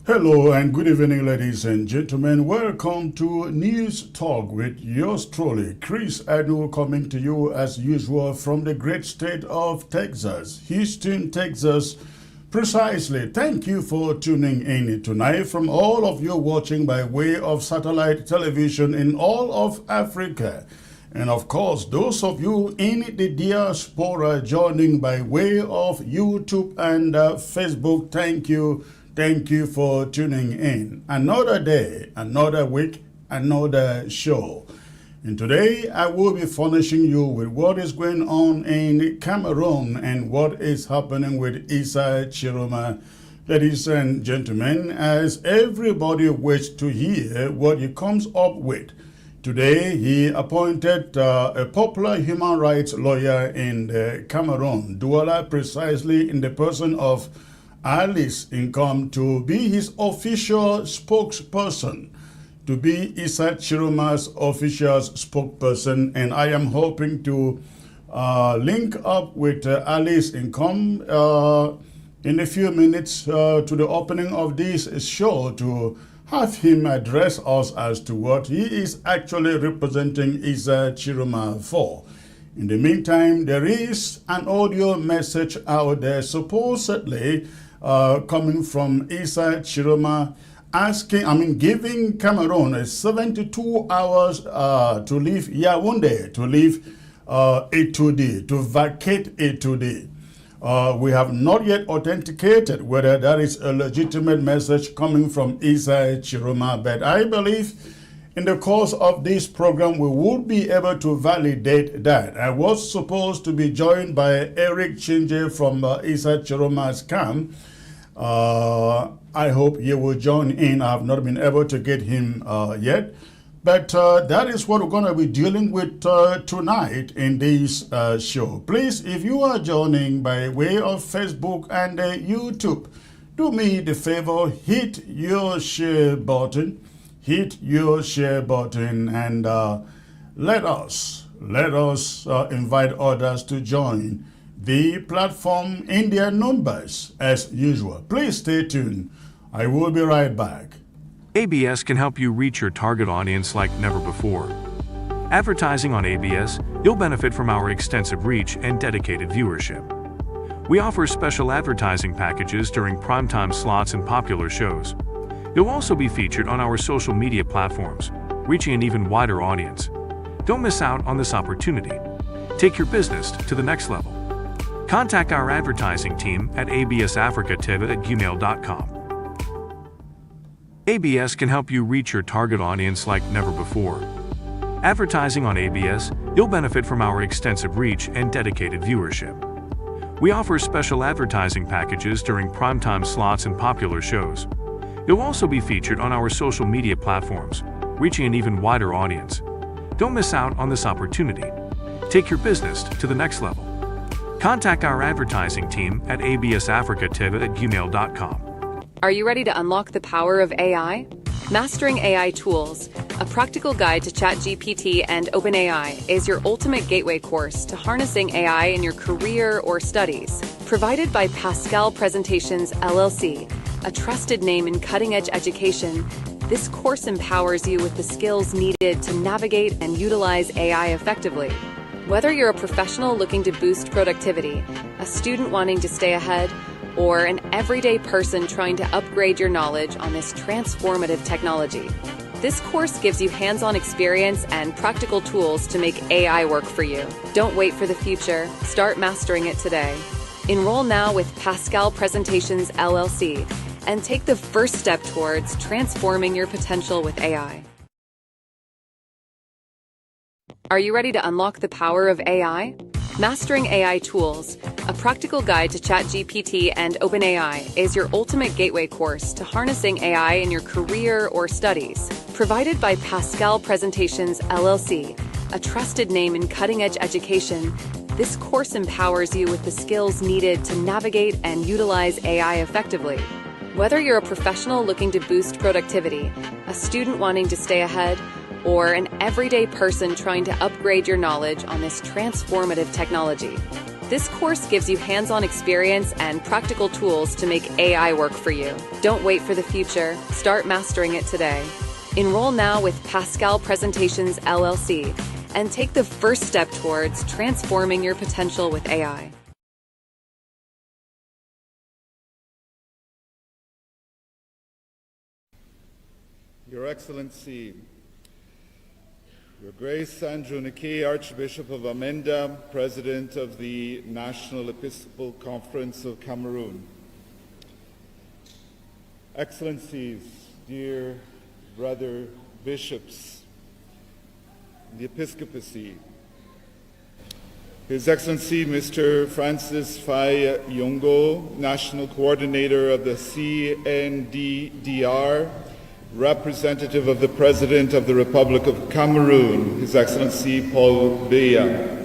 Hello and good evening, ladies and gentlemen. Welcome to News Talk with yours truly, Chris Adu, coming to you as usual from the great state of Texas, Houston, Texas. Precisely. Thank you for tuning in tonight from all of you watching by way of satellite television in all of Africa. And of course, those of you in the diaspora joining by way of YouTube and Facebook, thank you. Thank you for tuning in. Another day, another week, another show. And today I will be furnishing you with what is going on in Cameroon and what is happening with Issa Chiroma. Ladies and gentlemen, as everybody waits to hear what he comes up with. Today he appointed a popular human rights lawyer in Cameroon, Douala, precisely in the person of Alice Income, to be his official spokesperson, to be Issa Chiroma's official spokesperson, and I am hoping to link up with Alice Income in a few minutes to the opening of this show to have him address us as to what he is actually representing Issa Chiroma for. In the meantime, there is an audio message out there supposedly coming from Issa Chiroma giving Cameroon 72 hours to leave Yaoundé, to leave A2D, to vacate A2D. We have not yet authenticated whether that is a legitimate message coming from Issa Chiroma, but I believe in the course of this program we would be able to validate that. I was supposed to be joined by Eric Chinje from Issa Chiroma's camp. I hope he will join in. I have not been able to get him yet. But that is what we're going to be dealing with tonight in this show. Please, if you are joining by way of Facebook and YouTube, do me the favor, hit your share button. Hit your share button and let us invite others to join the platform in their numbers as usual. Please stay tuned. I will be right back. ABS can help you reach your target audience like never before. Advertising on ABS, you'll benefit from our extensive reach and dedicated viewership. We offer special advertising packages during primetime slots and popular shows. You'll also be featured on our social media platforms, reaching an even wider audience. Don't miss out on this opportunity. Take your business to the next level. Contact our advertising team at absafricativ@gmail.com. ABS can help you reach your target audience like never before. Advertising on ABS, you'll benefit from our extensive reach and dedicated viewership. We offer special advertising packages during primetime slots and popular shows. You'll also be featured on our social media platforms, reaching an even wider audience. Don't miss out on this opportunity. Take your business to the next level. Contact our advertising team at absafricativ@gmail.com. Are you ready to unlock the power of AI? Mastering AI Tools, a practical guide to ChatGPT and OpenAI, is your ultimate gateway course to harnessing AI in your career or studies. Provided by Pascal Presentations LLC, a trusted name in cutting-edge education, this course empowers you with the skills needed to navigate and utilize AI effectively. Whether you're a professional looking to boost productivity, a student wanting to stay ahead, or an everyday person trying to upgrade your knowledge on this transformative technology, this course gives you hands-on experience and practical tools to make AI work for you. Don't wait for the future. Start mastering it today. Enroll now with Pascal Presentations LLC and take the first step towards transforming your potential with AI. Are you ready to unlock the power of AI? Mastering AI Tools, a practical guide to ChatGPT and OpenAI, is your ultimate gateway course to harnessing AI in your career or studies. Provided by Pascal Presentations LLC, a trusted name in cutting-edge education, this course empowers you with the skills needed to navigate and utilize AI effectively. Whether you're a professional looking to boost productivity, a student wanting to stay ahead, or an everyday person trying to upgrade your knowledge on this transformative technology, This course gives you hands-on experience and practical tools to make AI work for you. Don't wait for the future. Start mastering it today. Enroll now with Pascal Presentations LLC and take the first step towards transforming your potential with AI. Your Excellency, Your Grace Andrew Niki, Archbishop of Amenda, President of the National Episcopal Conference of Cameroon. Excellencies, dear brother bishops, the Episcopacy, His Excellency Mr. Francis Faye Yongo, National Coordinator of the CNDDR, representative of the President of the Republic of Cameroon, His Excellency Paul Biya.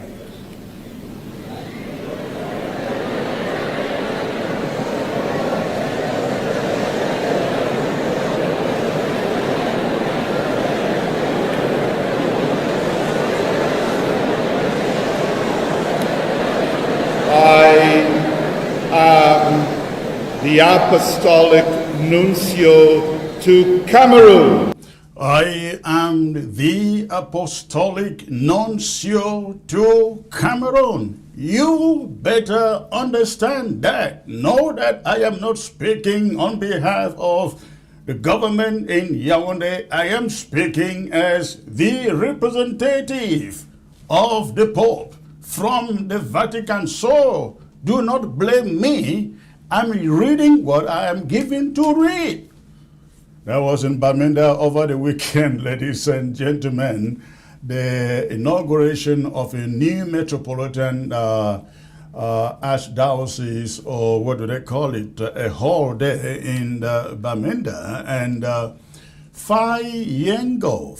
I am the Apostolic Nuncio to Cameroon. I am the Apostolic Nuncio to Cameroon. You better understand that. Know that I am not speaking on behalf of the government in Yaoundé. I am speaking as the representative of the Pope from the Vatican. So do not blame me. I'm reading what I am given to read. That was in Bamenda over the weekend, ladies and gentlemen. The inauguration of a new metropolitan archdiocese, or what do they call it, a hall there in Bamenda. And Faye Yengo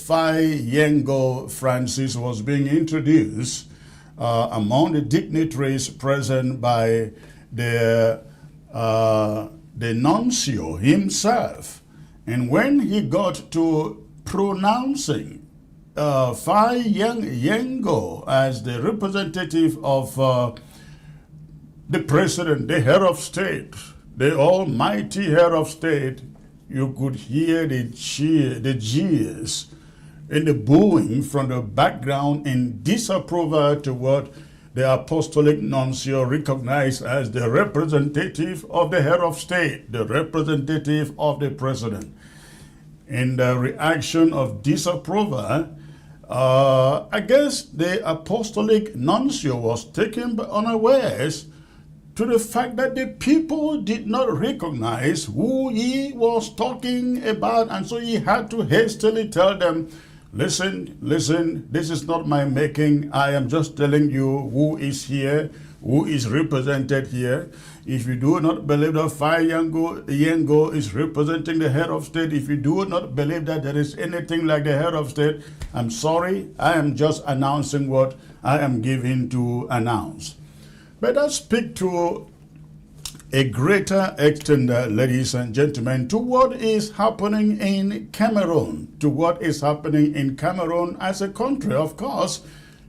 Francis was being introduced among the dignitaries present by the nuncio himself. And when he got to pronouncing Faye Yengo as the representative of the president, the head of state, the almighty head of state, you could hear the jeers and the booing from the background in disapproval to what the apostolic nuncio recognized as the representative of the head of state, the representative of the president. In the reaction of disapproval, I guess the apostolic nuncio was taken unawares to the fact that the people did not recognize who he was talking about, and so he had to hastily tell them, listen, this is not my making. I am just telling you who is here, who is represented here. If you do not believe that Faye Yengo is representing the head of state, if you do not believe that there is anything like the head of state, I'm sorry, I am just announcing what I am given to announce. But I speak to a greater extent, ladies and gentlemen, to what is happening in Cameroon, as a country. Of course,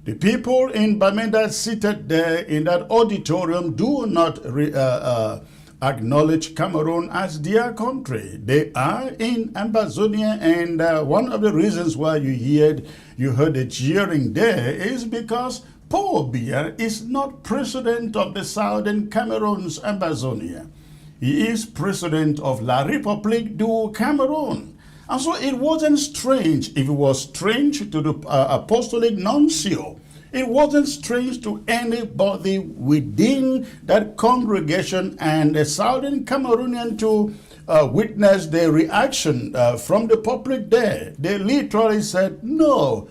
the people in Bamenda seated there in that auditorium do not acknowledge Cameroon as their country. They are in Amazonia, and one of the reasons why you heard the cheering there is because Paul Biya is not president of the Southern Cameroon's Amazonia. He is president of La République du Cameroon. And so it wasn't strange. If it was strange to the apostolic nuncio, it wasn't strange to anybody within that congregation and the Southern Cameroonian to witness the reaction from the public there. They literally said, no,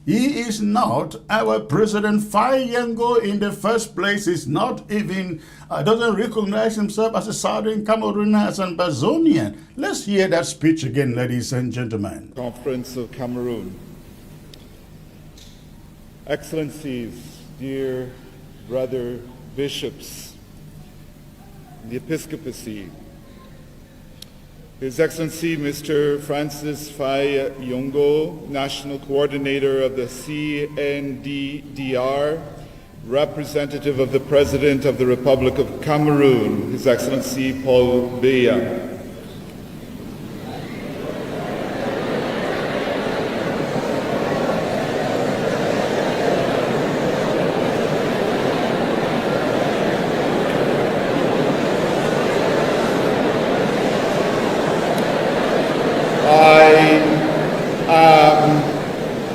he is not our president. Faye Yengo in the first place is not even, doesn't recognize himself as a Southern Cameroonian, as an Amazonian. Let's hear that speech again, ladies and gentlemen. Conference of Cameroon. Excellencies, dear brother bishops, the Episcopacy, His Excellency Mr. Francis Faye Yongo, National Coordinator of the CNDDR, Representative of the President of the Republic of Cameroon, His Excellency Paul Biya.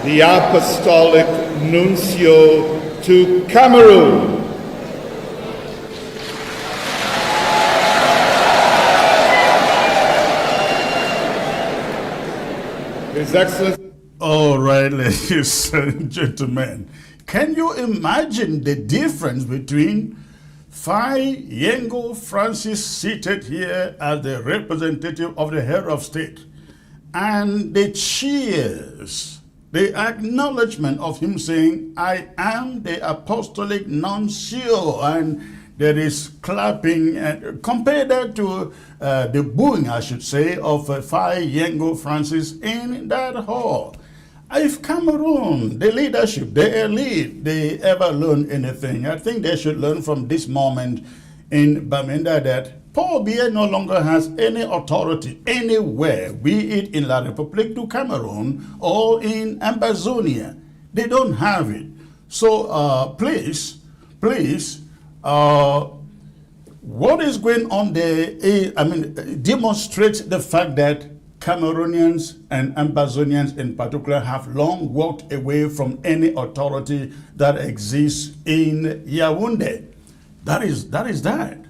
The Apostolic Nuncio to Cameroon. His Excellency. All right, ladies and gentlemen, can you imagine the difference between Fai Yengo Francis seated here as the representative of the head of state and the cheers, the acknowledgement of him saying, I am the apostolic nuncio, and there is clapping, and compare that to the booing, I should say, of Fai Yengo Francis in that hall. If Cameroon, the leadership, the elite, they ever learn anything, I think they should learn from this moment in Bamenda that Paul Biya no longer has any authority anywhere, be it in La République du Cameroon or in Ambazonia. They don't have it. So please, what is going on there, demonstrates the fact that Cameroonians and Ambazonians in particular have long walked away from any authority that exists in Yaoundé. That is that.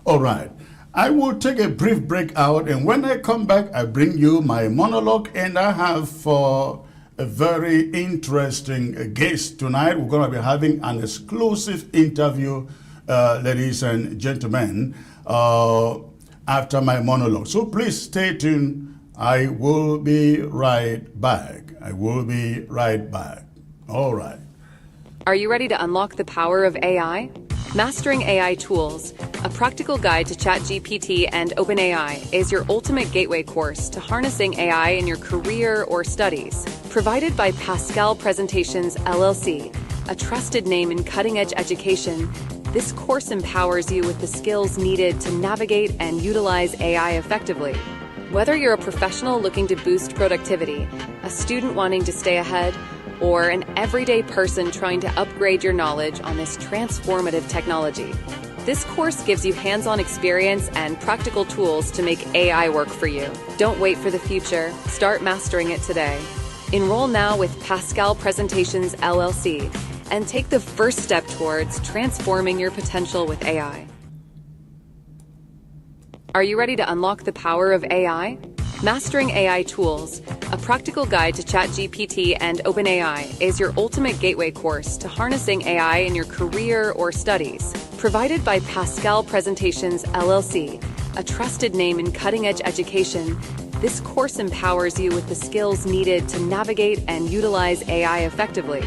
All right. I will take a brief break out, and when I come back, I bring you my monologue, and I have for a very interesting guest tonight. We're going to be having an exclusive interview, ladies and gentlemen, after my monologue. So please stay tuned. I will be right back. All right. Are you ready to unlock the power of AI? Mastering AI Tools, a practical guide to ChatGPT and OpenAI, is your ultimate gateway course to harnessing AI in your career or studies. Provided by Pascal Presentations LLC, a trusted name in cutting-edge education, this course empowers you with the skills needed to navigate and utilize AI effectively. Whether you're a professional looking to boost productivity, a student wanting to stay ahead, or an everyday person trying to upgrade your knowledge on this transformative technology, this course gives you hands-on experience and practical tools to make AI work for you. Don't wait for the future. Start mastering it today. Enroll now with Pascal Presentations LLC and take the first step towards transforming your potential with AI. Are you ready to unlock the power of AI? Mastering AI Tools, a practical guide to ChatGPT and OpenAI, is your ultimate gateway course to harnessing AI in your career or studies. Provided by Pascal Presentations LLC, a trusted name in cutting-edge education, this course empowers you with the skills needed to navigate and utilize AI effectively.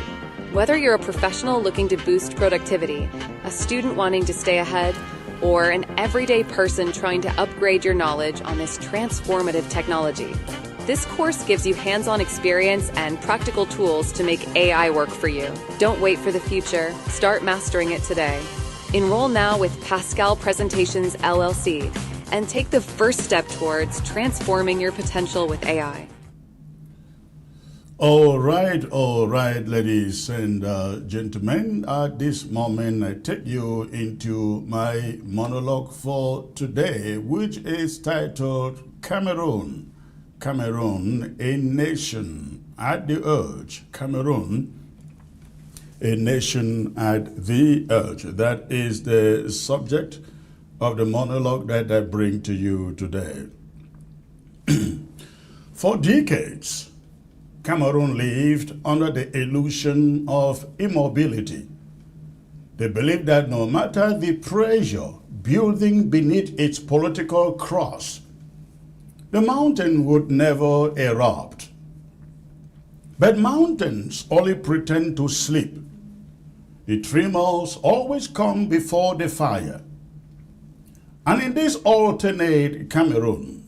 Whether you're a professional looking to boost productivity, a student wanting to stay ahead, or an everyday person trying to upgrade your knowledge on this transformative technology, this course gives you hands-on experience and practical tools to make AI work for you. Don't wait for the future. Start mastering it today. Enroll now with Pascal Presentations LLC and take the first step towards transforming your potential with AI. All right, ladies and gentlemen. At this moment, I take you into my monologue for today, which is titled Cameroon. Cameroon, a nation at the edge. Cameroon, a nation at the edge. That is the subject of the monologue that I bring to you today. For decades, Cameroon lived under the illusion of immobility. They believed that no matter the pressure building beneath its political cross, the mountain would never erupt. But mountains only pretend to sleep. The tremors always come before the fire. And in this alternate Cameroon,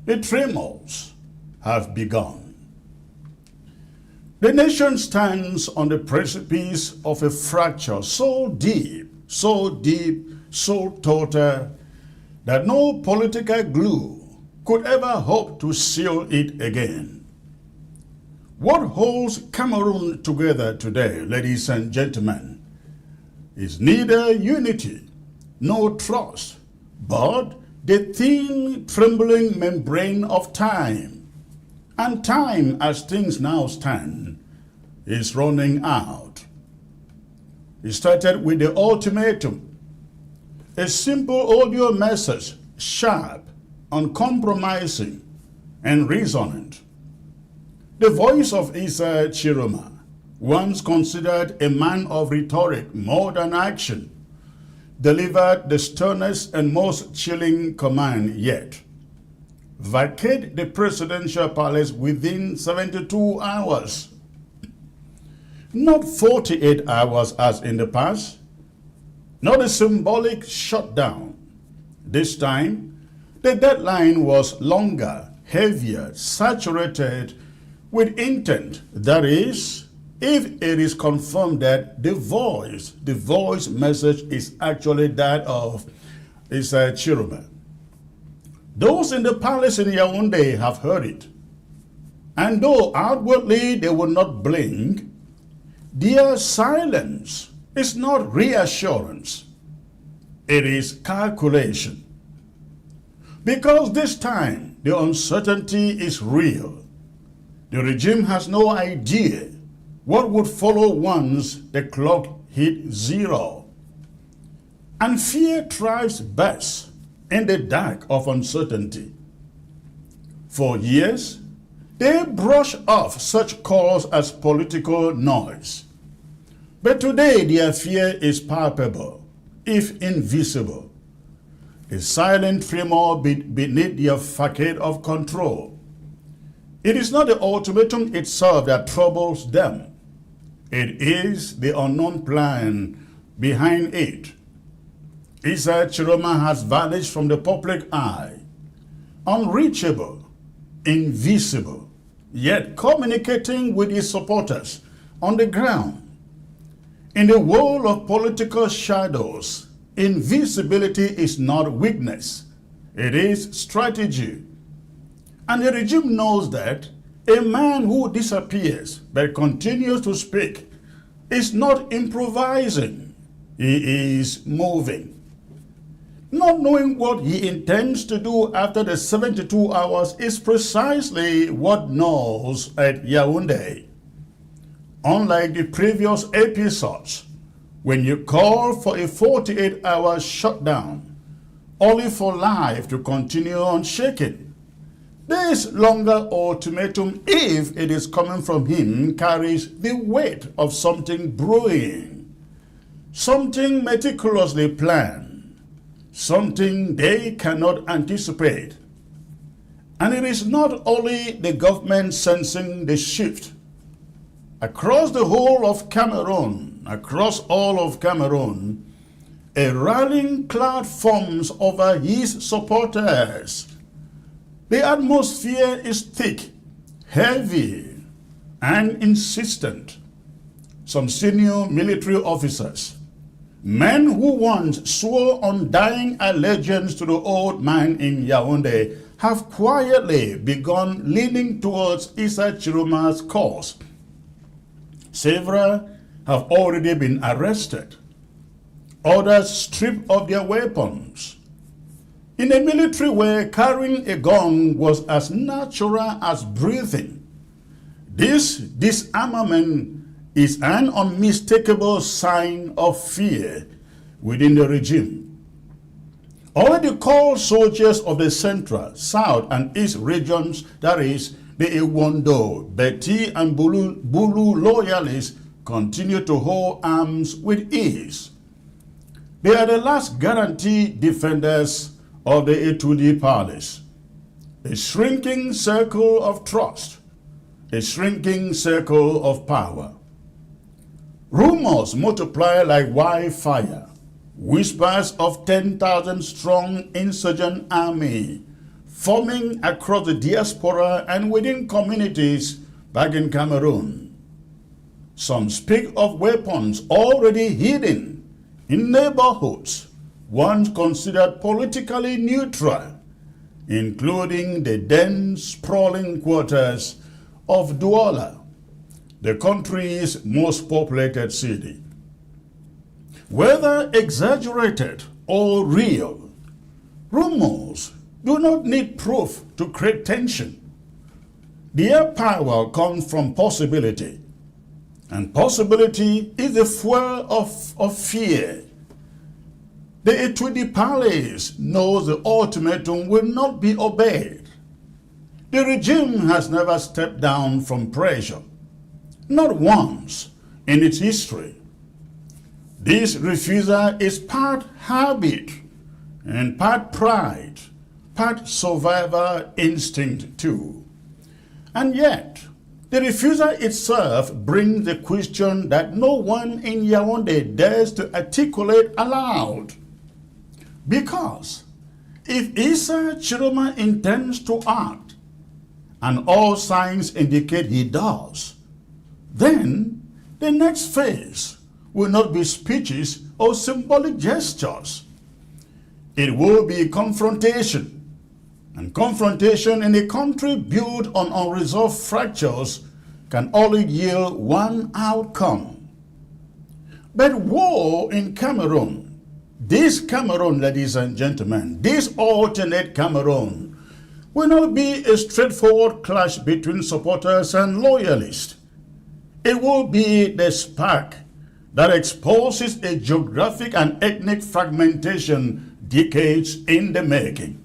the tremors have begun. The nation stands on the precipice of a fracture so deep, so total, that no political glue could ever hope to seal it again. What holds Cameroon together today, ladies and gentlemen, is neither unity nor trust, but the thin, trembling membrane of time. And time, as things now stand, is running out. It started with the ultimatum, a simple audio message, sharp, uncompromising, and resonant. The voice of Issa Chiroma, once considered a man of rhetoric more than action, delivered the sternest and most chilling command yet. Vacate the presidential palace within 72 hours. Not 48 hours as in the past. Not a symbolic shutdown. This time, the deadline was longer, heavier, saturated with intent. That is, if it is confirmed that the voice message is actually that of Issa Chiroma. Those in the palace in Yaoundé have heard it. And though outwardly they will not blink, their silence is not reassurance. It is calculation. Because this time the uncertainty is real. The regime has no idea what would follow once the clock hit zero. And fear thrives best in the dark of uncertainty. For years, they brush off such calls as political noise. But today their fear is palpable, if invisible. A silent tremor beneath their facade of control. It is not the ultimatum itself that troubles them. It is the unknown plan behind it. Issa Chiroma has vanished from the public eye, unreachable, invisible, yet communicating with his supporters on the ground. In the world of political shadows, invisibility is not weakness, it is strategy. And the regime knows that a man who disappears but continues to speak is not improvising, he is moving. Not knowing what he intends to do after the 72 hours is precisely what gnaws at Yaoundé. Unlike the previous episodes, when you call for a 48-hour shutdown, only for life to continue unshaken, this longer ultimatum, if it is coming from him, carries the weight of something brewing, something meticulously planned, something they cannot anticipate. And it is not only the government sensing the shift. Across the whole of Cameroon, across all of Cameroon, a rallying cloud forms over his supporters. The atmosphere is thick, heavy, and insistent. Some senior military officers, men who once swore undying allegiance to the old man in Yaoundé, have quietly begun leaning towards Issa Chiroma's cause. Several have already been arrested. Others stripped of their weapons. In a military way, carrying a gun was as natural as breathing. This disarmament is an unmistakable sign of fear within the regime. Already called soldiers of the Central, South, and East regions, that is, the Ewondo, Beti, and Bulu loyalists, continue to hold arms with ease. They are the last guaranteed defenders of the Etudi Palace. A shrinking circle of trust, a shrinking circle of power. Rumors multiply like wildfire. Whispers of 10,000 strong insurgent army forming across the diaspora and within communities back in Cameroon. Some speak of weapons already hidden in neighborhoods once considered politically neutral, including the dense, sprawling quarters of Douala, the country's most populated city. Whether exaggerated or real, rumors do not need proof to create tension. Their power comes from possibility, and possibility is the fuel of fear. The Etuidi Palace knows the ultimatum will not be obeyed. The regime has never stepped down from pressure, not once in its history. This refusal is part habit and part pride, part survival instinct too. And yet, the refusal itself brings the question that no one in Yaoundé dares to articulate aloud. Because if Issa Chiroma intends to act, and all signs indicate he does, then the next phase will not be speeches or symbolic gestures. It will be confrontation. And confrontation in a country built on unresolved fractures can only yield one outcome. But war in Cameroon, this Cameroon, ladies and gentlemen, this alternate Cameroon, will not be a straightforward clash between supporters and loyalists. It will be the spark that exposes a geographic and ethnic fragmentation decades in the making.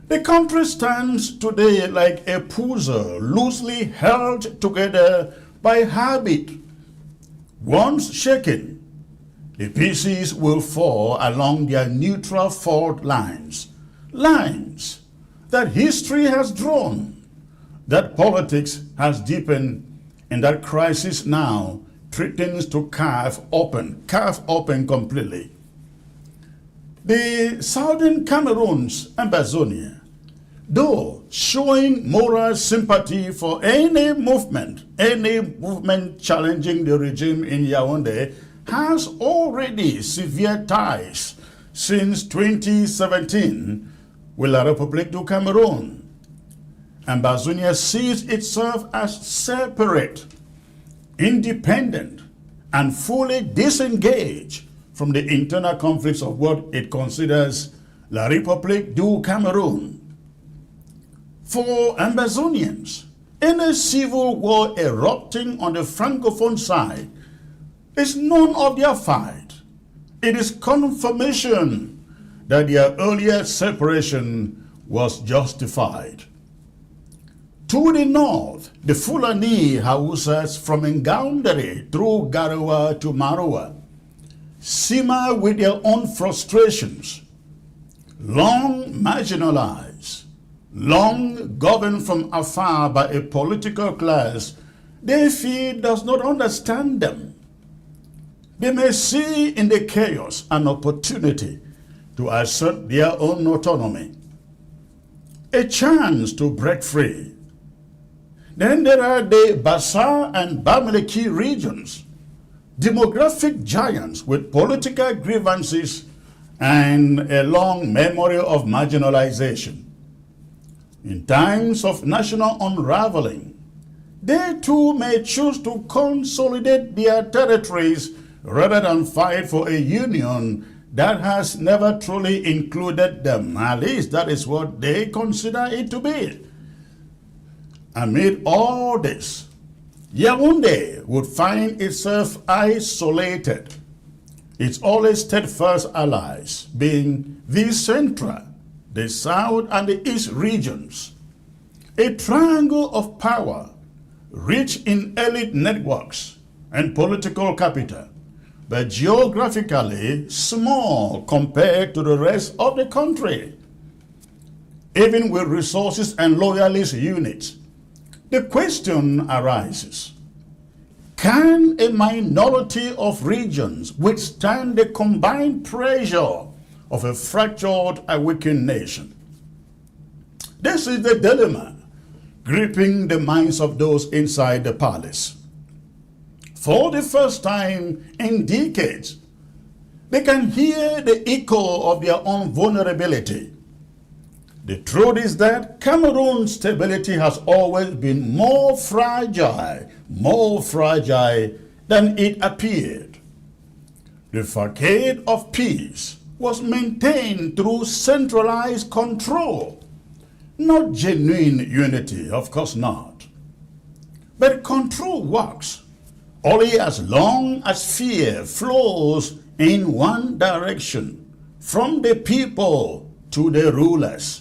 The country stands today like a puzzle loosely held together by habit. Once shaken, the pieces will fall along their neutral fault lines, lines that history has drawn, that politics has deepened, and that crisis now threatens to carve open completely. The southern Cameroon's Ambazonia, though showing moral sympathy for any movement challenging the regime in Yaoundé, has already severe ties since 2017 with La République du Cameroon. Ambazonia sees itself as separate, independent, and fully disengaged from the internal conflicts of what it considers La République du Cameroon. For Ambazonians, any civil war erupting on the Francophone side is none of their fight. It is confirmation that their earlier separation was justified. To the north, the Fulani Hausas from Ngaoundéré through Garoua to Maroua simmer with their own frustrations. Long marginalized, long governed from afar by a political class they feel does not understand them. They may see in the chaos an opportunity to assert their own autonomy, a chance to break free. Then there are the Bassa and Bamileki regions, demographic giants with political grievances and a long memory of marginalization. In times of national unraveling, they too may choose to consolidate their territories rather than fight for a union that has never truly included them. At least that is what they consider it to be. Amid all this, Yaoundé would find itself isolated, its only steadfast allies being the central, the south, and the east regions. A triangle of power, rich in elite networks and political capital, but geographically small compared to the rest of the country. Even with resources and loyalist units, the question arises, can a minority of regions withstand the combined pressure of a fractured and weakened nation? This is the dilemma gripping the minds of those inside the palace. for the first time in decades, they can hear the echo of their own vulnerability. The truth is that Cameroon's stability has always been more fragile than it appeared. The facade of peace was maintained through centralized control, not genuine unity, of course not. But control works only as long as fear flows in one direction, from the people to the rulers.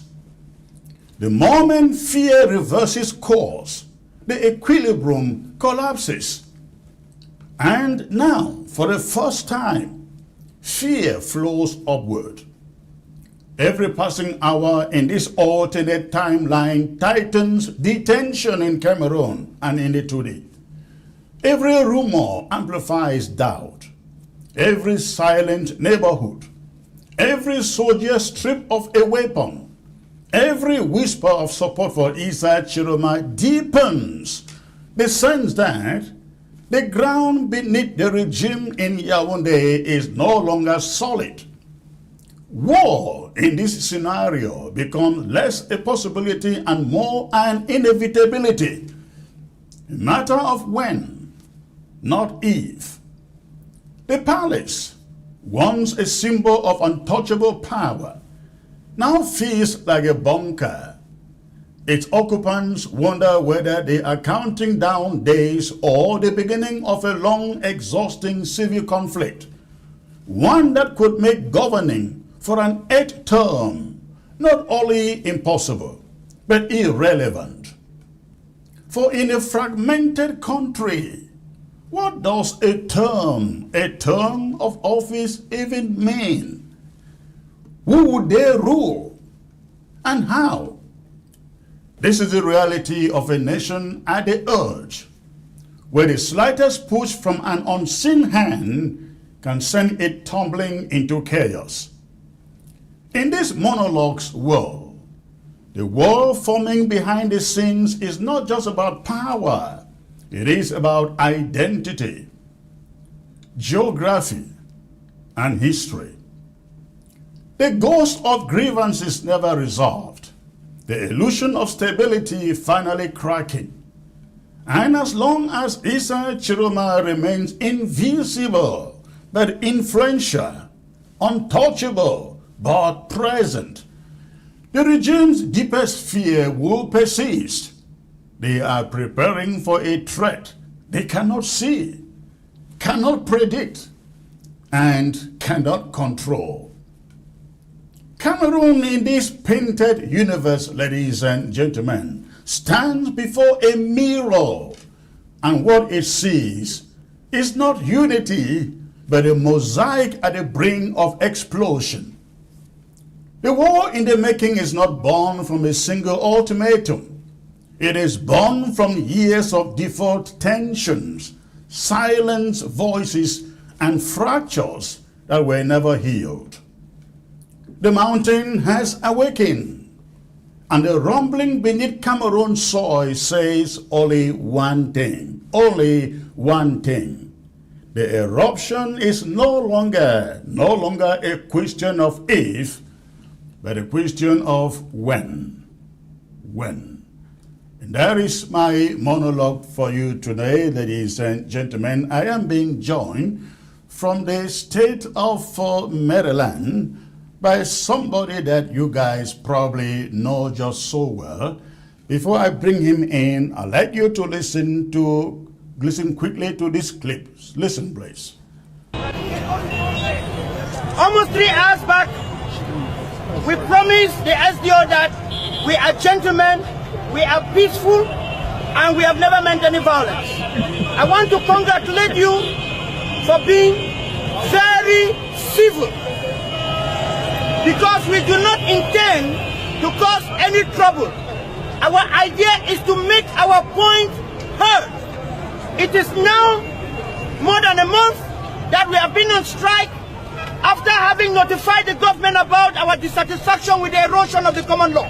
The moment fear reverses course, the equilibrium collapses. And now, for the first time, fear flows upward. Every passing hour in this alternate timeline tightens the tension in Cameroon and in the Tudi. Every rumor amplifies doubt. Every silent neighborhood, every soldier stripped of a weapon, every whisper of support for Issa Chiroma deepens the sense that the ground beneath the regime in Yaoundé is no longer solid. War in this scenario becomes less a possibility and more an inevitability. A matter of when, not if. The palace, once a symbol of untouchable power, now feels like a bunker. Its occupants wonder whether they are counting down days or the beginning of a long, exhausting civil conflict, one that could make governing for an 8th term not only impossible, but irrelevant. For in a fragmented country, what does a term of office even mean? Who would they rule? And how? This is the reality of a nation at the edge, where the slightest push from an unseen hand can send it tumbling into chaos. In this monologue's world, the world forming behind the scenes is not just about power. It is about identity, geography, and history. The ghost of grievances never resolved, the illusion of stability finally cracking. And as long as Issa Chiroma remains invisible but influential, untouchable but present, the regime's deepest fear will persist. They are preparing for a threat they cannot see, cannot predict, and cannot control. Cameroon in this painted universe, ladies and gentlemen, stands before a mirror, and what it sees is not unity, but a mosaic at the brink of explosion. The war in the making is not born from a single ultimatum. It is born from years of default tensions, silenced voices, and fractures that were never healed. The mountain has awakened, and the rumbling beneath Cameroon's soil says only one thing, The eruption is no longer a question of if, but a question of when. And that is my monologue for you today, ladies and gentlemen. I am being joined from the state of Maryland by somebody that you guys probably know just so well. Before I bring him in, I'd like you to listen quickly to this clip. Listen, please. Almost 3 hours back, we promised the SDO that we are gentlemen, we are peaceful, and we have never meant any violence. I want to congratulate you for being very civil, because we do not intend to cause any trouble. Our idea is to make our point heard. It is now more than a month that we have been on strike after having notified the government about our dissatisfaction with the erosion of the common law.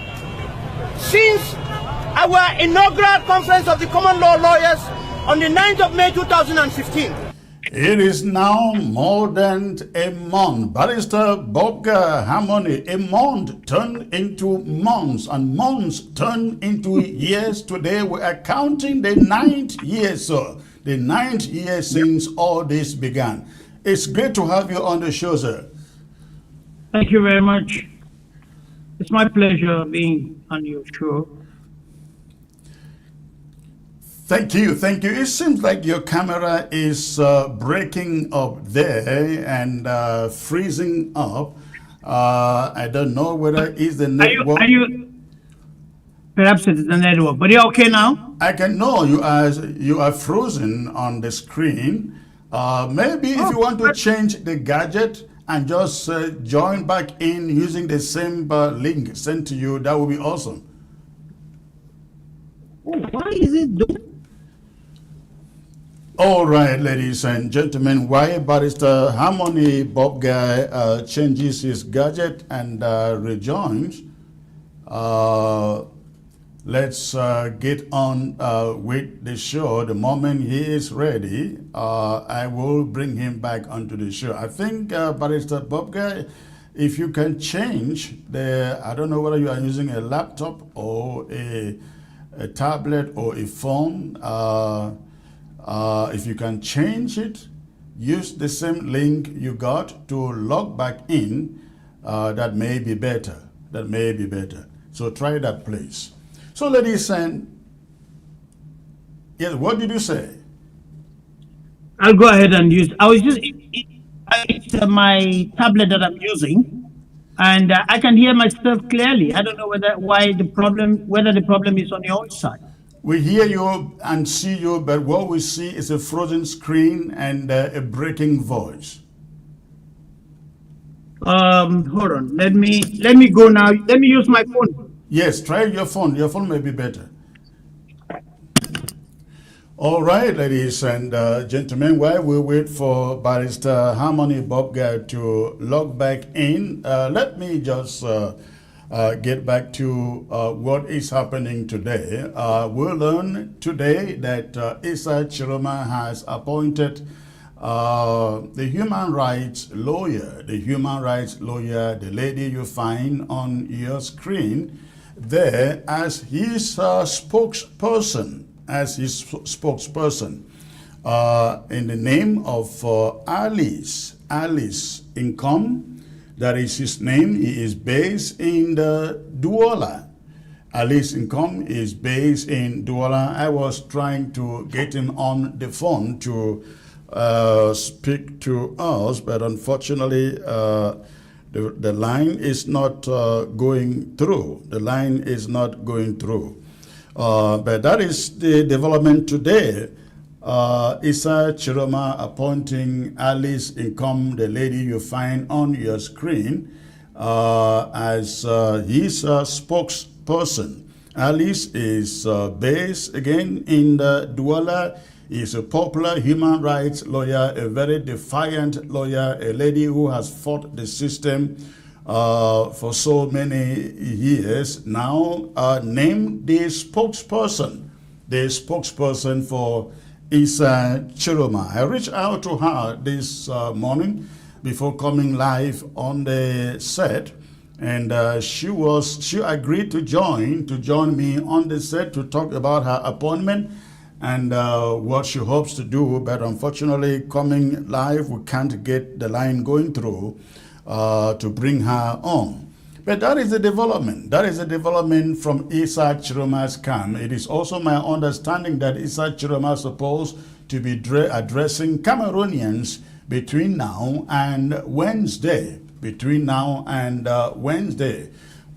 Since our inaugural conference of the common law lawyers, on the 9th of May 2015. It is now more than a month. Barrister Bobga Harmony, a month turned into months, and months turned into years. Today we are counting the 9th year, sir. The 9th year since all this began. It's great to have you on the show, sir. Thank you very much. It's my pleasure being on your show. Thank you, thank you. It seems like your camera is breaking up there and freezing up. I don't know whether it's the network. Perhaps it's the network, but you're okay now? I can know you are frozen on the screen. Maybe if you want to change the gadget and just join back in using the same link sent to you, that would be awesome. Why is it doing? All right, ladies and gentlemen, while Barrister Harmony Bob Guy changes his gadget and rejoins, let's get on with the show. The moment he is ready, I will bring him back onto the show. I think, Barrister Bob Guy, if you can change I don't know whether you are using a laptop or a tablet or a phone, if you can change it, use the same link you got to log back in, that may be better. That may be better. So try that, please. So, ladies and yes, what did you say? I'll go ahead and use. I was just it's my tablet that I'm using, and I can hear myself clearly. I don't know whether the problem is on your own side. We hear you and see you, but what we see is a frozen screen and a breaking voice. Hold on. Let me go now. Let me use my phone. Yes, try your phone. Your phone may be better. All right, ladies and gentlemen, while we wait for Barrister Harmony Bobga to log back in, let me just get back to what is happening today. We'll learn today that Issa Chiroma has appointed the human rights lawyer, the lady you find on your screen there, as his spokesperson, in the name of Alice Income. That is his name. He is based in the Douala. Alice Income is based in Douala. I was trying to get him on the phone to speak to us, but unfortunately the line is not going through. The line is not going through. But that is the development today. Issa Chiroma appointing Alice Income, the lady you find on your screen, as his spokesperson. Alice is based again in the Douala. Is a popular human rights lawyer, a very defiant lawyer, a lady who has fought the system for so many years. Now named the spokesperson for Issa Chiroma. I reached out to her this morning before coming live on the set, and she agreed to join me on the set to talk about her appointment and what she hopes to do. But unfortunately, coming live, we can't get the line going through to bring her on. But that is a development. That is a development from Issa Chiroma's camp. It is also my understanding that Issa Chiroma is supposed to be addressing Cameroonians between now and Wednesday. We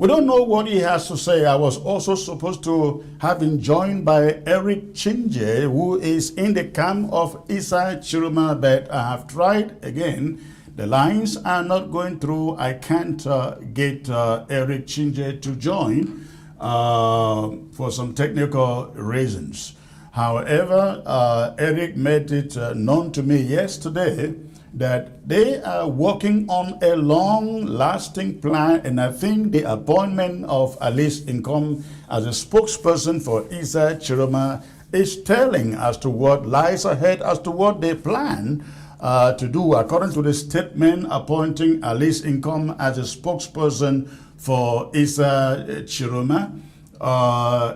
don't know what he has to say. I was also supposed to have him joined by Eric Chinje, who is in the camp of Issa Chiroma, but I have tried again. The lines are not going through. I can't get Eric Chinje to join for some technical reasons. However, Eric made it known to me yesterday that they are working on a long-lasting plan, and I think the appointment of Alice Income as a spokesperson for Issa Chiroma is telling as to what lies ahead, as to what they plan to do. According to the statement appointing Alice Income as a spokesperson for Issa Chiroma,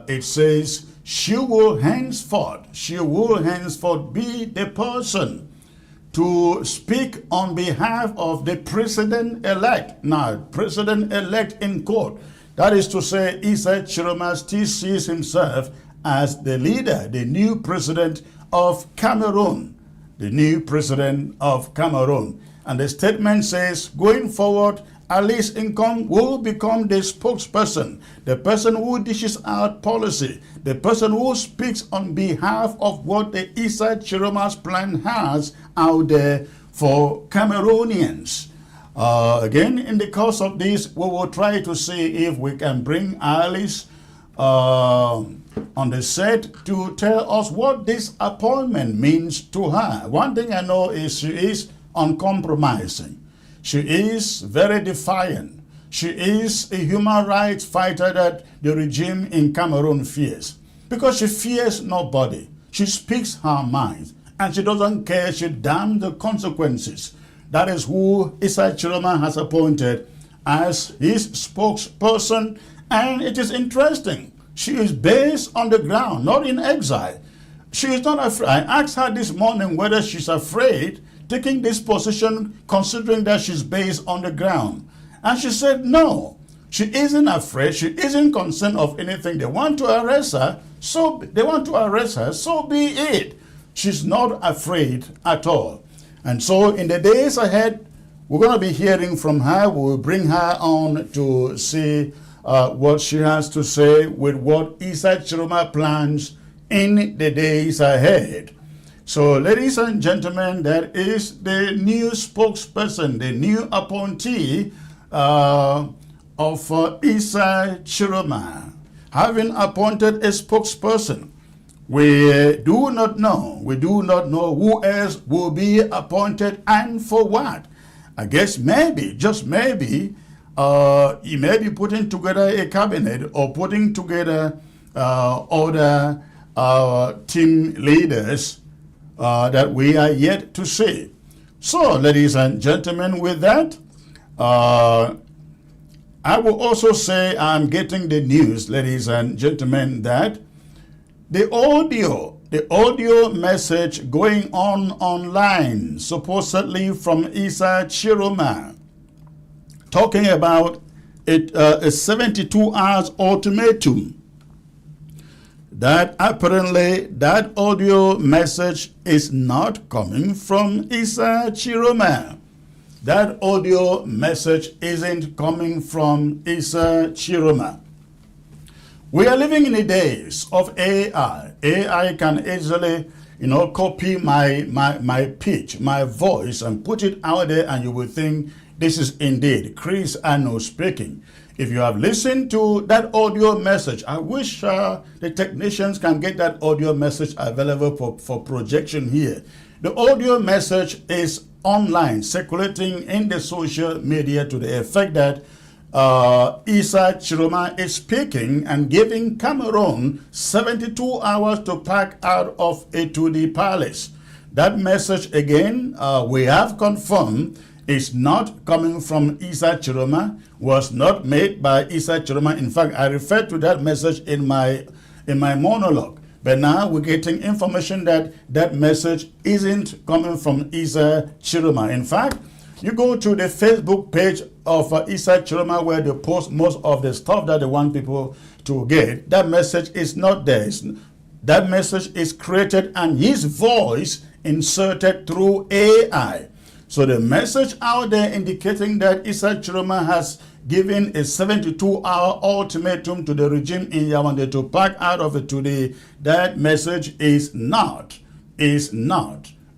it says she will henceforth be the person to speak on behalf of the president-elect. Now, president-elect in court. That is to say, Issa Chiroma still sees himself as the leader, the new president of Cameroon. The new president of Cameroon. And the statement says, going forward, Alice Income will become the spokesperson, the person who dishes out policy, the person who speaks on behalf of what the Issa Chiroma's plan has out there for Cameroonians. Again, in the course of this, we will try to see if we can bring Alice on the set to tell us what this appointment means to her. One thing I know is she is uncompromising. She is very defiant. She is a human rights fighter that the regime in Cameroon fears. Because she fears nobody. She speaks her mind. And she doesn't care. She damns the consequences. That is who Issa Chiroma has appointed as his spokesperson. And it is interesting. She is based on the ground, not in exile. She is not afraid. I asked her this morning whether she's afraid taking this position, considering that she's based on the ground. And she said no. She isn't afraid. She isn't concerned of anything. They want to arrest her, so be it. She's not afraid at all. And so in the days ahead, we're going to be hearing from her. We'll bring her on to see what she has to say with what Issa Chiroma plans in the days ahead. So, ladies and gentlemen, that is the new spokesperson, the new appointee of Issa Chiroma. Having appointed a spokesperson, we do not know who else will be appointed and for what. I guess maybe, just maybe, he may be putting together a cabinet or putting together other team leaders that we are yet to see. So, ladies and gentlemen, with that, I will also say I'm getting the news, ladies and gentlemen, that the audio message going on online, supposedly from Issa Chiroma, talking about a 72 hours ultimatum, that apparently that audio message is not coming from Issa Chiroma. That audio message isn't coming from Issa Chiroma. We are living in the days of AI. AI can easily, copy my pitch, my voice, and put it out there, and you will think this is indeed Chris Ano speaking. If you have listened to that audio message, I wish the technicians can get that audio message available for projection here. The audio message is online, circulating in the social media to the effect that Issa Chiroma is speaking and giving Cameroon 72 hours to pack out of a 2D palace. That message, again, we have confirmed, is not coming from Issa Chiroma, was not made by Issa Chiroma. In fact, I referred to that message in my monologue. But now we're getting information that that message isn't coming from Issa Chiroma. In fact, you go to the Facebook page of Issa Chiroma where they post most of the stuff that they want people to get. That message is not there. That message is created and his voice inserted through AI. So the message out there indicating that Issa Chiroma has given a 72-hour ultimatum to the regime in Yaoundé to pack out of it today, that message is not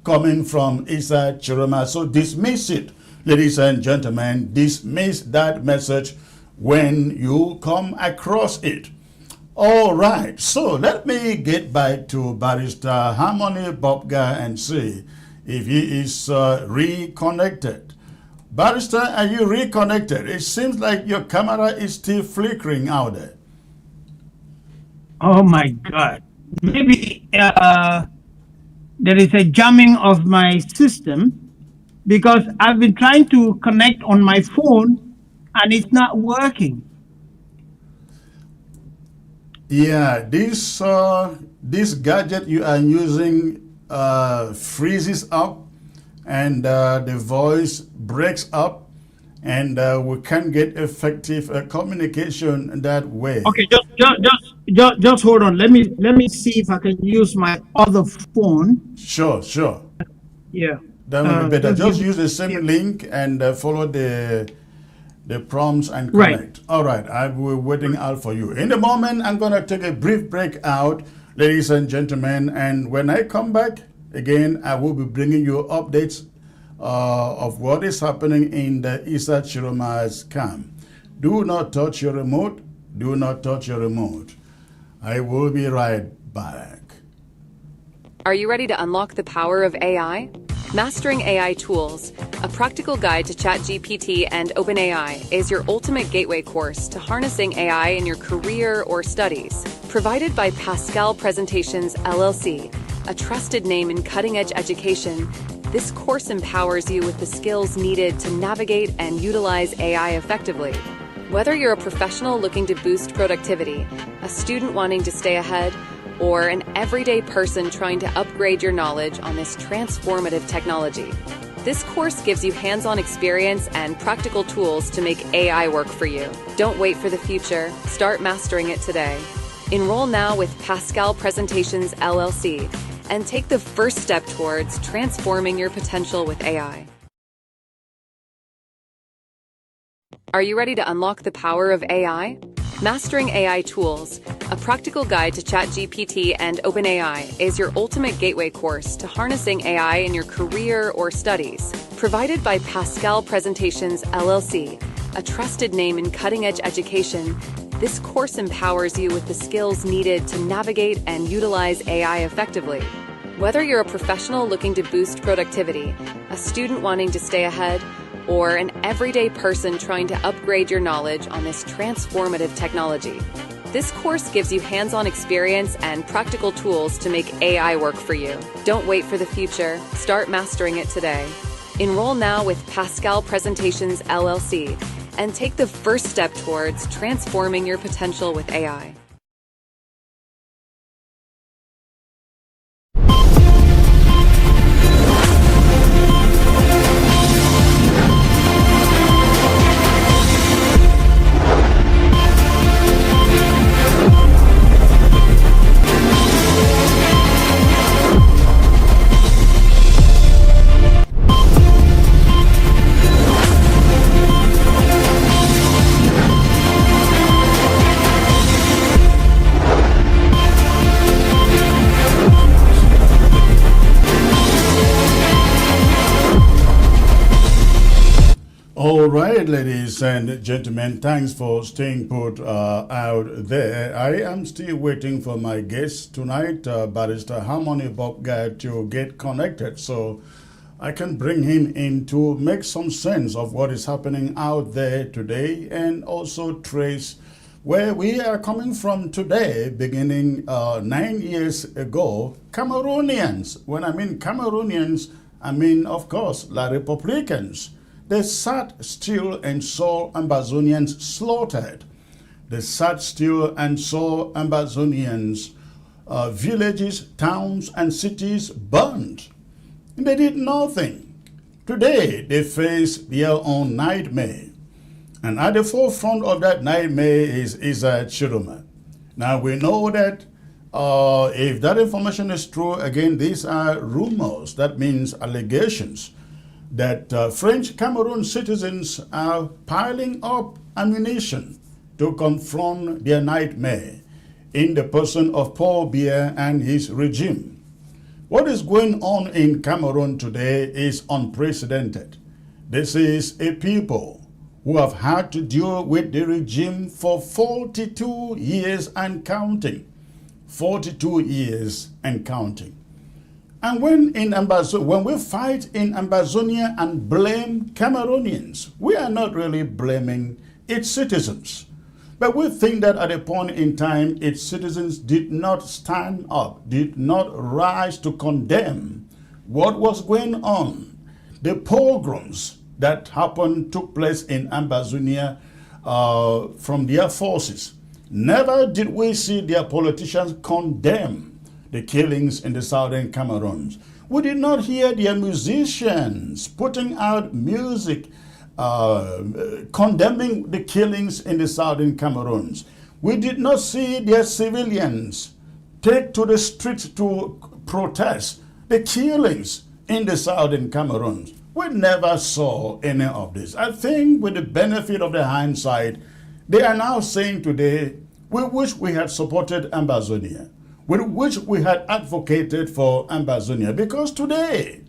coming from Issa Chiroma. So dismiss it, ladies and gentlemen. Dismiss that message when you come across it. All right, so let me get back to Barrister Harmony Bobga and see if he is reconnected. Barrister, are you reconnected? It seems like your camera is still flickering out there. Oh my God. maybe there is a jamming of my system, because I've been trying to connect on my phone and it's not working. Yeah, this gadget you are using freezes up, and the voice breaks up, and we can't get effective communication that way. Okay, just hold on. Let me see if I can use my other phone. Sure, sure. Yeah. That would be better. Just give Just me. use the same link and follow the prompts and Right. connect. All right, I will be waiting out for you. In the moment, I'm going to take a brief break out, ladies and gentlemen. And when I come back again, I will be bringing you updates of what is happening in the Isa Chiroma's camp. Do not touch your remote. Do not touch your remote. I will be right back. Are you ready to unlock the power of AI? Mastering AI Tools, a practical guide to ChatGPT and OpenAI, is your ultimate gateway course to harnessing AI in your career or studies. Provided by Pascal Presentations LLC, a trusted name in cutting-edge education, this course empowers you with the skills needed to navigate and utilize AI effectively. Whether you're a professional looking to boost productivity, a student wanting to stay ahead, or an everyday person trying to upgrade your knowledge on this transformative technology, this course gives you hands-on experience and practical tools to make AI work for you. Don't wait for the future. Start mastering it today. Enroll now with Pascal Presentations LLC and take the first step towards transforming your potential with AI. Are you ready to unlock the power of AI? Mastering AI Tools, a practical guide to ChatGPT and OpenAI, is your ultimate gateway course to harnessing AI in your career or studies. Provided by Pascal Presentations LLC, a trusted name in cutting-edge education, this course empowers you with the skills needed to navigate and utilize AI effectively. Whether you're a professional looking to boost productivity, a student wanting to stay ahead, or an everyday person trying to upgrade your knowledge on this transformative technology, this course gives you hands-on experience and practical tools to make AI work for you. Don't wait for the future. Start mastering it today. Enroll now with Pascal Presentations LLC and take the first step towards transforming your potential with AI. All right, ladies and gentlemen, thanks for staying put out there. I am still waiting for my guest tonight, Barrister Harmony Bob Guy, to get connected so I can bring him in to make some sense of what is happening out there today and also trace where we are coming from today, beginning 9 years ago. Cameroonians, when I mean Cameroonians, I mean, of course, La Republicans. They sat still and saw Ambazonians slaughtered. They sat still and saw Ambazonians, villages, towns, and cities burned. And they did nothing. Today, they face their own nightmare. And at the forefront of that nightmare is Isa Chiroma. Now, we know that if that information is true, again, these are rumors. That means allegations that French Cameroon citizens are piling up ammunition to confront their nightmare in the person of Paul Biya and his regime. What is going on in Cameroon today is unprecedented. This is a people who have had to deal with the regime for 42 years and counting. 42 years and counting. And when we fight in Ambazonia and blame Cameroonians, we are not really blaming its citizens. But we think that at a point in time, its citizens did not stand up, did not rise to condemn what was going on. The pogroms that happened took place in Ambazonia from their forces. Never did we see their politicians condemn the killings in the southern Cameroons. We did not hear their musicians putting out music condemning the killings in the southern Cameroons. We did not see their civilians take to the streets to protest the killings in the southern Cameroons. We never saw any of this. I think with the benefit of the hindsight, they are now saying today, we wish we had supported Ambazonia. We wish we had advocated for Ambazonia, because today,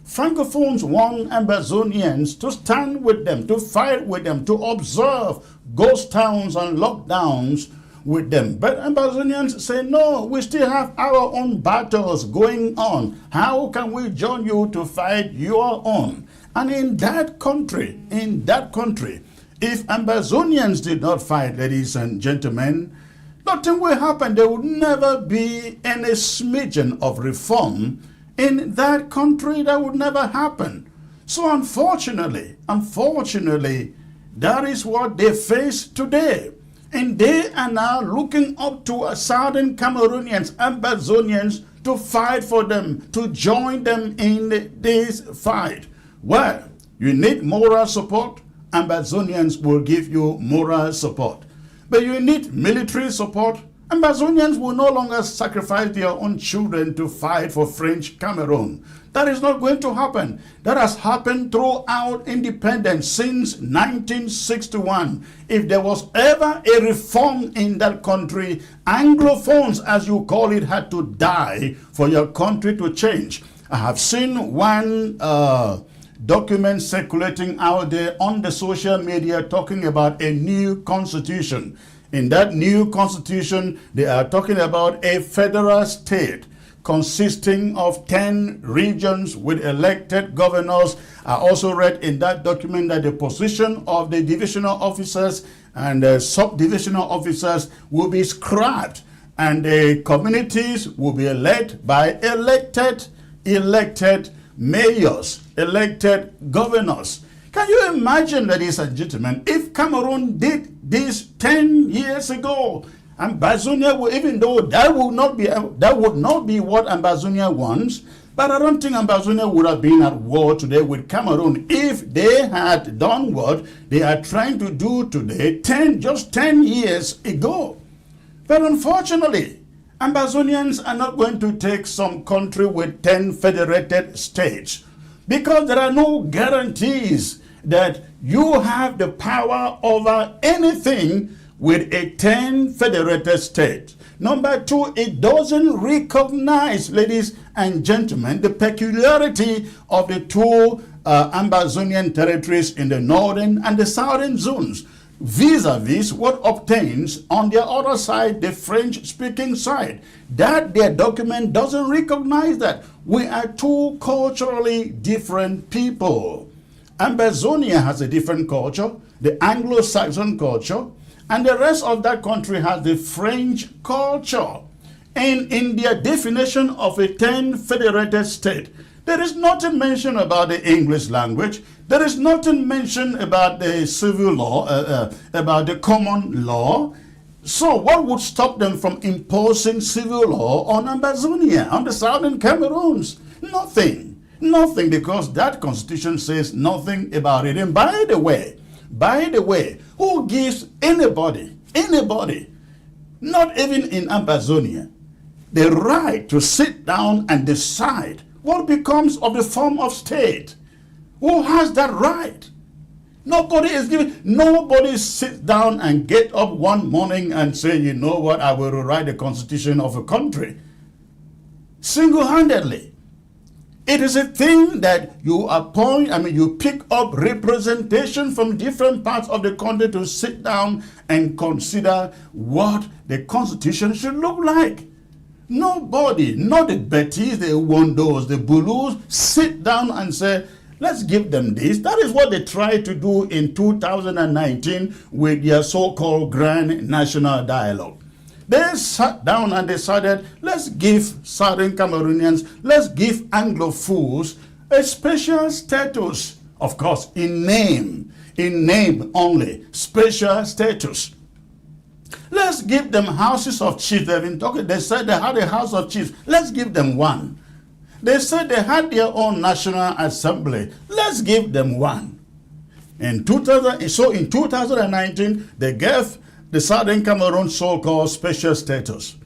Francophones want Ambazonians to stand with them, to fight with them, to observe ghost towns and lockdowns with them. But Ambazonians say, no, we still have our own battles going on. How can we join you to fight your own? And in that country, if Ambazonians did not fight, ladies and gentlemen, nothing will happen. There would never be any smidgen of reform in that country. That would never happen. So unfortunately, that is what they face today. And they are now looking up to southern Cameroonians, Ambazonians, to fight for them, to join them in this fight. Well, you need moral support. Ambazonians will give you moral support. But you need military support. Ambazonians will no longer sacrifice their own children to fight for French Cameroon. That is not going to happen. That has happened throughout independence since 1961. If there was ever a reform in that country, Anglophones, as you call it, had to die for your country to change. I have seen one document circulating out there on the social media talking about a new constitution. In that new constitution, they are talking about a federal state consisting of 10 regions with elected governors. I also read in that document that the position of the divisional officers and the sub-divisional officers will be scrapped, and the communities will be led by elected mayors, elected governors. Can you imagine, ladies and gentlemen, if Cameroon did this 10 years ago? Ambazonia, even though that would not be what Ambazonia wants, but I don't think Ambazonia would have been at war today with Cameroon if they had done what they are trying to do today just 10 years ago. But unfortunately, Ambazonians are not going to take some country with 10 federated states, because there are no guarantees that you have the power over anything with a 10 federated state. Number two, it doesn't recognize, ladies and gentlemen, the peculiarity of the two Ambazonian territories in the northern and the southern zones, vis-a-vis what obtains on the other side, the French-speaking side. That their document doesn't recognize that. We are two culturally different people. Ambazonia has a different culture, the Anglo-Saxon culture, and the rest of that country has the French culture. And in their definition of a 10 federated state, there is nothing mentioned about the English language. There is nothing mentioned about the civil law, about the common law. So what would stop them from imposing civil law on Ambazonia, on the southern Cameroons? Nothing. Nothing, because that constitution says nothing about it. And by the way, who gives anybody, not even in Ambazonia, the right to sit down and decide what becomes of the form of state? Who has that right? Nobody is given. Nobody sits down and get up one morning and say, you know what, I will rewrite the constitution of a country. Single-handedly. It is a thing that you appoint, you pick up representation from different parts of the country to sit down and consider what the constitution should look like. Nobody, not the Bettys, the Wondos, the Bulus, sit down and say, Let's give them this. That is what they tried to do in 2019 with their so-called Grand National Dialogue. They sat down and decided, let's give Southern Cameroonians, let's give Anglophiles a special status. Of course, in name only, special status. Let's give them houses of chiefs. They've been talking, they said they had a house of chiefs. Let's give them one. They said they had their own national assembly. Let's give them one. In 2019, they gave the Southern Cameroon so-called special status.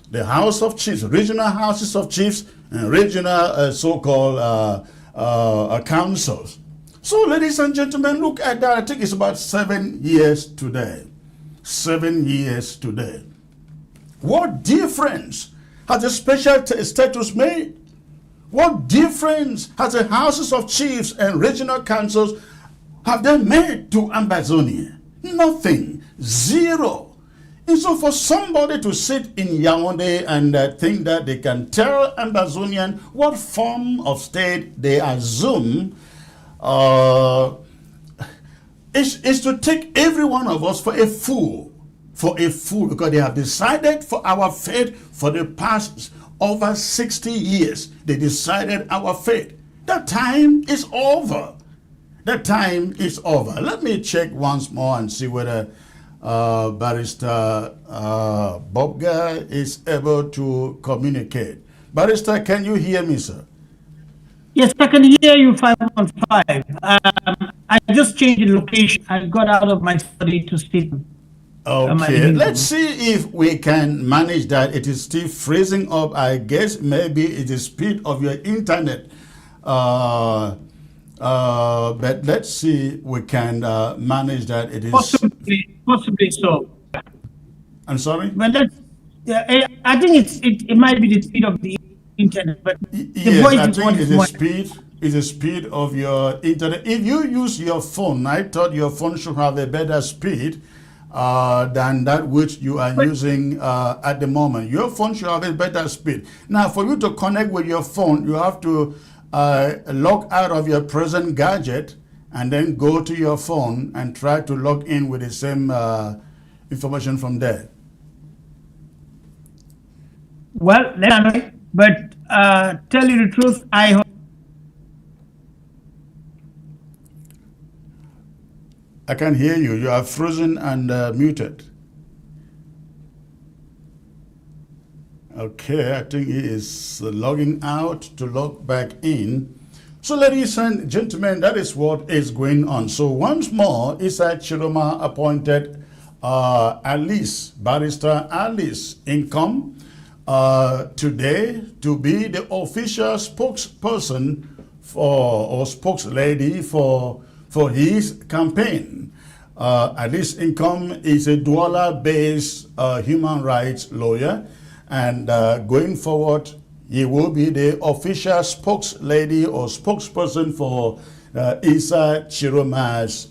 The House of Chiefs, regional houses of chiefs, and regional so-called councils. So, ladies and gentlemen, look at that. I think it's about 7 years today. 7 years today. What difference has a special status made? What difference has the houses of chiefs and regional councils have they made to Ambazonia? Nothing. Zero. And so for somebody to sit in Yaoundé and think that they can tell Ambazonian what form of state they assume is to take every one of us for a fool. For a fool, because they have decided for our fate for the past over 60 years. They decided our fate. The time is over. The time is over. Let me check once more and see whether Barrister Bobga is able to communicate. Barrister, can you hear me, sir? Yes, I can hear you 515. I just changed the location. I got out of my study to speak. Okay, let's see if we can manage that. It is still freezing up. I guess maybe it is speed of your internet. But let's see if we can manage that. It is possibly so. I'm sorry? But I think it might be the speed of the internet, but the voice I is think it's more. the speed of your internet. If you use your phone, I thought your phone should have a better speed than that which you are using at the moment. Your phone should have a better speed. Now, for you to connect with your phone, you have to log out of your present gadget and then go to your phone and try to log in with the same information from there. Well, but tell you the truth, I hope. I can hear you. You are frozen and muted. Okay, I think he is logging out to log back in. So, ladies and gentlemen, that is what is going on. So, once more, Issa Chiroma appointed Barrister Alice Income today to be the official spokesperson or spokeslady for his campaign. Alice Income is a Douala-based human rights lawyer, and going forward, he will be the official spokeslady or spokesperson for Issa Chiroma's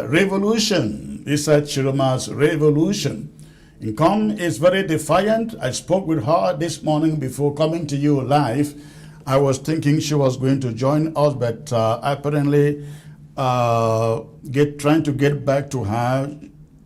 revolution. Issa Chiroma's revolution. Income is very defiant. I spoke with her this morning before coming to you live. I was thinking she was going to join us, but apparently trying to get back to her,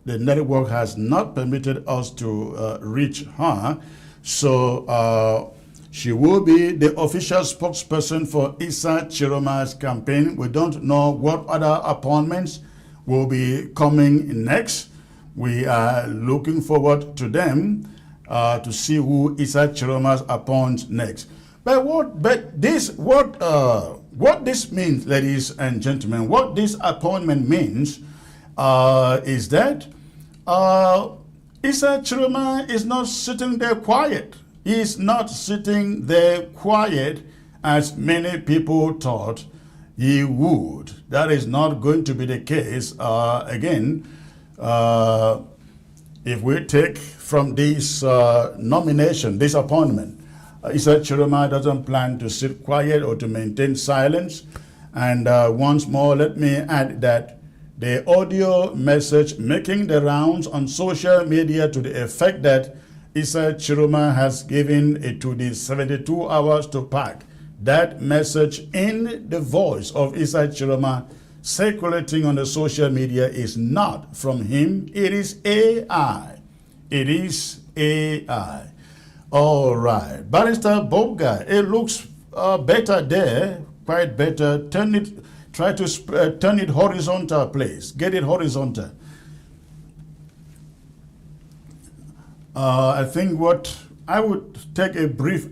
the network has not permitted us to reach her. So she will be the official spokesperson for Issa Chiroma's campaign. We don't know what other appointments will be coming next. We are looking forward to them to see who Issa Chiroma's appoints next. But what this means, ladies and gentlemen, what this appointment means is that Issa Chiroma is not sitting there quiet. He is not sitting there quiet as many people thought he would. That is not going to be the case. Again, if we take from this nomination, this appointment, Issa Chiroma doesn't plan to sit quiet or to maintain silence. And once more, let me add that the audio message making the rounds on social media to the effect that Issa Chiroma has given it to the 72 hours to pack that message in the voice of Issa Chiroma circulating on the social media is not from him. It is AI. It is AI. All right. Barrister Bobga, it looks better there, quite better. Try to turn it horizontal, please. Get it horizontal. I think what I would take a brief.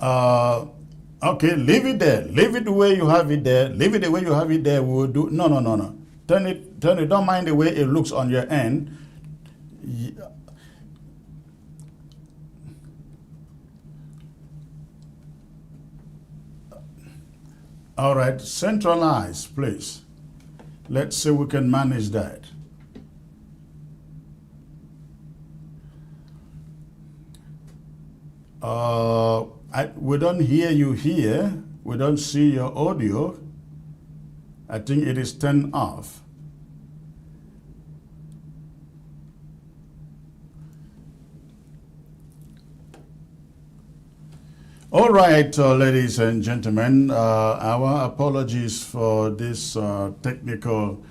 Okay, leave it there. Leave it the way you have it there. Leave it the way you have it there. We'll do. No. Turn it. Don't mind the way it looks on your end. All right, centralize, please. Let's see if we can manage that. We don't hear you here. We don't see your audio. I think it is turned off. All right, ladies and gentlemen, our apologies for this technical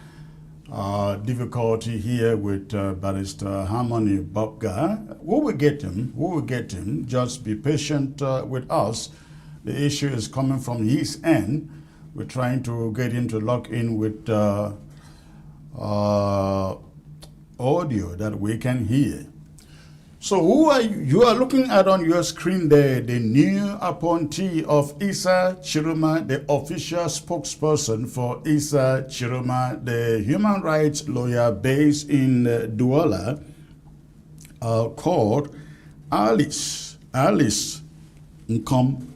difficulty here with Barrister Harmony Bobga. We will get him. Just be patient with us. The issue is coming from his end. We're trying to get him to lock in with audio that we can hear. So who are you? You are looking at on your screen there the new appointee of Issa Chiroma, the official spokesperson for Issa Chiroma, the human rights lawyer based in Douala, called Alice Income.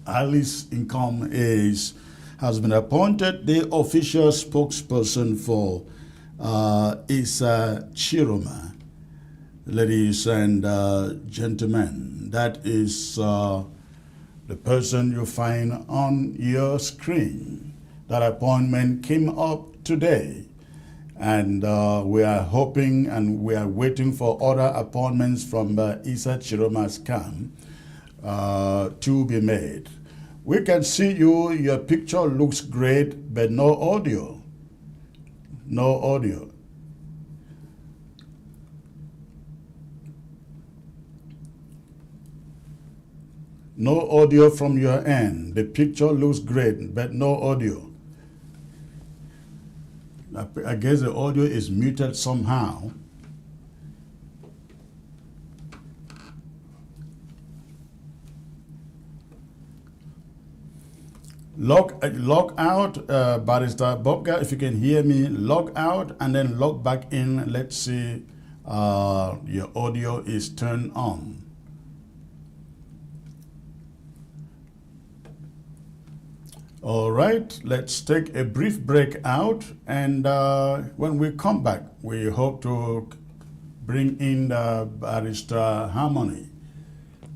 Alice Income has been appointed the official spokesperson for Issa Chiroma. Ladies and gentlemen, that is the person you find on your screen. That appointment came up today, and we are hoping and we are waiting for other appointments from Issa Chiroma's camp to be made. We can see you, your picture looks great, but no audio. No audio. No audio from your end. The picture looks great, but no audio. I guess the audio is muted somehow. Log out, Barrister Bobga, if you can hear me, log out and then log back in. Let's see your audio is turned on. All right, let's take a brief break out, and when we come back, we hope to bring in Barrister Harmony.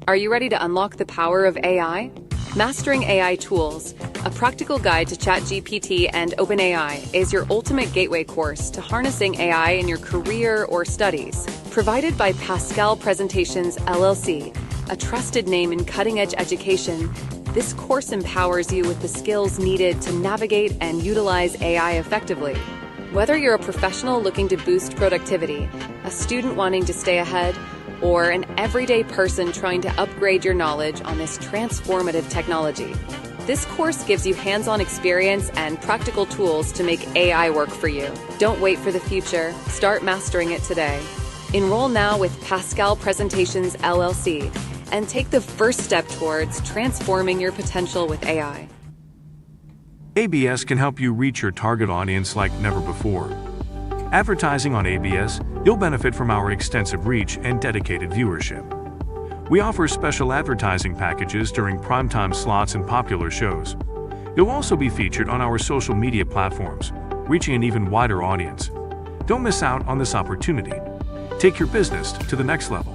Are you ready to unlock the power of AI? Mastering AI Tools, a practical guide to ChatGPT and OpenAI, is your ultimate gateway course to harnessing AI in your career or studies. Provided by Pascal Presentations LLC, a trusted name in cutting-edge education, this course empowers you with the skills needed to navigate and utilize AI effectively. Whether you're a professional looking to boost productivity, a student wanting to stay ahead, or an everyday person trying to upgrade your knowledge on this transformative technology, this course gives you hands-on experience and practical tools to make AI work for you. Don't wait for the future. Start mastering it today. Enroll now with Pascal Presentations LLC and take the first step towards transforming your potential with AI. ABS can help you reach your target audience like never before. Advertising on ABS, you'll benefit from our extensive reach and dedicated viewership. We offer special advertising packages during primetime slots and popular shows. You'll also be featured on our social media platforms, reaching an even wider audience. Don't miss out on this opportunity. Take your business to the next level.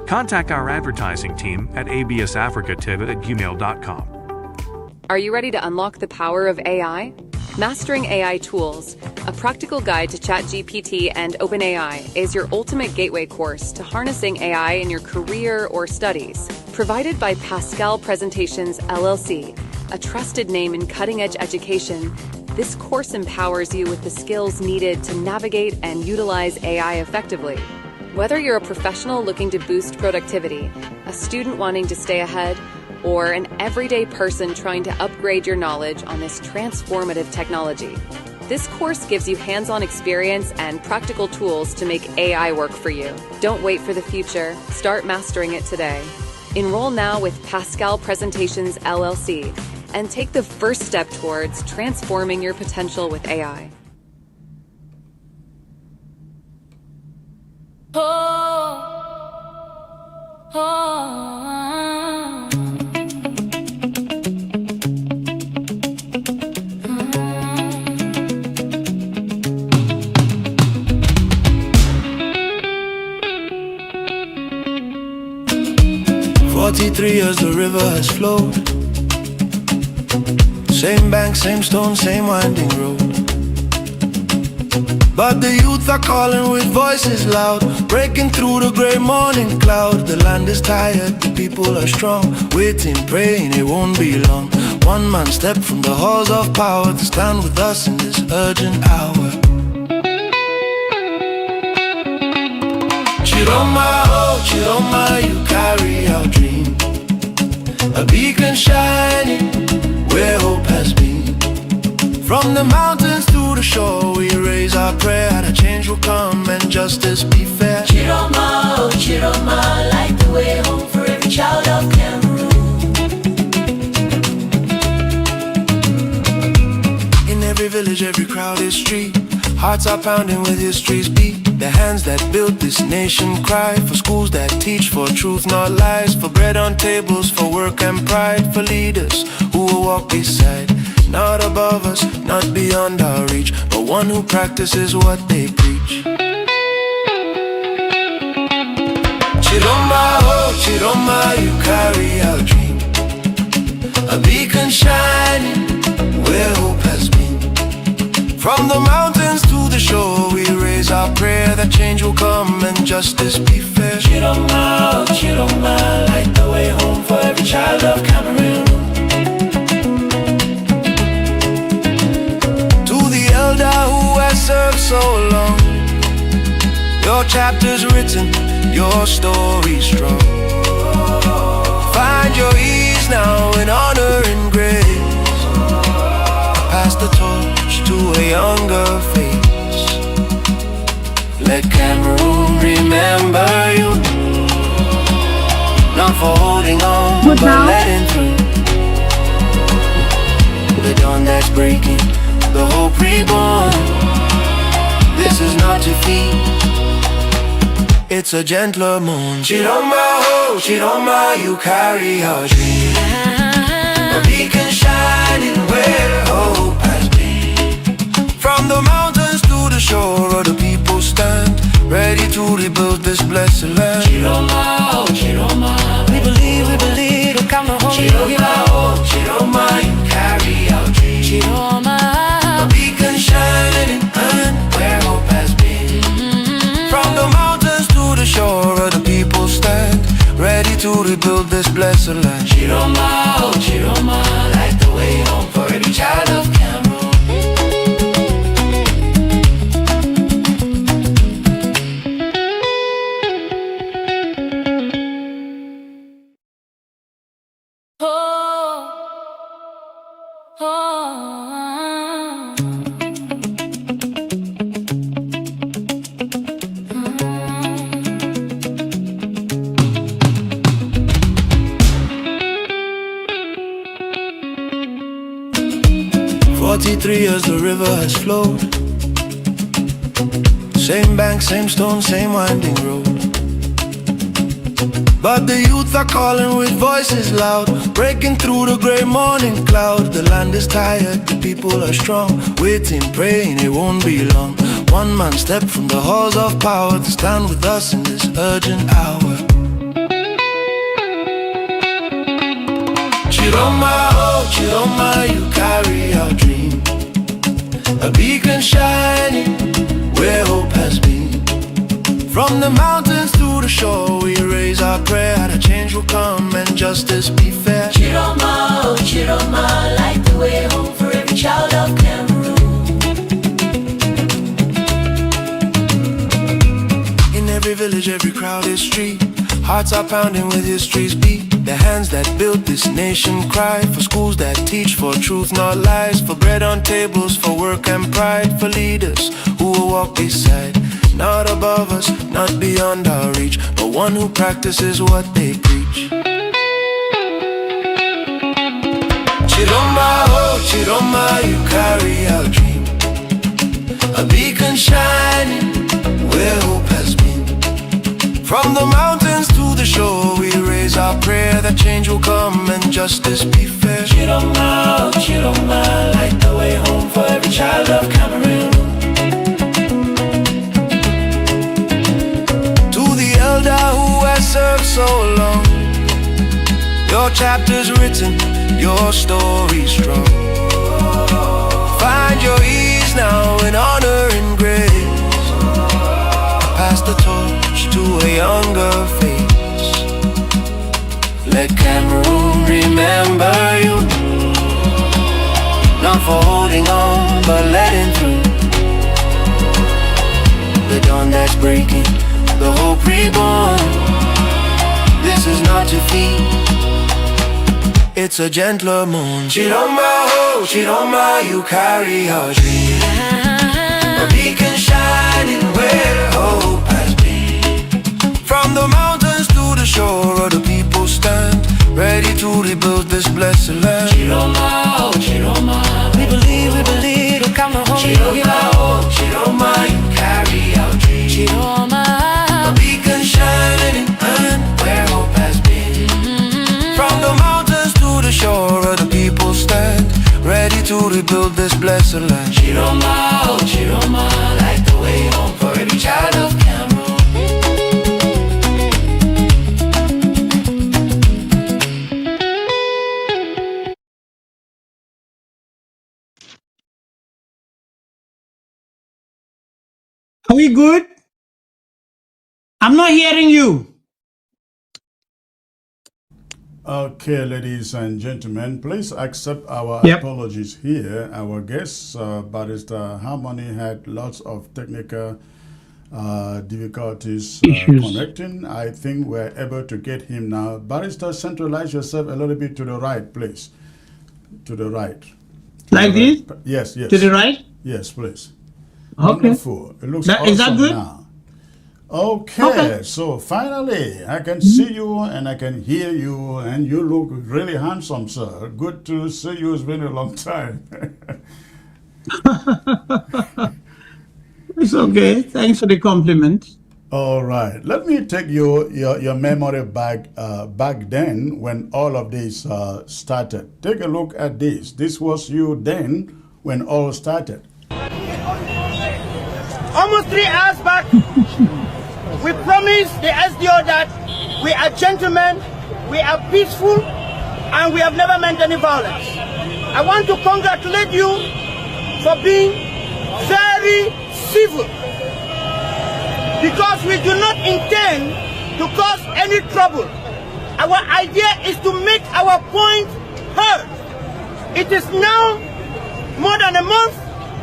Contact our advertising team at absafricativ@gmail.com. Are you ready to unlock the power of AI? Mastering AI Tools, a practical guide to ChatGPT and OpenAI, is your ultimate gateway course to harnessing AI in your career or studies. Provided by Pascal Presentations LLC, a trusted name in cutting-edge education, this course empowers you with the skills needed to navigate and utilize AI effectively. Whether you're a professional looking to boost productivity, a student wanting to stay ahead, or an everyday person trying to upgrade your knowledge on this transformative technology, this course gives you hands-on experience and practical tools to make AI work for you. Don't wait for the future. Start mastering it today. Enroll now with Pascal Presentations LLC and take the first step towards transforming your potential with AI. Oh, oh, 43 years the river has flowed. Same bank, same stone, same winding road. But the youth are calling with voices loud, breaking through the grey morning cloud. The land is tired, the people are strong, waiting, praying it won't be long. One man stepped from the halls of power to stand with us in this urgent hour. Chiroma, oh Chiroma, you carry our dream, a beacon shining where hope has been. From the mountains to the shore, we raise our prayer that change will come and justice be fair. Chiroma, oh Chiroma, light the way home for every child of Cameroon. In every village, every crowded street, hearts are pounding with history's beat. The hands that built this nation cry for schools that teach, for truth not lies, for bread on tables, for work and pride, for leaders who will walk beside, not above us, not beyond our reach, but one who practices what they preach. Chiroma, oh Chiroma, you carry our dream, a beacon shining where hope has been. From the mountains to the shore, we raise our prayer that change will come and justice be fair. Chiroma, oh Chiroma, light the way home for every child of Cameroon. To the elder who has served so long, your chapter's written, your story strong. Find your ease now in honor and grace. Pass the torch to a younger face. Let Cameroon remember you, not for holding on, but letting through. The dawn that's breaking, the hope reborn. This is not defeat, it's a gentler moon. Chiroma, oh Chiroma, you carry our dream, a beacon shining where hope has been. From the mountains to the shore, the people stand ready to rebuild this blessed land. Chiroma, oh Chiroma, we believe, we'll come home. Chiroma, oh Chiroma, you carry our dream, Chiroma, a beacon shining and where hope has been. From the mountains to the shore, the people stand ready to rebuild this blessed land. Chiroma, oh Chiroma, light the way home for every child of Cameroon. Oh, oh, 43 years the river has flowed. Same bank, same stone, same winding road. But the youth are calling with voices loud, breaking through the grey morning cloud. The land is tired, the people are strong, waiting, praying it won't be long. One man stepped from the halls of power to stand with us in this urgent hour. Chiroma, oh Chiroma, you carry our dream, a beacon shining where hope has been. From the mountains to the shore, we raise our prayer that change will come and justice be fair. Chiroma, oh Chiroma, light the way home for every child of Cameroon. In every village, every crowded street, hearts are pounding with history's beat. The hands that built this nation cry for schools that teach for truth, not lies, for bread on tables, for work and pride, for leaders who will walk beside, not above us, not beyond our reach, but one who practices what they preach. Chiroma, oh Chiroma, you carry our dream, a beacon shining where hope has been. From the mountains to the shore, we raise our prayer that change will come and justice be fair. Chiroma, oh Chiroma, light the way home for every child of Cameroon. Who has served so long, your chapter's written, your story strong. Find your ease now in honor and grace. Pass the torch to a younger face. Let Cameroon remember you, not for holding on, but letting through. The dawn that's breaking, the hope reborn. This is not defeat, it's a gentler moon. Chiroma, oh Chiroma, you carry our dream, a beacon shining where hope has been. From the mountains to the shore, the people stand ready to rebuild this blessed land. Chiroma, oh Chiroma, we believe, we'll come home. Chiroma, oh Chiroma, you carry our dream. Chiroma, shining and where hope has been. From the mountains to the shore, the people stand ready to rebuild this blessed land. Chiroma, oh Chiroma, light the way home for every child of Cameroon. Are we good? I'm not hearing you. Okay, ladies and gentlemen, please accept our apologies here. Our guest, Barrister Harmony, had lots of technical difficulties connecting. I think we're able to get him now. Barrister, centralize yourself a little bit to the right, please. To the right. Like this? Yes, yes. To the right? Yes, please. Okay. Wonderful. It looks awesome is that good? now. Okay, so finally I can see you and I can hear you, and you look really handsome, sir. Good to see you. It's been a long time. It's okay. Thanks for the compliment. All right. Let me take your memory back then when all of this started. Take a look at this. This was you then when all started. Almost 3 hours back, we promised the SDO that we are gentlemen, we are peaceful, and we have never meant any violence. I want to congratulate you for being very civil, because we do not intend to cause any trouble. Our idea is to make our point heard. It is now more than a month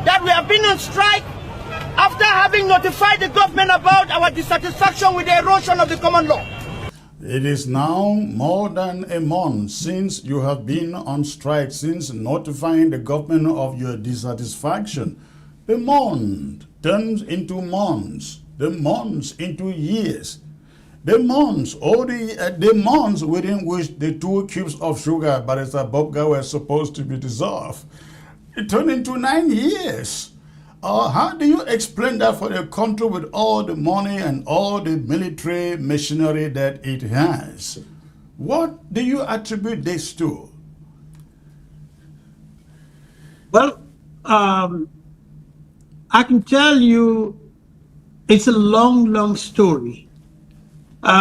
that we have been on strike, after having notified the government about our dissatisfaction with the erosion of the common law. It is now more than a month since you have been on strike, since notifying the government of your dissatisfaction. The month turns into months, the months into years. The months, the months within which the 2 cubes of sugar Barrister Bobga were supposed to be dissolved, it turned into 9 years. How do you explain that for a country with all the money and all the military machinery that it has? What do you attribute this to? Well, I can tell you it's a long, long story.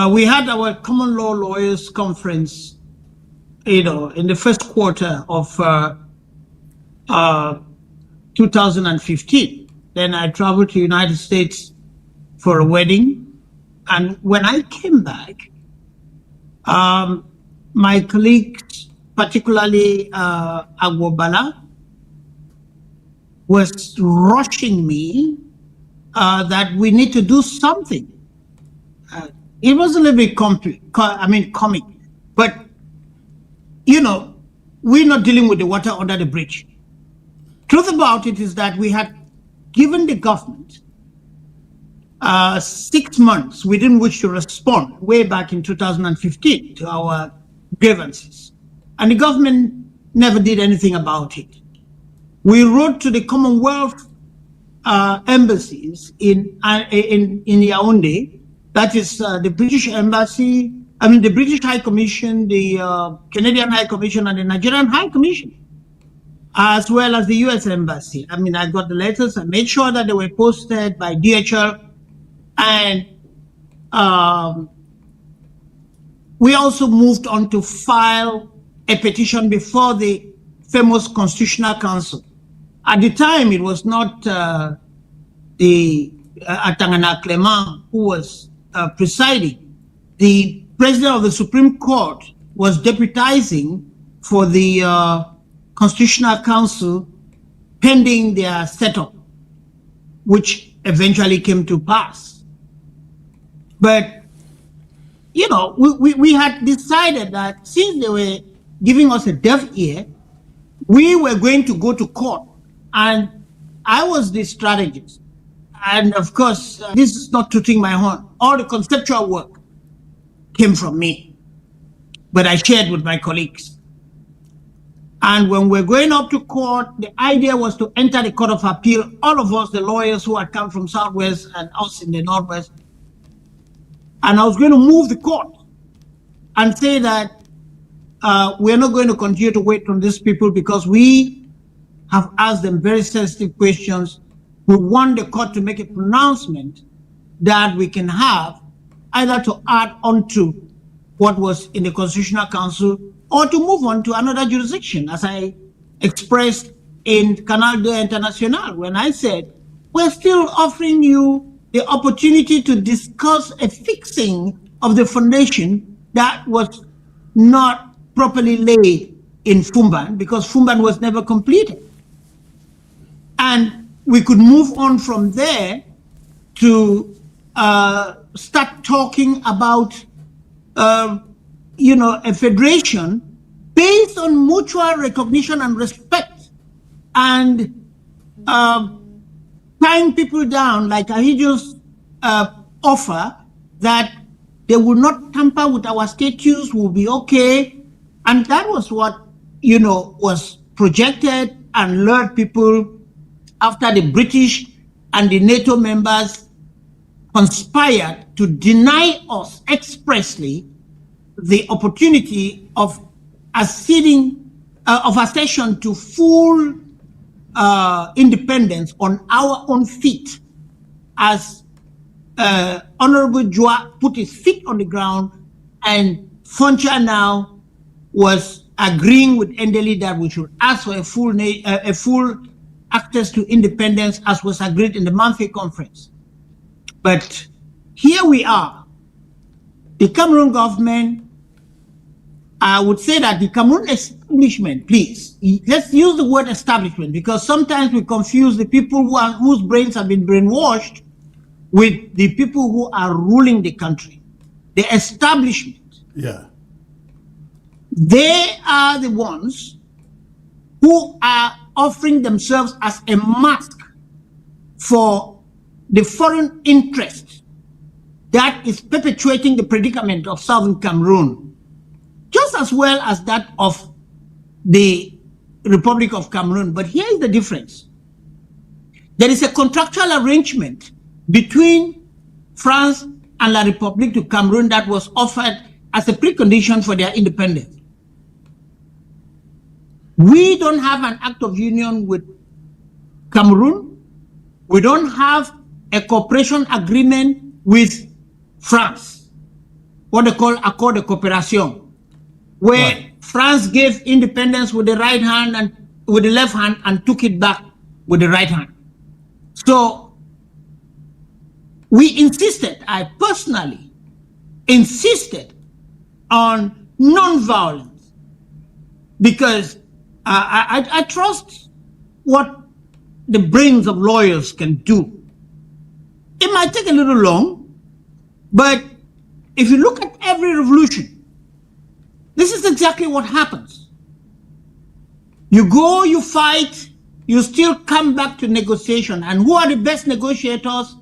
We had our common law lawyers conference, in the first quarter of 2015. Then I traveled to the United States for a wedding. And when I came back, my colleagues, particularly Agwabala, was rushing me that we need to do something. It was a little bit comic, but we're not dealing with the water under the bridge. Truth about it is that we had given the government 6 months within which to respond way back in 2015 to our grievances. And the government never did anything about it. We wrote to the Commonwealth embassies in Yaoundé, that is the British Embassy, the British High Commission, the Canadian High Commission, and the Nigerian High Commission, as well as the US Embassy. I got the letters. I made sure that they were posted by DHL. And we also moved on to file a petition before the famous Constitutional Council. At the time, it was not the Atangana Clement who was presiding. The president of the Supreme Court was deputizing for the Constitutional Council pending their setup, which eventually came to pass. But, we had decided that since they were giving us a deaf ear, we were going to go to court. And I was the strategist. And of course, this is not tooting my horn. All the conceptual work came from me, but I shared with my colleagues. And when we're going up to court, the idea was to enter the Court of Appeal, all of us, the lawyers who had come from Southwest and us in the Northwest. And I was going to move the court and say that we're not going to continue to wait on these people because we have asked them very sensitive questions. We want the court to make a pronouncement that we can have either to add on to what was in the Constitutional Council or to move on to another jurisdiction, as I expressed in Canal de International, when I said, we're still offering you the opportunity to discuss a fixing of the foundation that was not properly laid in Fumban, because Fumban was never completed. And we could move on from there to start talking about a federation based on mutual recognition and respect, and tying people down like Ahijo's offer that they will not tamper with our statutes, will be okay. And that was what, was projected and lured people after the British and the NATO members conspired to deny us expressly the opportunity of accession to full independence on our own feet, as Honorable Joa put his feet on the ground, and Foncha now was agreeing with Endeli that we should ask for a full access to independence, as was agreed in the monthly conference. But here we are. The Cameroon government, I would say that the Cameroon establishment, please, let's use the word establishment, because sometimes we confuse the people whose brains have been brainwashed with the people who are ruling the country. The establishment. Yeah. They are the ones who are offering themselves as a mask for the foreign interest that is perpetuating the predicament of Southern Cameroon, just as well as that of the Republic of Cameroon. But here is the difference. There is a contractual arrangement between France and La République du Cameroun that was offered as a precondition for their independence. We don't have an act of union with Cameroon. We don't have a cooperation agreement with France, what they call Accord de Coopération, where right. France gave independence with the right hand and with the left hand, and took it back with the right hand. So I personally insisted on non-violence because I trust what the brains of lawyers can do. It might take a little long, but if you look at every revolution, this is exactly what happens. You go, you fight, you still come back to negotiation. And who are the best negotiators?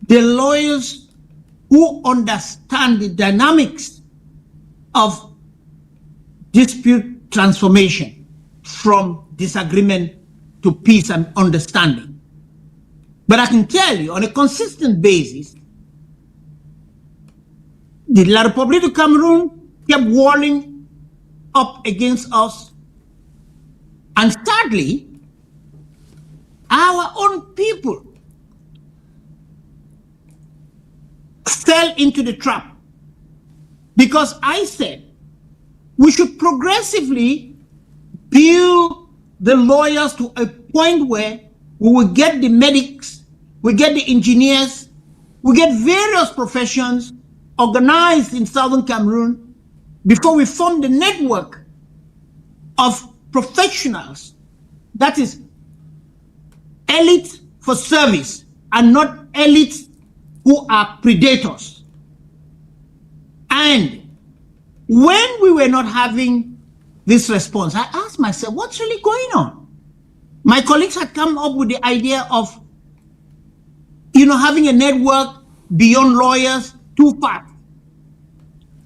The lawyers who understand the dynamics of dispute transformation from disagreement to peace and understanding. But I can tell you on a consistent basis, the La République du Cameroon kept walling up against us. And sadly, our own people fell into the trap because I said we should progressively build the lawyers to a point where we will get the medics, we get the engineers, we get various professions organized in southern Cameroon before we form the network of professionals that is elite for service and not elite who are predators. And when we were not having this response, I asked myself, what's really going on? My colleagues had come up with the idea of, having a network beyond lawyers, too far.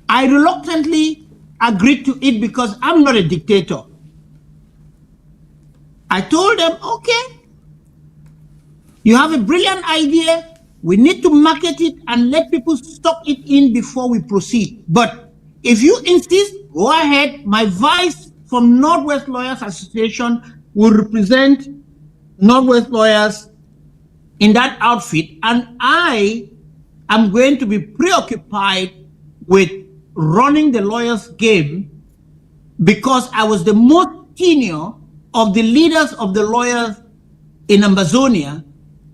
I reluctantly agreed to it because I'm not a dictator. I told them, okay, you have a brilliant idea. We need to market it and let people stock it in before we proceed. But if you insist, go ahead. My vice from Northwest Lawyers Association will represent Northwest lawyers in that outfit. And I am going to be preoccupied with running the lawyers' game because I was the most senior of the leaders of the lawyers in Amazonia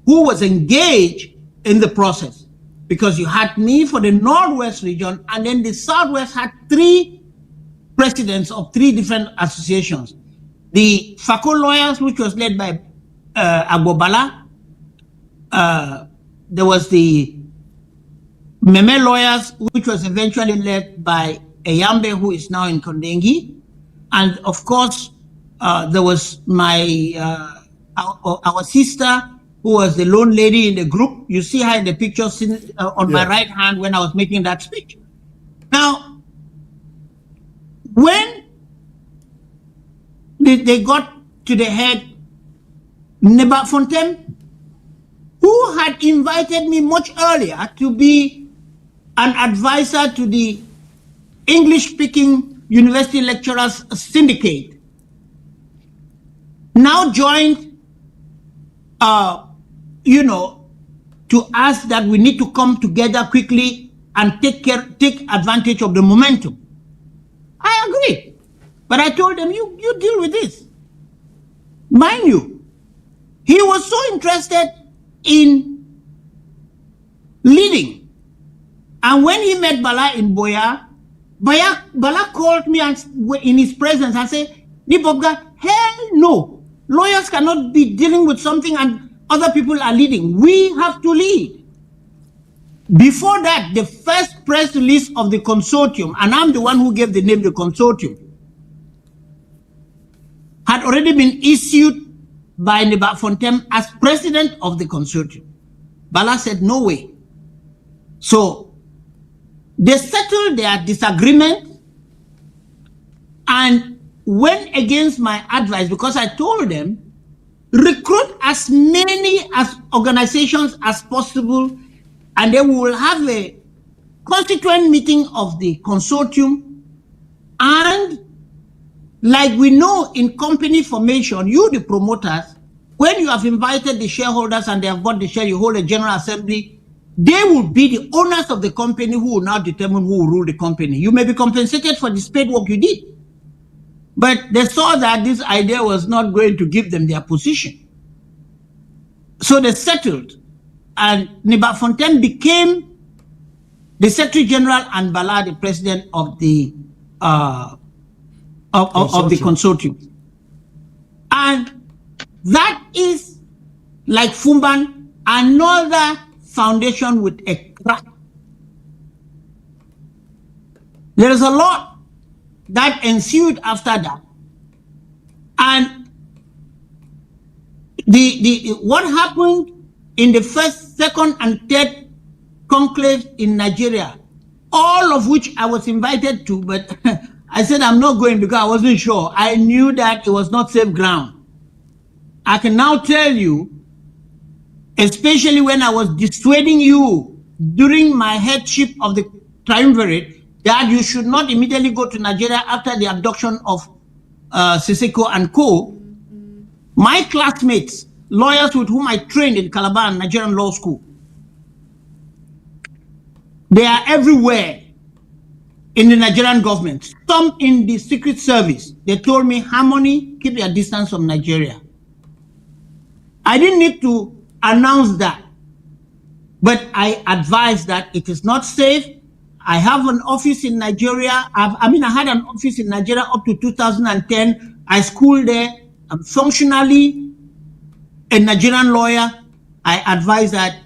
who was engaged in the process, because you had me for the Northwest region, and then the Southwest had 3 presidents of 3 different associations. The FACO lawyers, which was led by Agbobala. There was the Meme lawyers, which was eventually led by Eyambe, who is now in Kondengi. And of course, there was our sister, who was the lone lady in the group. You see her in the picture on my right hand when I was making that speech. Now, when they got to the head, Neba Fontem, who had invited me much earlier to be an advisor to the English-speaking university lecturers syndicate, now joined to ask that we need to come together quickly and take advantage of the momentum. I agreed, but I told them, you deal with this. Mind you, he was so interested in leading. And when he met Bala in Boya, Bala called me and, in his presence and said, Nipopga, hell no. Lawyers cannot be dealing with something and other people are leading. We have to lead. Before that, the first press release of the consortium, and I'm the one who gave the name the consortium, had already been issued by Neba Fontem as president of the consortium. Bala said, no way. So they settled their disagreement and went against my advice, because I told them, recruit as many organizations as possible, and then we will have a constituent meeting of the consortium. And like we know in company formation, you, the promoters, when you have invited the shareholders and they have bought the share, you hold a general assembly, they will be the owners of the company who will now determine who will rule the company. You may be compensated for the spade work you did. But they saw that this idea was not going to give them their position. So they settled and Nibafontaine became the Secretary General and Bala the President of the consortium. And that is, like Fumban, another foundation with a crack. There is a lot that ensued after that. And what happened in the first, second, and third conclave in Nigeria, all of which I was invited to, but I said I'm not going because I wasn't sure. I knew that it was not safe ground. I can now tell you, especially when I was dissuading you during my headship of the triumvirate, that you should not immediately go to Nigeria after the abduction of Siseko and co. My classmates, lawyers with whom I trained in Calabar Nigerian Law School, they are everywhere in the Nigerian government, some in the Secret Service. They told me, Harmony, keep your distance from Nigeria. I didn't need to announce that, but I advised that it is not safe. I have an office in Nigeria. I had an office in Nigeria up to 2010. I schooled there. I'm functionally a Nigerian lawyer. I advise that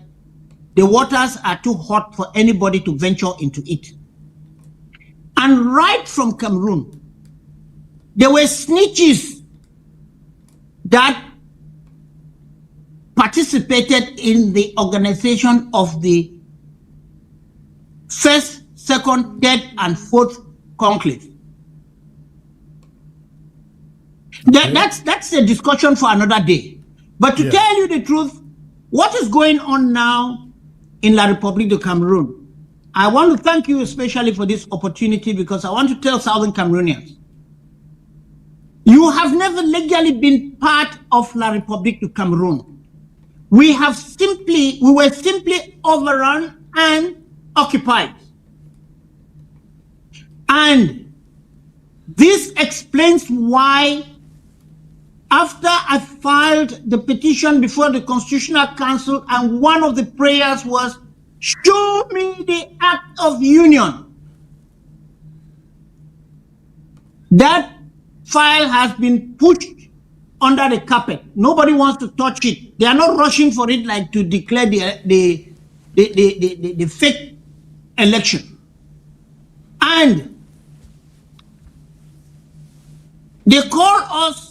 the waters are too hot for anybody to venture into it. And right from Cameroon, there were snitches that participated in the organization of the first, second, third, and fourth conclave. That's a discussion for another day. But to tell you the truth, what is going on now in La République de Cameroon, I want to thank you especially for this opportunity, because I want to tell Southern Cameroonians, you have never legally been part of La République de Cameroon. We were simply overrun and occupied. And this explains why, after I filed the petition before the Constitutional Council, and one of the prayers was, show me the Act of Union, that file has been pushed under the carpet. Nobody wants to touch it. They are not rushing for it like to declare the fake election. And they called us.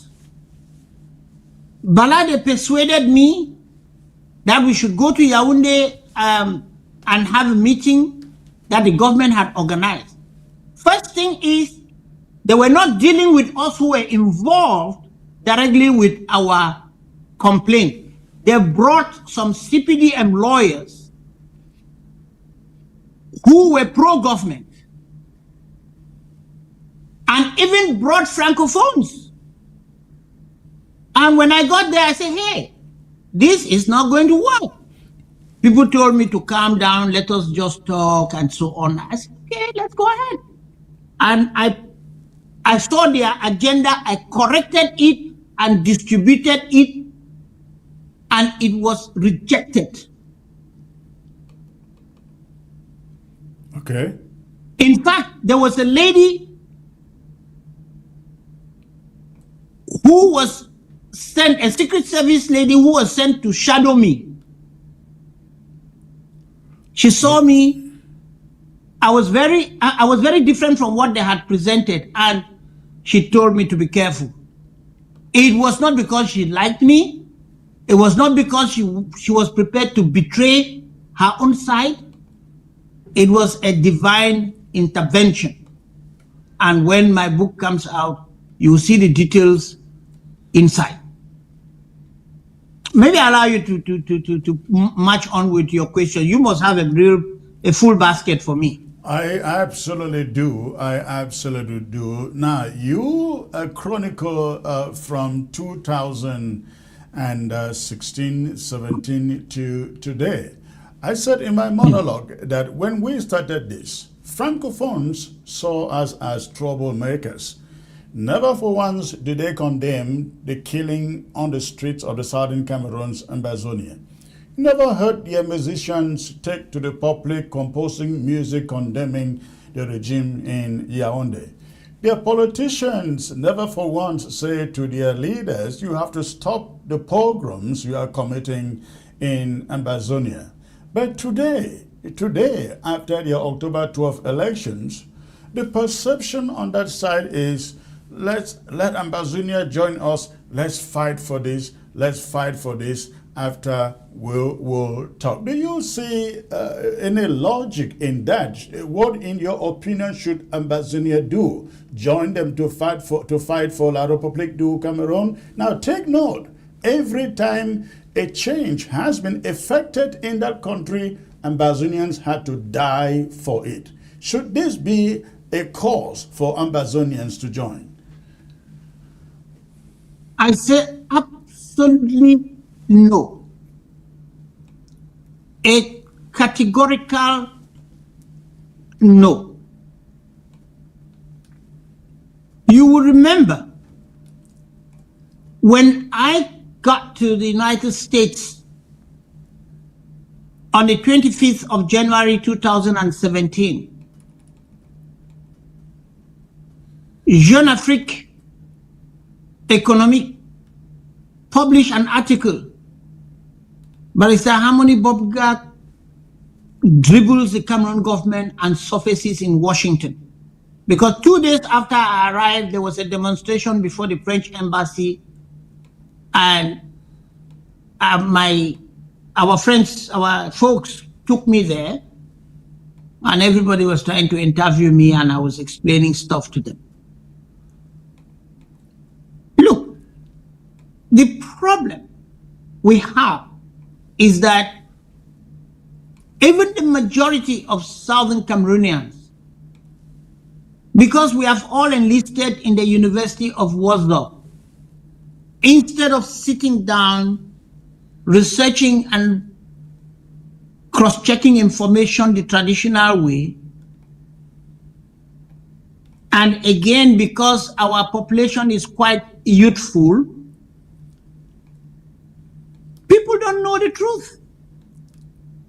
Balade persuaded me that we should go to Yaoundé and have a meeting that the government had organized. First thing is, they were not dealing with us who were involved directly with our complaint. They brought some CPDM lawyers who were pro-government, and even brought Francophones. And when I got there, I said, hey, this is not going to work. People told me to calm down, let us just talk, and so on. I said, okay, let's go ahead. And I saw their agenda, I corrected it and distributed it, and it was rejected. Okay. In fact, there was a lady who was sent, a Secret Service lady who was sent to shadow me. She saw me. I was very different from what they had presented, and she told me to be careful. It was not because she liked me. It was not because she was prepared to betray her own side. It was a divine intervention. And when my book comes out, you will see the details inside. Maybe I'll allow you to march on with your question. You must have a full basket for me. I absolutely do. I absolutely do. Now, you chronicle from 2016, 17 to today. I said in my monologue that when we started this, Francophones saw us as troublemakers. Never for once did they condemn the killing on the streets of the southern Cameroons and Bazonia. never heard their musicians take to the public composing music condemning the regime in Yaoundé. Their politicians never for once say to their leaders, you have to stop the pogroms you are committing in Ambazonia. But today, after the October 12 elections, the perception on that side is, let Ambazonia join us, let's fight for this, after we'll talk. Do you see any logic in that? What, in your opinion, should Ambazonia do? Join them to fight for La République du Cameroon? Now take note, every time a change has been effected in that country, Ambazonians had to die for it. Should this be a cause for Ambazonians to join? I say absolutely no. A categorical no. You will remember when I got to the United States on the 25th of January 2017, Jeune Afrique Économique published an article. Barrister Harmony Bobga dribbles the Cameroon government and surfaces in Washington. Because 2 days after I arrived, there was a demonstration before the French embassy, and our folks took me there, and everybody was trying to interview me, and I was explaining stuff to them. Look, the problem we have is that even the majority of Southern Cameroonians, because we have all enlisted in the University of Warsaw, instead of sitting down, researching and cross-checking information the traditional way, and again, because our population is quite youthful, people don't know the truth.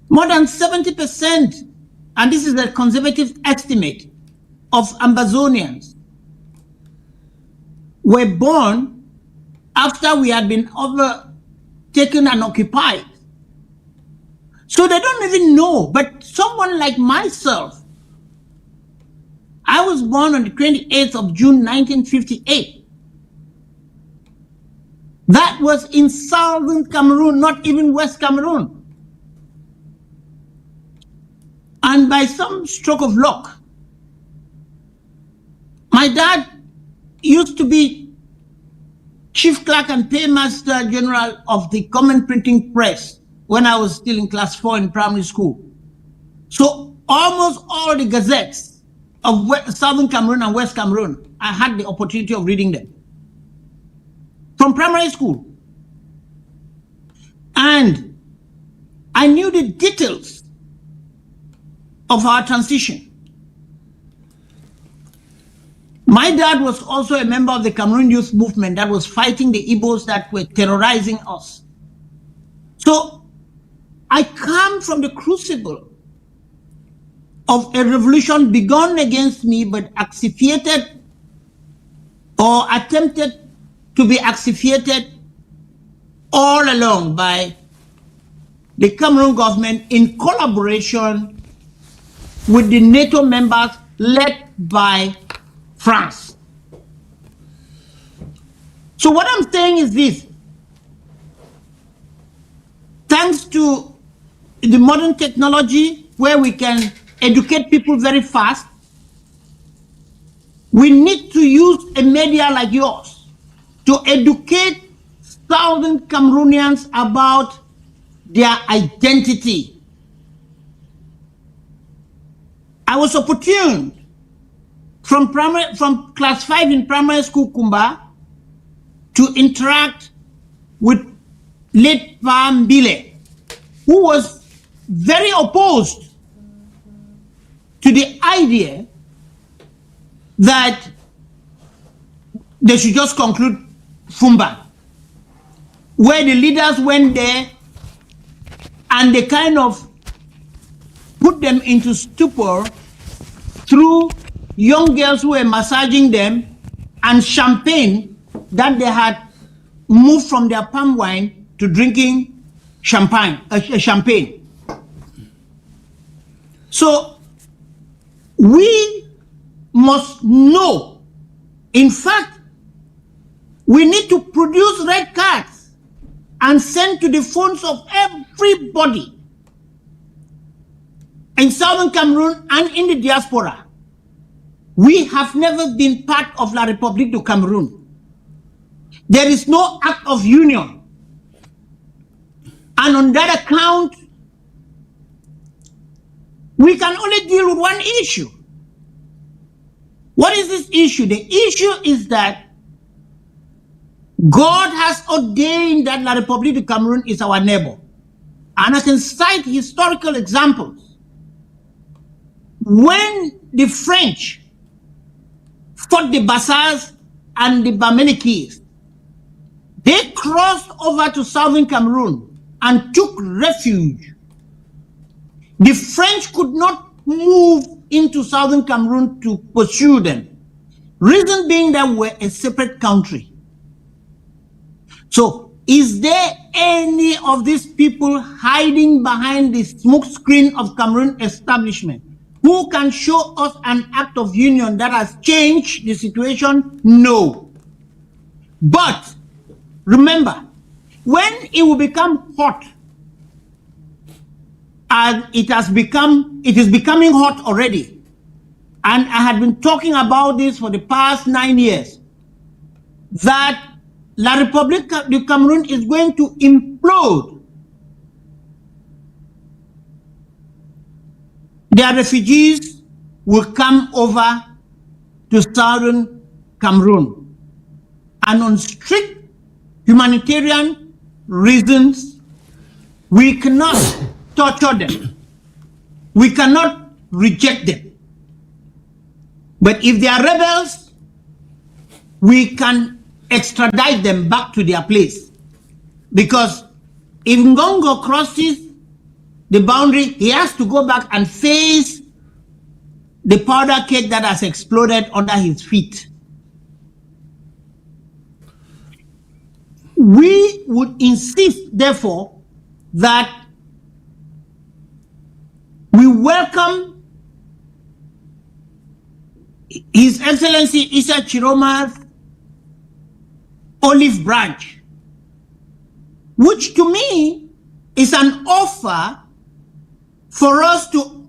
More than 70%, and this is a conservative estimate, of Ambazonians were born after we had been overtaken and occupied. So they don't even know. But someone like myself, I was born on the 28th of June, 1958. That was in Southern Cameroon, not even West Cameroon. And by some stroke of luck, my dad used to be chief clerk and paymaster general of the Common Printing Press when I was still in class 4 in primary school. So almost all the gazettes of Southern Cameroon and West Cameroon, I had the opportunity of reading them from primary school. And I knew the details of our transition. My dad was also a member of the Cameroon Youth Movement that was fighting the Igbos that were terrorizing us. So I come from the crucible of a revolution begun against me, but asphyxiated or attempted to be asphyxiated all along by the Cameroon government in collaboration with the NATO members led by France. So what I'm saying is this: thanks to the modern technology where we can educate people very fast, we need to use a media like yours to educate Southern Cameroonians about their identity. I was opportune from class 5 in primary school, Kumba, to interact with late Mbile, who was very opposed to the idea that they should just conclude Fumba, where the leaders went there and they kind of put them into stupor through young girls who were massaging them and champagne that they had moved from their palm wine to drinking champagne. So we must know, in fact, we need to produce red cards and send to the phones of everybody in southern Cameroon and in the diaspora. We have never been part of La République du Cameroon. There is no act of union. And on that account, we can only deal with one issue. What is this issue? The issue is that God has ordained that La République du Cameroon is our neighbor. And I can cite historical examples. When the French fought the Bassas and the Bamenikis, they crossed over to southern Cameroon and took refuge. The French could not move into southern Cameroon to pursue them. Reason being that we're a separate country. So, is there any of these people hiding behind the smoke screen of Cameroon establishment who can show us an act of union that has changed the situation? No. But remember, when it will become hot, and it is becoming hot already, and I had been talking about this for the past 9 years, that La République du Cameroon is going to implode. Their refugees will come over to southern Cameroon. And on strict humanitarian reasons, we cannot torture them. We cannot reject them. But if they are rebels, we can extradite them back to their place. Because if Ngongo crosses the boundary, he has to go back and face the powder keg that has exploded under his feet. We would insist, therefore, that we welcome His Excellency Issa Chiroma's olive branch, which to me is an offer for us to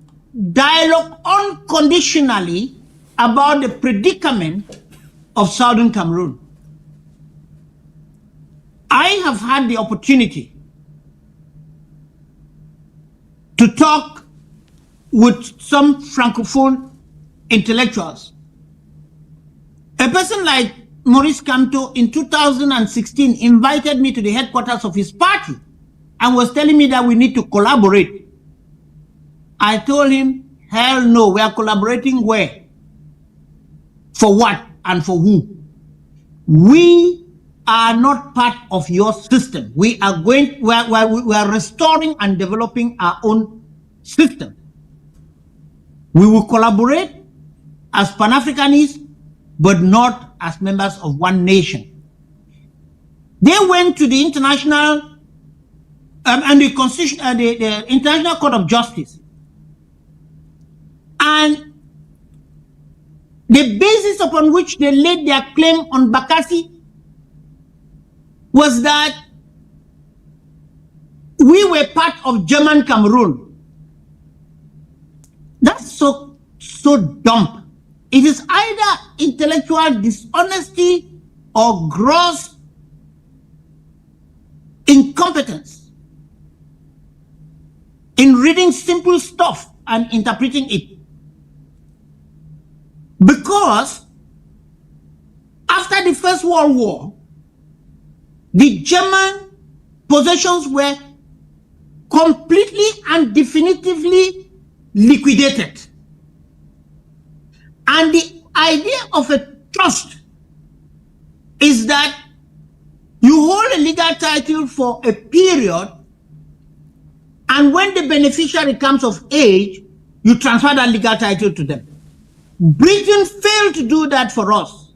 dialogue unconditionally about the predicament of southern Cameroon. I have had the opportunity to talk with some Francophone intellectuals. A person like Maurice Kamto in 2016 invited me to the headquarters of his party and was telling me that we need to collaborate. I told him, hell no, we are collaborating where? For what and for who? We are not part of your system. We are restoring and developing our own system. We will collaborate as Pan-Africanists, but not as members of one nation. They went to the international and the Constitution, the International Court of Justice, and the basis upon which they laid their claim on Bakassi was that we were part of German Cameroon. That's so dumb. It is either intellectual dishonesty or gross incompetence in reading simple stuff and interpreting it. Because after the First World War, the German possessions were completely and definitively liquidated. And the idea of a trust is that you hold a legal title for a period And when the beneficiary comes of age, you transfer that legal title to them. Britain failed to do that for us.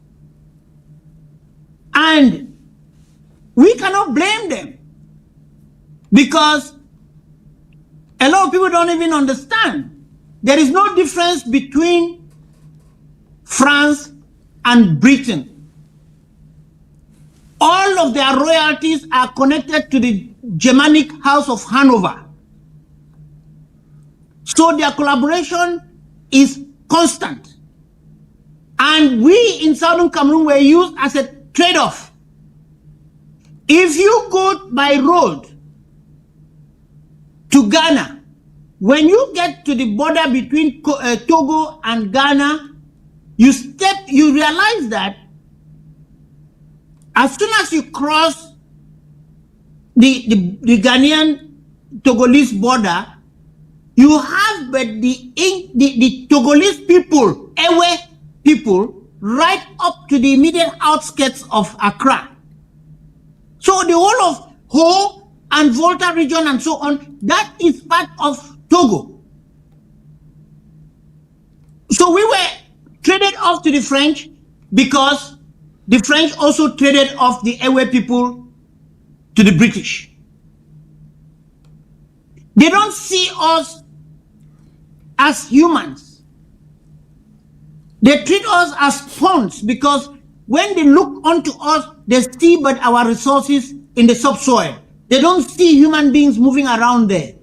And we cannot blame them, because a lot of people don't even understand. There is no difference between France and Britain. All of their royalties are connected to the Germanic House of Hanover. So their collaboration is constant. And we in Southern Cameroon were used as a trade-off. If you go by road to Ghana, when you get to the border between Togo and Ghana, you realize that as soon as you cross the Ghanaian Togolese border, you have the Togolese people, Ewe people, right up to the immediate outskirts of Accra. So the whole of Ho and Volta region and so on, that is part of Togo. So we were traded off to the French because the French also traded off the Ewe people to the British. They don't see us as humans. They treat us as pawns, because when they look onto us, they see but our resources in the subsoil. They don't see human beings moving around there.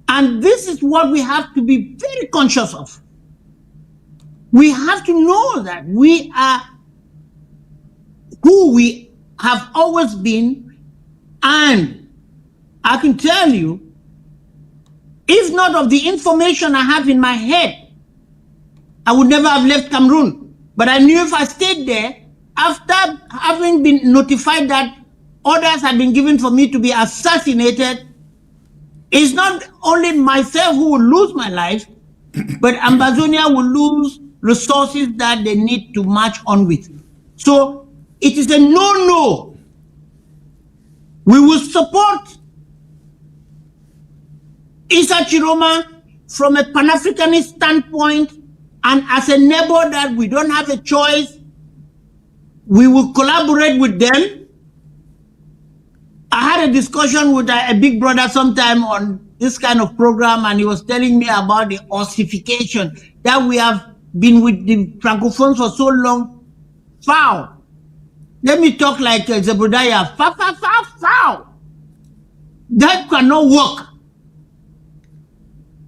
And this is what we have to be very conscious of. We have to know that we are who we have always been, and I can tell you, if not of the information I have in my head, I would never have left Cameroon. But I knew if I stayed there, after having been notified that orders had been given for me to be assassinated, it's not only myself who will lose my life, but Ambazonia will lose resources that they need to march on with. So it is a no-no. We will support Issa Chiroma from a Pan-Africanist standpoint, and as a neighbor that we don't have a choice, we will collaborate with them. I had a discussion with a big brother sometime on this kind of program, and he was telling me about the ossification that we have been with the Francophones for so long. Foul. Let me talk like Zebudaya. Foul, foul, foul, foul. That cannot work.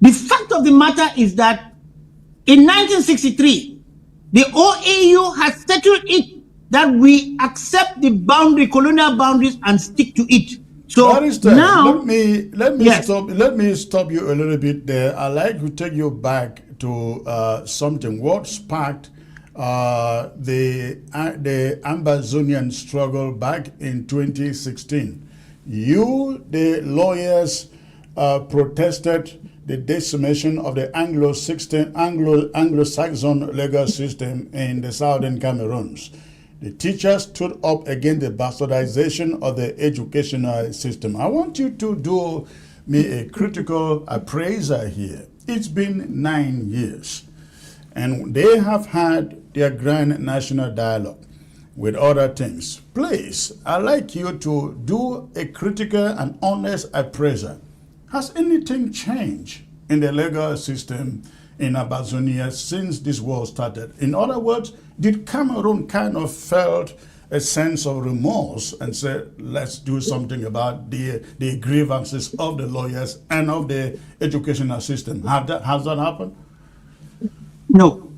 The fact of the matter is that in 1963, the OAU has settled it that we accept the colonial boundaries and stick to it. So now, let me yes. stop you a little bit there. I'd like to take you back to something. What sparked the Ambazonian struggle back in 2016? You, the lawyers, protested the decimation of the Anglo-Saxon legal system in the southern Cameroons. The teachers stood up against the bastardization of the educational system. I want you to do me a critical appraisal here. It's been 9 years, and they have had their grand national dialogue with other things. Please, I'd like you to do a critical and honest appraisal. Has anything changed in the legal system in Ambazonia since this war started? In other words, did Cameroon kind of felt a sense of remorse and said, let's do something about the grievances of the lawyers and of the educational system? Has that happened? No.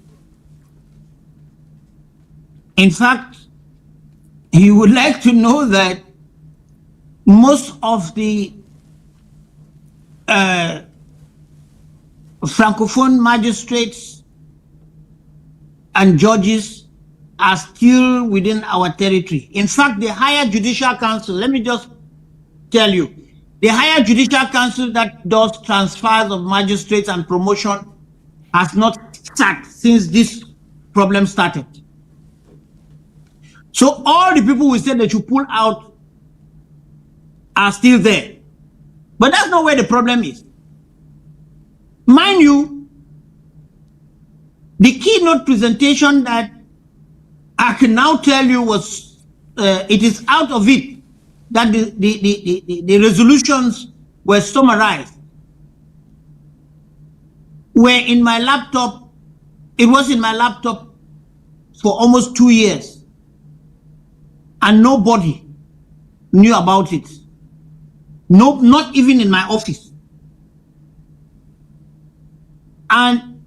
In fact, you would like to know that most of the Francophone magistrates and judges are still within our territory. In fact, the higher judicial council, let me just tell you, the higher judicial council that does transfers of magistrates and promotion has not sat since this problem started. So all the people we said that you pull out are still there. But that's not where the problem is. Mind you, the keynote presentation that I can now tell you was, it is out of it that the resolutions were summarized, were in my laptop. It was in my laptop for almost 2 years, and nobody knew about it. No, not even in my office. And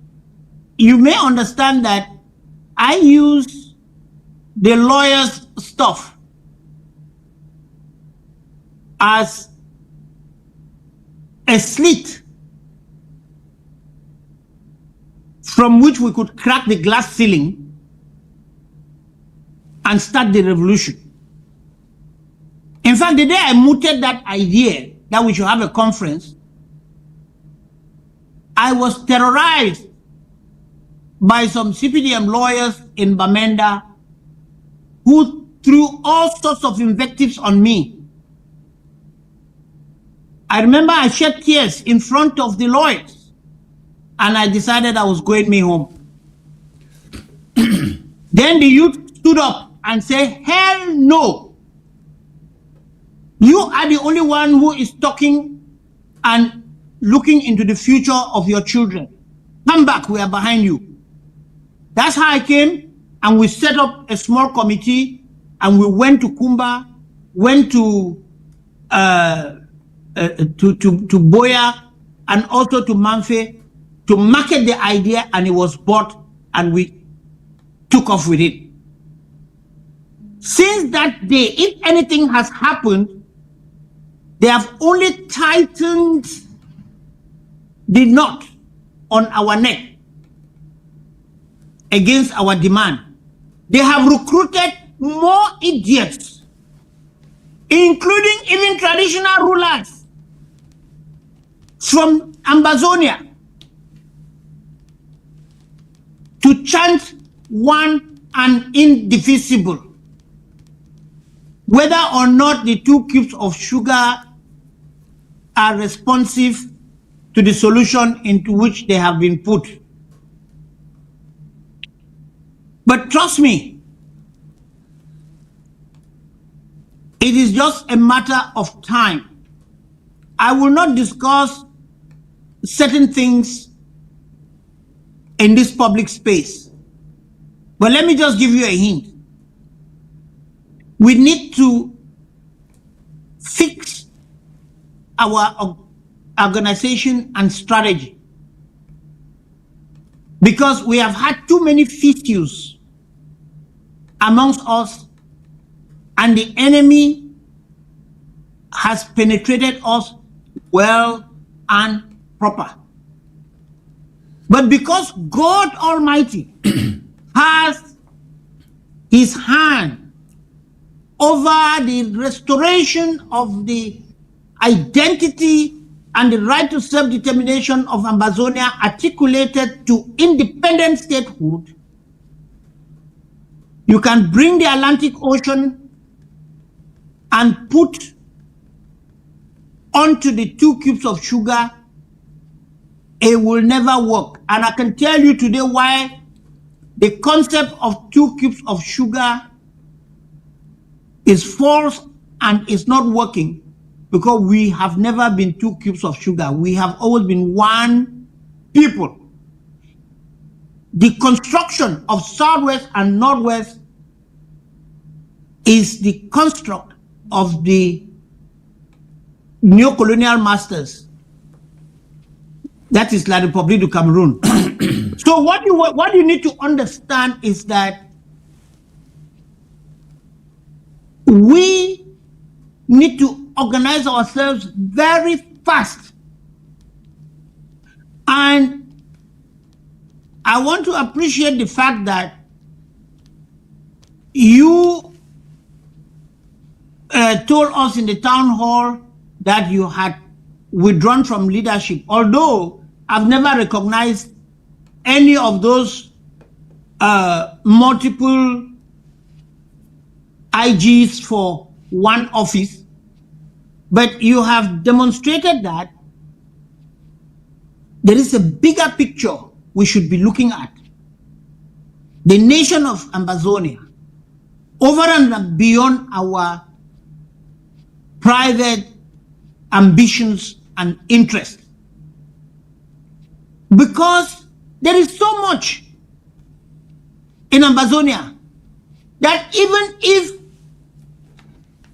you may understand that I use the lawyer's stuff as a slit from which we could crack the glass ceiling and start the revolution. In fact, the day I mooted that idea that we should have a conference, I was terrorized by some CPDM lawyers in Bamenda who threw all sorts of invectives on me. I remember I shed tears in front of the lawyers, and I decided I was going me home. Then the youth stood up and said, hell no. You are the only one who is talking and looking into the future of your children. Come back, we are behind you. That's how I came, and we set up a small committee, and we went to Kumba, went to Boya, and also to Manfe to market the idea, and it was bought, and we took off with it. Since that day, if anything has happened, they have only tightened the knot on our neck against our demand. They have recruited more idiots, including even traditional rulers from Ambazonia, to chant one and indivisible. Whether or not the 2 cubes of sugar are responsive to the solution into which they have been put. But trust me, it is just a matter of time. I will not discuss certain things in this public space, but let me just give you a hint. We need to fix our organization and strategy, because we have had too many fissures amongst us, and the enemy has penetrated us well and proper. But because God Almighty has his hand over the restoration of the identity and the right to self-determination of Ambazonia articulated to independent statehood, you can bring the Atlantic Ocean and put onto the 2 cubes of sugar, it will never work. And I can tell you today why the concept of 2 cubes of sugar is false and is not working, because we have never been 2 cubes of sugar. We have always been one people. The construction of Southwest and Northwest is the construct of the neo-colonial masters. That is La République du Cameroon. So what you need to understand is that we need to organize ourselves very fast. And I want to appreciate the fact that you told us in the town hall that you had withdrawn from leadership, although I've never recognized any of those multiple IGs for one office. But you have demonstrated that there is a bigger picture we should be looking at. The nation of Amazonia, over and beyond our private ambitions and interests. Because there is so much in Amazonia that even if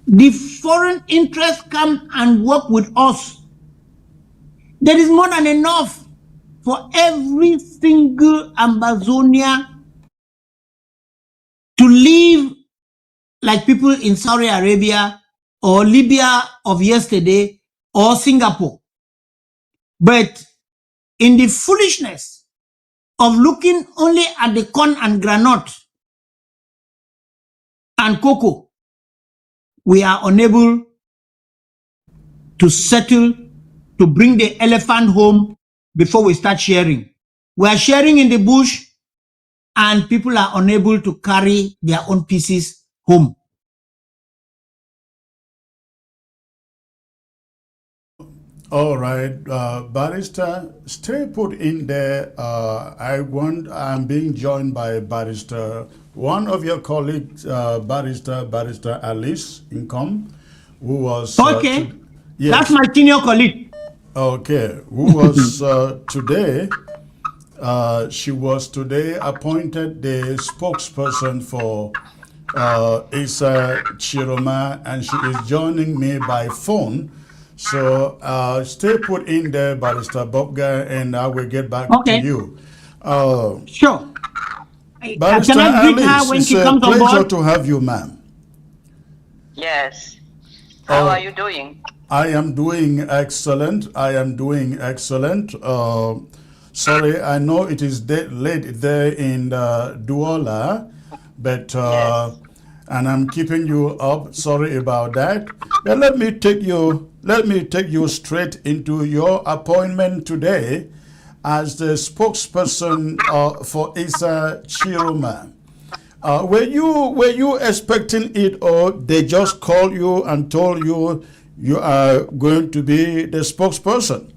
the foreign interests come and work with us, there is more than enough for every single Amazonia to live like people in Saudi Arabia or Libya of yesterday or Singapore. But in the foolishness of looking only at the corn and granite and cocoa, we are unable to settle, to bring the elephant home before we start sharing. We are sharing in the bush and people are unable to carry their own pieces home. All right, Barrister, stay put in there. I'm being joined by Barrister, one of your colleagues, Barrister Alice Income, who was... Okay, yes. That's my senior colleague. Okay, who was today, she was today appointed the spokesperson for Issa Chiroma, and she is joining me by phone. So stay put in there, Barrister Bobga, and I will get back to you. Sure. Barrister Can I greet Alice, her when it's she a comes on pleasure board? to have you, ma'am. Yes. How are you doing? I am doing excellent. I am doing excellent. Sorry, I know it is late there in Douala, but Yes. and I'm keeping you up. Sorry about that. But let me take you straight into your appointment today as the spokesperson for Issa Chiroma. Were you expecting it, or they just called you and told you you are going to be the spokesperson?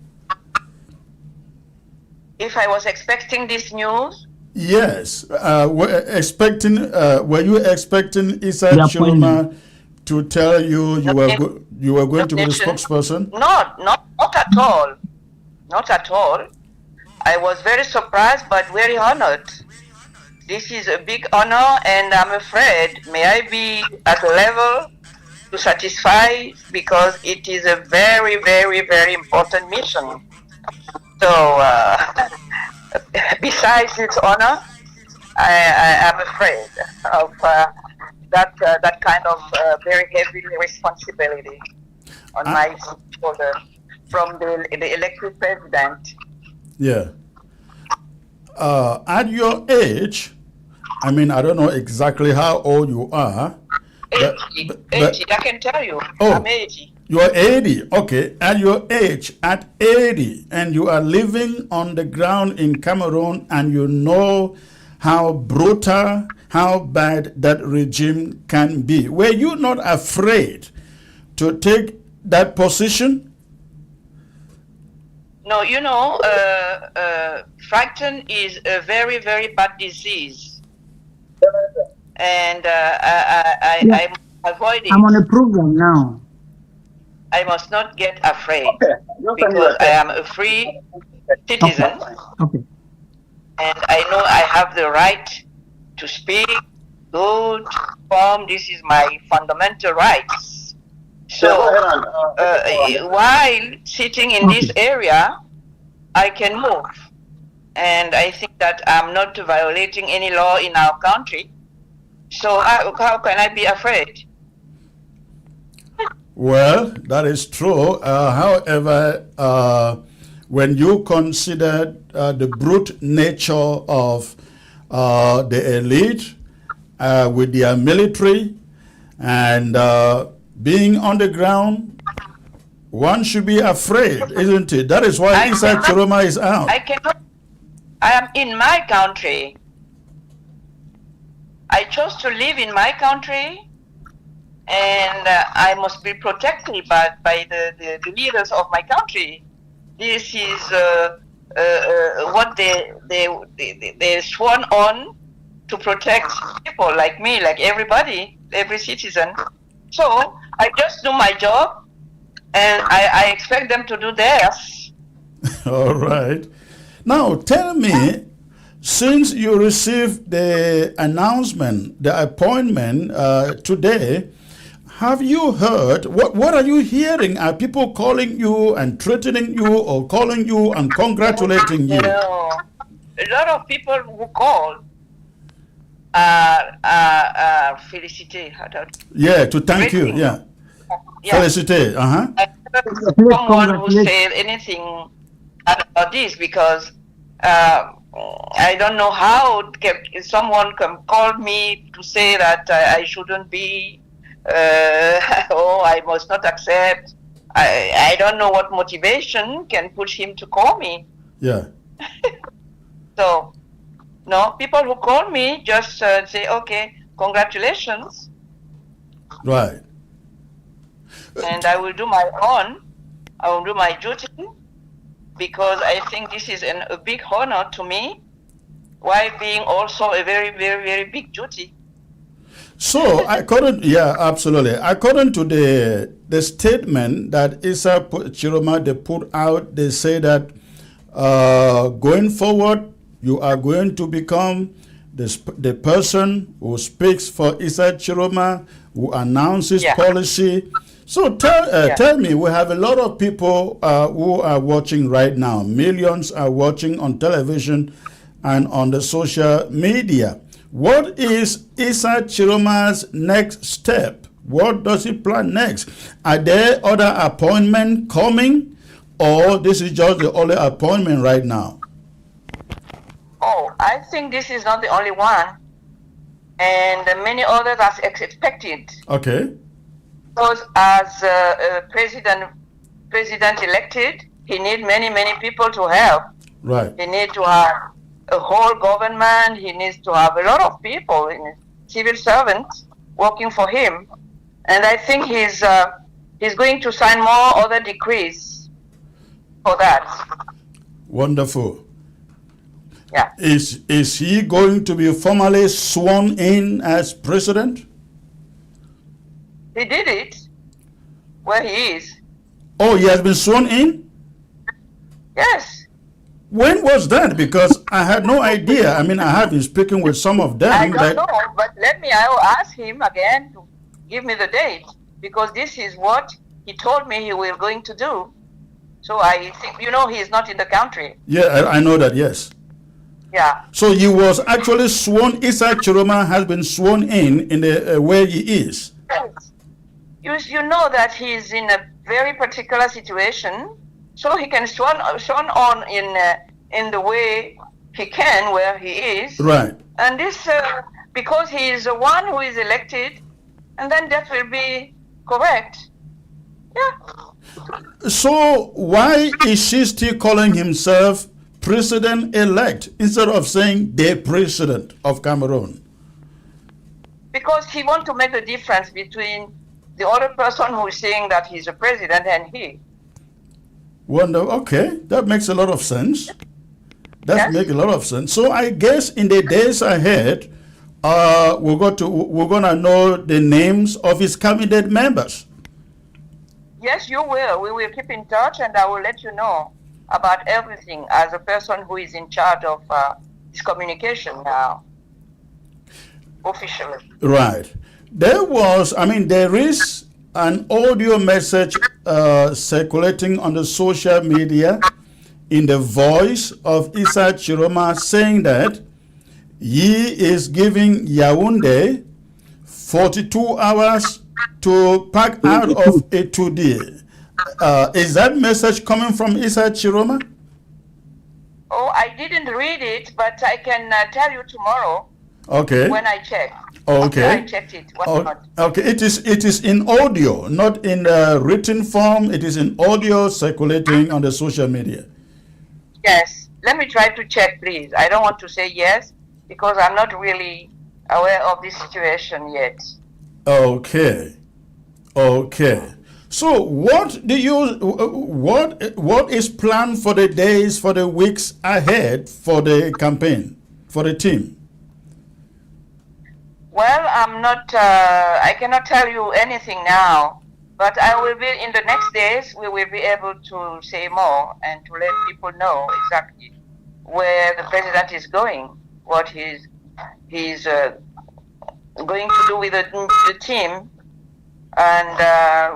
If I was expecting this news? Yes. Were you expecting Issa Chiroma to tell you you were going to be the spokesperson? No, not at all. Not at all. I was very surprised but very honored. This is a big honor, and I'm afraid, may I be at a level to satisfy, because it is a very, very, very important mission. So, besides its honor, I am afraid of that kind of very heavy responsibility on my shoulder from the elected president. Yeah. At your age, I mean, I don't know exactly how old you are. 80, I can tell you. Oh, I'm 80. You're 80. Okay. At your age, at 80, and you are living on the ground in Cameroon, and you know how brutal, how bad that regime can be. Were you not afraid to take that position? No, you know, frightened is a very, very bad disease. And I avoid it. I'm on a program now. I must not get afraid, because I am a free citizen. Okay. And I know I have the right to speak, go, to perform. This is my fundamental rights. So while sitting in this area, I can move. And I think that I'm not violating any law in our country. So how can I be afraid? Well, that is true. However, when you consider the brute nature of the elite with their military and being on the ground, one should be afraid, isn't it? That is why Issa Chiroma is out. I cannot. I am in my country. I chose to live in my country, and I must be protected by the leaders of my country. This is what they sworn on to protect people like me, like everybody, every citizen. So I just do my job, and I expect them to do theirs. All right. Now tell me, since you received the announcement, the appointment today, have you heard, what are you hearing? Are people calling you and threatening you, or calling you and congratulating you? No. A lot of people who call are felicite. Yeah, to thank you. Yeah. Yeah. Felicite. Uh-huh. Someone who said anything about this, because I don't know how someone can call me to say that I shouldn't be, I must not accept. I don't know what motivation can push him to call me. Yeah. So, no, people who call me just say, okay, congratulations. Right. And I will do my own. I will do my duty, because I think this is a big honor to me, while being also a very, very, very big duty. So, yeah, absolutely. According to the statement that Issa Chiroma they put out, they say that going forward, you are going to become the person who speaks for Issa Chiroma, who announces policy. So tell me, we have a lot of people who are watching right now. Millions are watching on television and on the social media. What is Issa Chiroma's next step? What does he plan next? Are there other appointments coming, or this is just the only appointment right now? Oh, I think this is not the only one, and many others are expected. Okay. Because as president elected, he needs many people to help. Right. He needs to have a whole government. He needs to have a lot of people, civil servants, working for him. And I think he's going to sign more other decrees for that. Wonderful. Yeah. Is he going to be formally sworn in as president? He did it where he is. Oh, he has been sworn in? Yes. When was that? Because I had no idea. I mean, I have been speaking with some of them. I don't know, but I will ask him again to give me the date, because this is what he told me he was going to do. So I think, he is not in the country. Yeah, I know that, yes. Yeah. So he was actually sworn, Issa Chiroma has been sworn in the where he is. Yes. You know that he is in a very particular situation, so he can sworn on in the way he can where he is. Right. And this, because he is the one who is elected, and then that will be correct. Yeah. So why is she still calling himself president-elect instead of saying the president of Cameroon? Because he wants to make the difference between the other person who is saying that he's a president and he. Okay, that makes a lot of sense. Yes. Makes a lot of sense. So I guess in the days ahead, we're gonna know the names of his cabinet members. Yes, you will. We will keep in touch, and I will let you know about everything as a person who is in charge of this communication now, officially. Right. There is an audio message circulating on the social media in the voice of Issa Chiroma saying that he is giving Yaoundé 42 hours to pack out of a 2D. Is that message coming from Issa Chiroma? Oh, I didn't read it, but I can tell you tomorrow. Okay. When I check. Okay. I checked it. Okay. It is in audio, not in written form. It is in audio circulating on the social media. Yes. Let me try to check, please. I don't want to say yes because I'm not really aware of this situation yet. Okay. Okay. So what is planned for the days, for the weeks ahead for the campaign, for the team? Well, I cannot tell you anything now, but I will be, in the next days, we will be able to say more and to let people know exactly where the president is going, what he's going to do with the team, and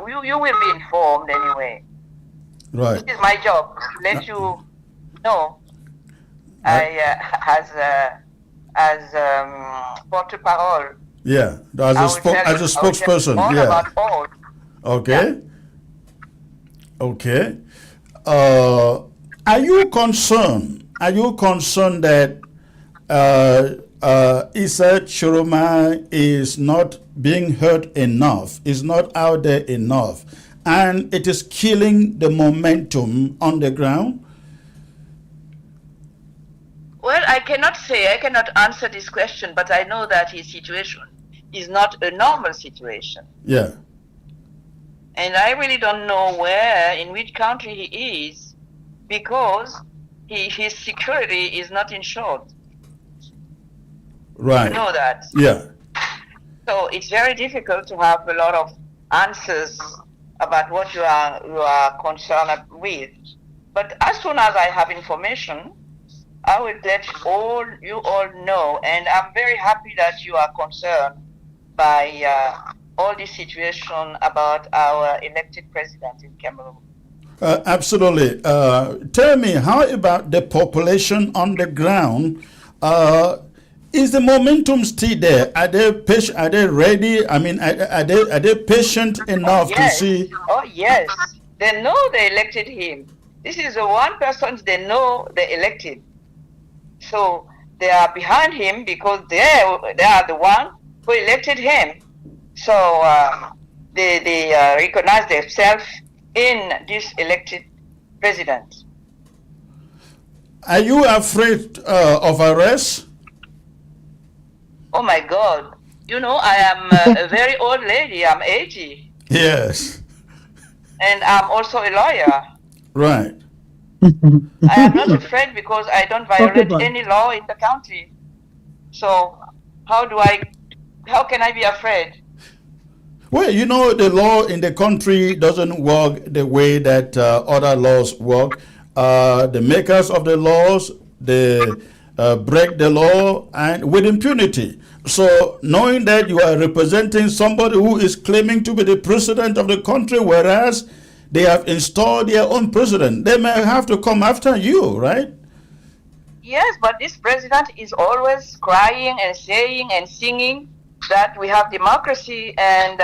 you will be informed anyway. Right. This is my job, to let you know. As porte-parole. Yeah, as a spokesperson. All Yeah. about all. Okay. Yeah. Okay. Are you concerned? Are you concerned that Issa Chiroma is not being heard enough, is not out there enough, and it is killing the momentum on the ground? Well, I cannot answer this question, but I know that his situation is not a normal situation. Yeah. And I really don't know in which country he is, because his security is not insured. Right. You know that. Yeah. So it's very difficult to have a lot of answers about what you are concerned with. But as soon as I have information, I will let you all know, and I'm very happy that you are concerned by all this situation about our elected president in Cameroon. Absolutely. Tell me, how about the population on the ground? Is the momentum still there? Are they patient? Are they ready? I mean, are they patient enough to see? Oh yes, they know they elected him. This is the one person they know they elected. So they are behind him because they are the one who elected him. So they recognize themselves in this elected president. Are you afraid of arrest? Oh my God! You know, I am a very old lady. I'm 80. Yes. And I'm also a lawyer. Right. I am not afraid because I don't violate any law in the country. So how can I be afraid? Well, you know, the law in the country doesn't work the way that other laws work. The makers of the laws, they break the law and with impunity. So knowing that you are representing somebody who is claiming to be the president of the country, whereas they have installed their own president, they may have to come after you, right? Yes, but this president is always crying and saying and singing that we have democracy and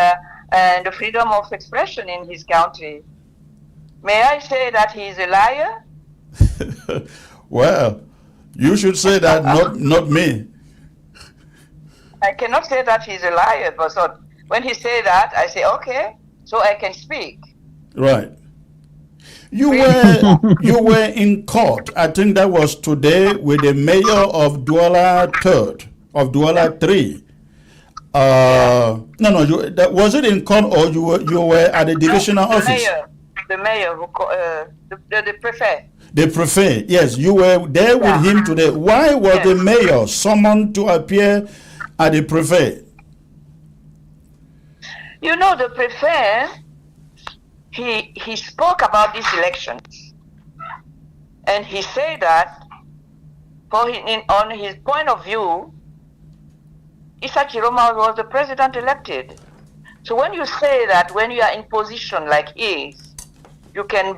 the freedom of expression in his country. May I say that he is a liar? Well, you should say that, not me. I cannot say that he's a liar, but so when he say that, I say, okay, so I can speak. Right. You were in court. I think that was today with the mayor of Douala 3rd, of Douala 3. Was it in court or you were at the divisional office? The mayor, the prefect. The prefect, yes, you were there with him today. Why was the mayor summoned to appear at the prefect? You know, the prefect, he spoke about these elections, and he said that on his point of view, Issa Chiroma was the president elected. So when you say that, when you are in position like his, you can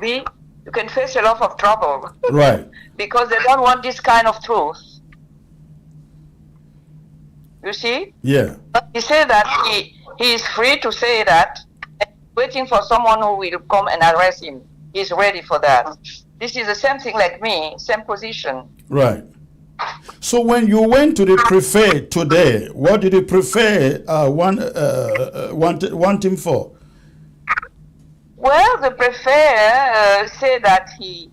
face a lot of trouble. Right. Because they don't want this kind of truth. You see? Yeah. But he said that he is free to say that, waiting for someone who will come and arrest him. He's ready for that. This is the same thing like me, same position. Right. So when you went to the prefect today, what did the prefect want him for? Well, the prefect said that he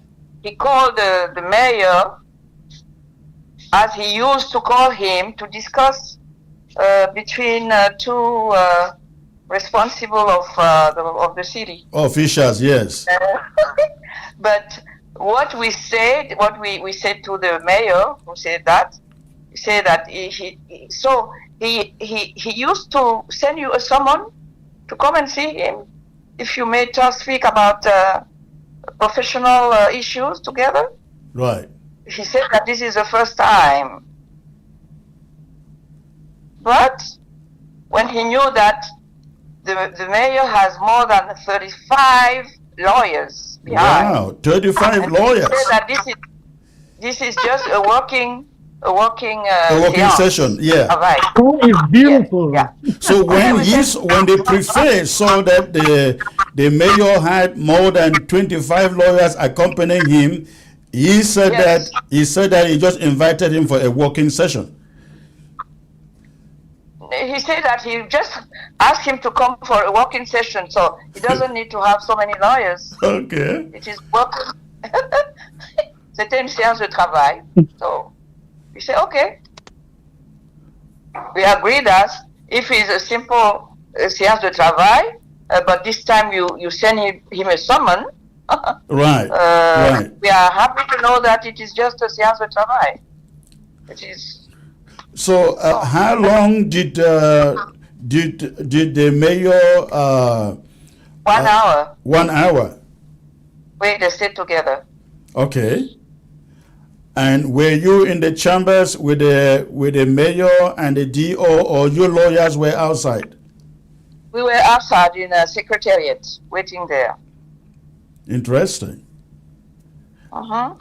called the mayor, as he used to call him, to discuss between two responsible of the city. Officials, yes. But what we said to the mayor who said that, he used to send you a summon to come and see him if you may just speak about professional issues together. Right. He said that this is the first time. But when he knew that the mayor has more than 35 lawyers behind. Wow, 35 lawyers. He said that this is just a working session, yeah. All right. Oh, it's beautiful. Yeah. So when the prefect saw that the mayor had more than 25 lawyers accompanying him, he said Yes. that he just invited him for a working session. He said that he just asked him to come for a working session, so he doesn't need to have so many lawyers. Okay. It is work. C'était une séance de travail. So we say, okay. We agree that if it's a simple séance de travail, but this time you send him a summon, Right. Right. we are happy to know that it is just a séance de travail. It is. So how long did the mayor 1 hour. 1 hour? They sit together. Okay. And were you in the chambers with the mayor and the DO, or your lawyers were outside? We were outside in a secretariat, waiting there. Interesting. The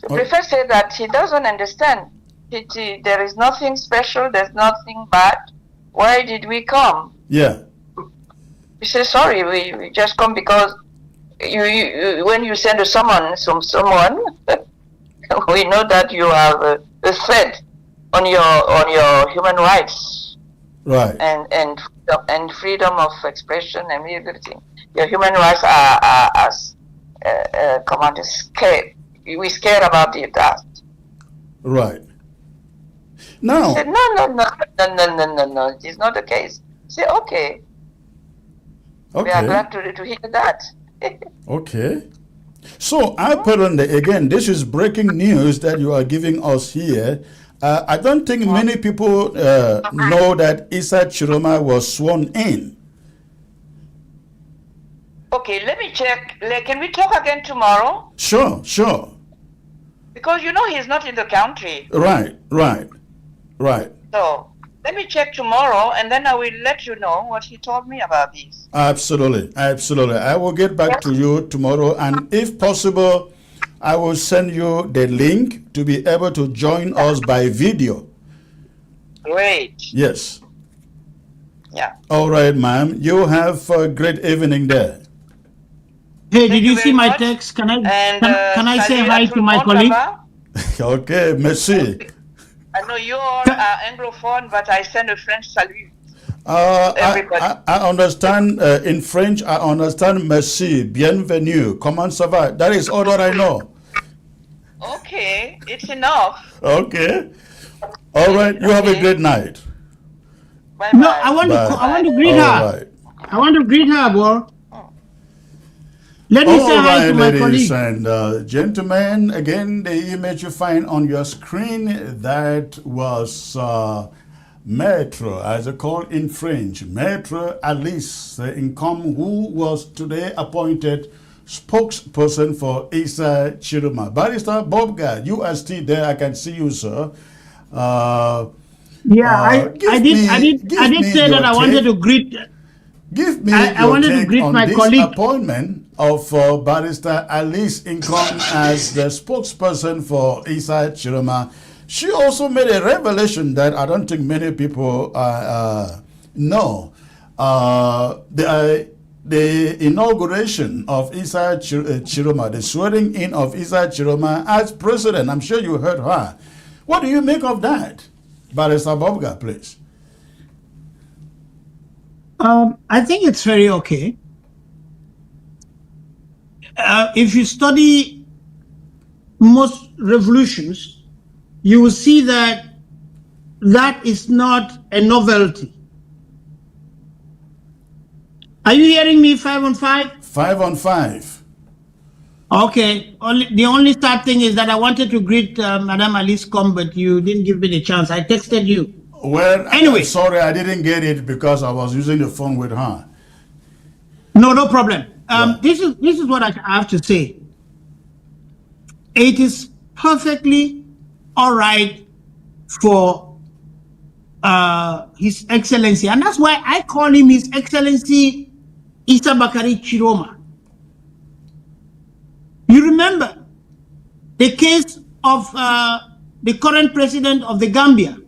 prefect said that he doesn't understand. There is nothing special, there's nothing bad. Why did we come? Yeah. We say, sorry, we just come because you when you send a summon from someone, we know that you have a threat on your human rights. Right. And freedom of expression and everything. Your human rights are scared. We scared about that. Right. Now. He said, no. It is not the case. Say, okay. We are glad to hear that. Okay. So apparently, again, this is breaking news that you are giving us here. I don't think many people know that Issa Chiroma was sworn in. Okay, let me check. Can we talk again tomorrow? Sure. Because he's not in the country. Right. So let me check tomorrow, and then I will let you know what he told me about this. Absolutely. I will get back to you tomorrow, and if possible, I will send you the link to be able to join us by video. Great. Yes. Yeah. All right, ma'am. You have a great evening there. Hey, did you see my text? Can I say hi to my colleague? Okay, merci. I know you are Anglophone, but I send a French salute. I understand in French. I understand merci, bienvenue, comment ça va? That is all that I know. Okay, it's enough. Okay. All right. You have a great night. Bye. No, I want to greet her. Right. I want to greet her, bro. Let me say hi to my ladies colleague. and gentlemen, again, the image you find on your screen, that was Maître, as they call in French, Maître Alice Income, who was today appointed spokesperson for Issa Chiroma. Barrister Bobga, you are still there. I can see you, sir. I did say that I wanted to greet. Give me I wanted to greet my this colleague. appointment of Barrister Alice Income as the spokesperson for Issa Chiroma. She also made a revelation that I don't think many people know. The inauguration of Issa Chiroma, the swearing in of Issa Chiroma as president. I'm sure you heard her. What do you make of that? Barrister Bobga, please. I think it's very okay. If you study most revolutions, you will see that that is not a novelty. Are you hearing me 5 on 5? 5 on 5. Okay. The only sad thing is that I wanted to greet Madame Alice Com, but you didn't give me the chance. I texted you. Well, Anyway. sorry, I didn't get it because I was using the phone with her. No problem. This is what I have to say. It is perfectly all right for His Excellency, and that's why I call him His Excellency Issa Bakari Chiroma. You remember the case of the current president of the Gambia?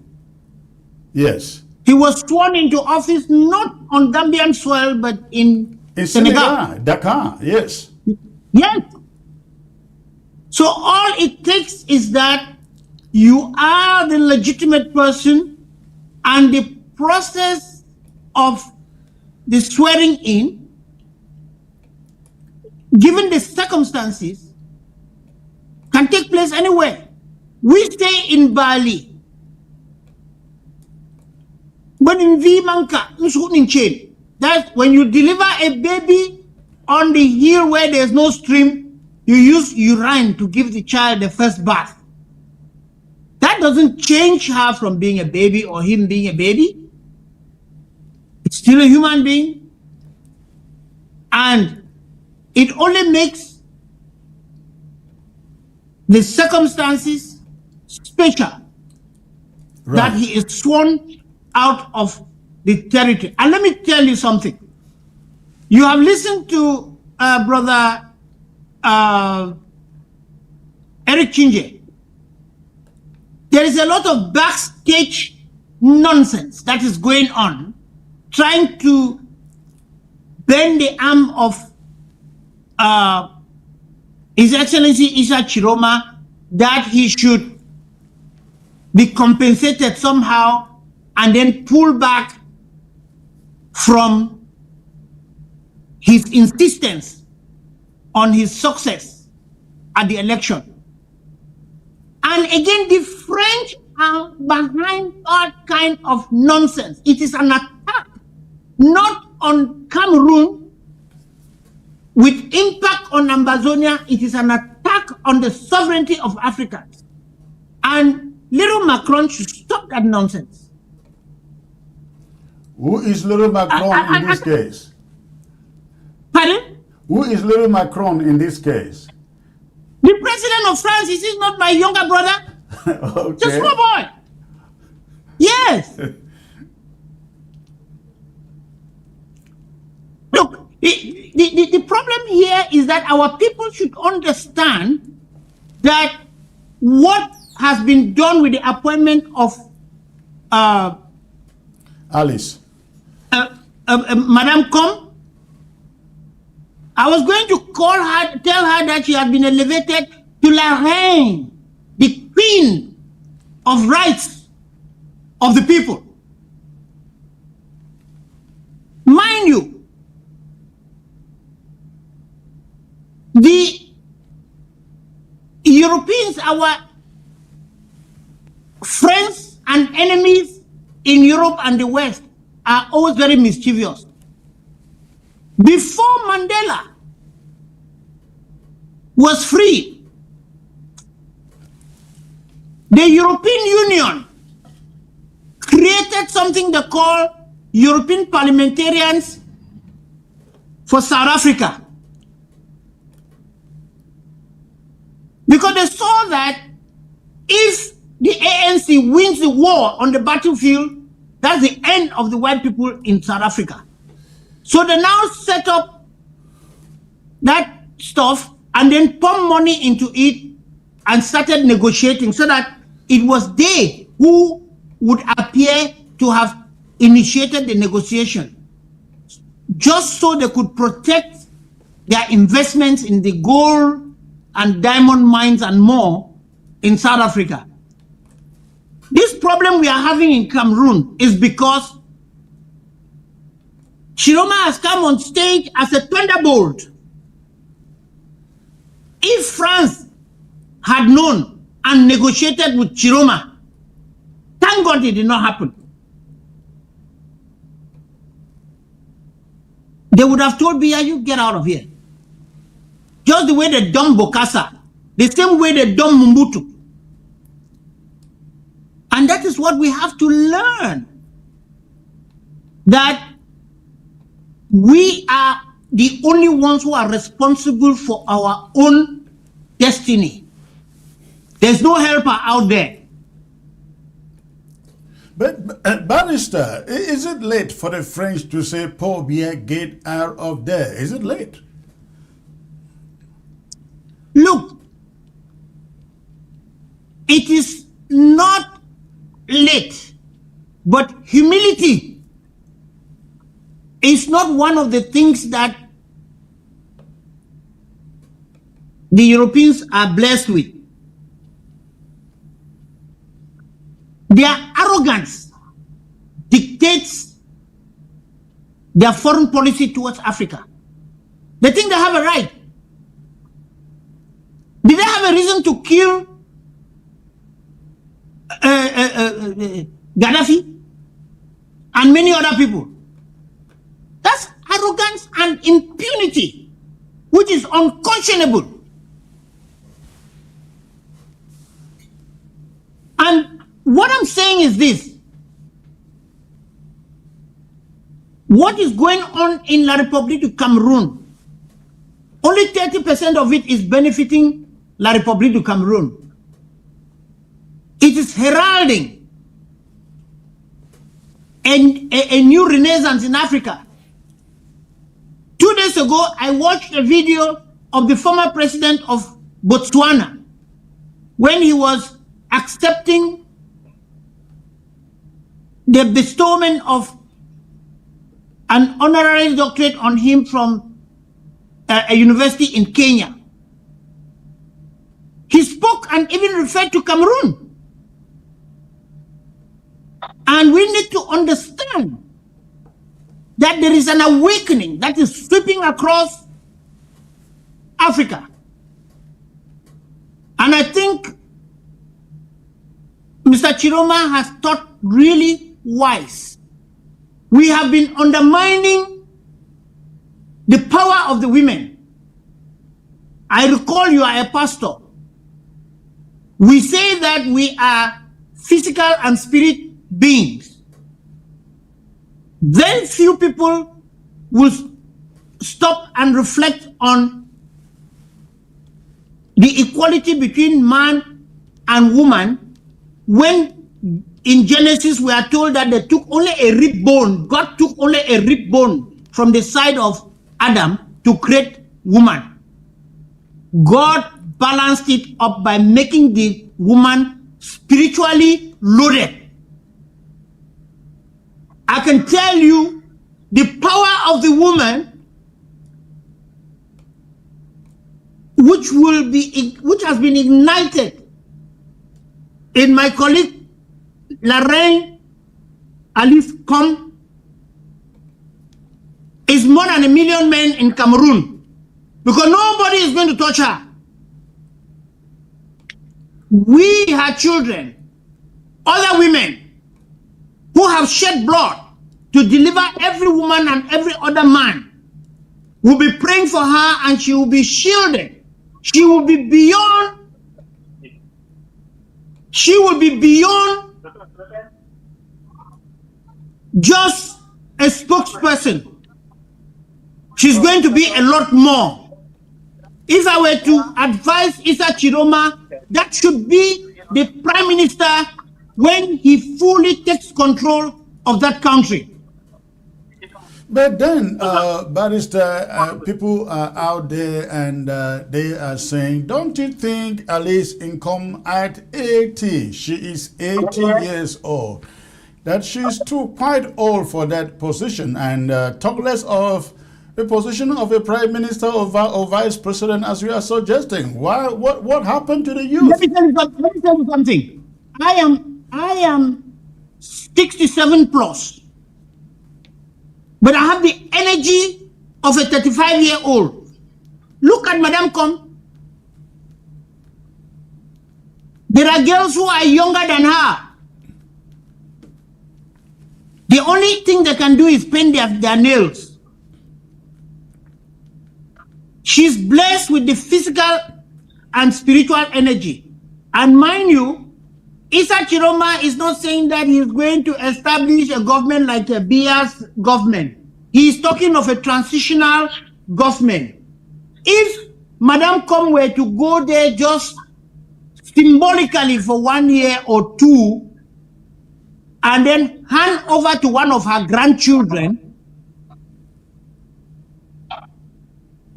Yes. He was sworn into office not on Gambian soil, but in Senegal. Dakar, yes. Yes. So all it takes is that you are the legitimate person, and the process of the swearing in, given the circumstances, can take place anywhere. We stay in Bali. But in Vimanka, that's when you deliver a baby on the hill where there's no stream, you use urine to give the child the first bath. That doesn't change her from being a baby or him being a baby. It's still a human being. And it only makes the circumstances special that he is sworn out of the territory. And let me tell you something. You have listened to Brother Eric Chinje. There is a lot of backstage nonsense that is going on, trying to bend the arm of His Excellency Issa Chiroma, that he should be compensated somehow and then pull back from his insistence on his success at the election. And again, the French are behind that kind of nonsense. It is an attack, not on Cameroon with impact on Ambazonia. It is an attack on the sovereignty of Africans. And little Macron should stop that nonsense. Who is little Macron in this case? Pardon? Who is little Macron in this case? The president of France, is he not my younger brother? Okay. Just small boy. Yes. Look, the problem here is that our people should understand that what has been done with the appointment of Alice. Madame Com. I was going to call her, tell her that she had been elevated to la reine, the queen of rights of the people. Mind you, the Europeans, our friends and enemies in Europe and the West, are always very mischievous. Before Mandela was free, the European Union created something they call European Parliamentarians for South Africa. Because they saw that if the ANC wins the war on the battlefield, that's the end of the white people in South Africa. So they now set up that stuff and then pump money into it and started negotiating, so that it was they who would appear to have initiated the negotiation, just so they could protect their investments in the gold and diamond mines and more in South Africa. This problem we are having in Cameroon is because Chiroma has come on stage as a thunderbolt. If France had known and negotiated with Chiroma, thank God it did not happen. they would have told Biya, you get out of here. Just the way they dumped Bokassa, the same way they dumped Mobutu. And that is what we have to learn. That we are the only ones who are responsible for our own destiny. There's no helper out there. But Barrister, is it late for the French to say, Paul Biya, get out of there? Is it late? Look, it is not late, but humility is not one of the things that the Europeans are blessed with. Their arrogance dictates their foreign policy towards Africa. They think they have a right. Did they have a reason to kill Gaddafi and many other people? That's arrogance and impunity, which is unconscionable. And what I'm saying is this. What is going on in La République du Cameroon, only 30% of it is benefiting La République du Cameroon. It is heralding a new renaissance in Africa. 2 days ago, I watched a video of the former president of Botswana when he was accepting the bestowment of an honorary doctorate on him from a university in Kenya. He spoke and even referred to Cameroon. And we need to understand that there is an awakening that is sweeping across Africa. And I think Mr. Chiroma has thought really wise. We have been undermining the power of the women. I recall you are a pastor. We say that we are physical and spirit beings. Very few people will stop and reflect on the equality between man and woman when in Genesis we are told that they took only a rib bone. God took only a rib bone from the side of Adam to create woman. God balanced it up by making the woman spiritually loaded. I can tell you the power of the woman which has been ignited in my colleague Lorraine Alif Com is more than 1 million men in Cameroon, because nobody is going to touch her. We, her children, other women who have shed blood to deliver every woman and every other man, will be praying for her, and she will be shielded. She will be beyond just a spokesperson. She's going to be a lot more. If I were to advise Issa Chiroma, that should be the Prime Minister when he fully takes control of that country. But then, Barrister, people are out there and they are saying, don't you think Alice Income at 80, she is 80 years old, that she's too quite old for that position, and talk less of a position of a Prime Minister or Vice President as we are suggesting? Why? What happened to the youth? Let me tell you something. I am 67 plus. But I have the energy of a 35-year-old. Look at Madame Com. There are girls who are younger than her. The only thing they can do is paint their nails. She's blessed with the physical and spiritual energy. And mind you, Issa Chiroma is not saying that he is going to establish a government like a Bia's government. He is talking of a transitional government. If Madam Kom were to go there just symbolically for 1 year or 2, and then hand over to one of her grandchildren,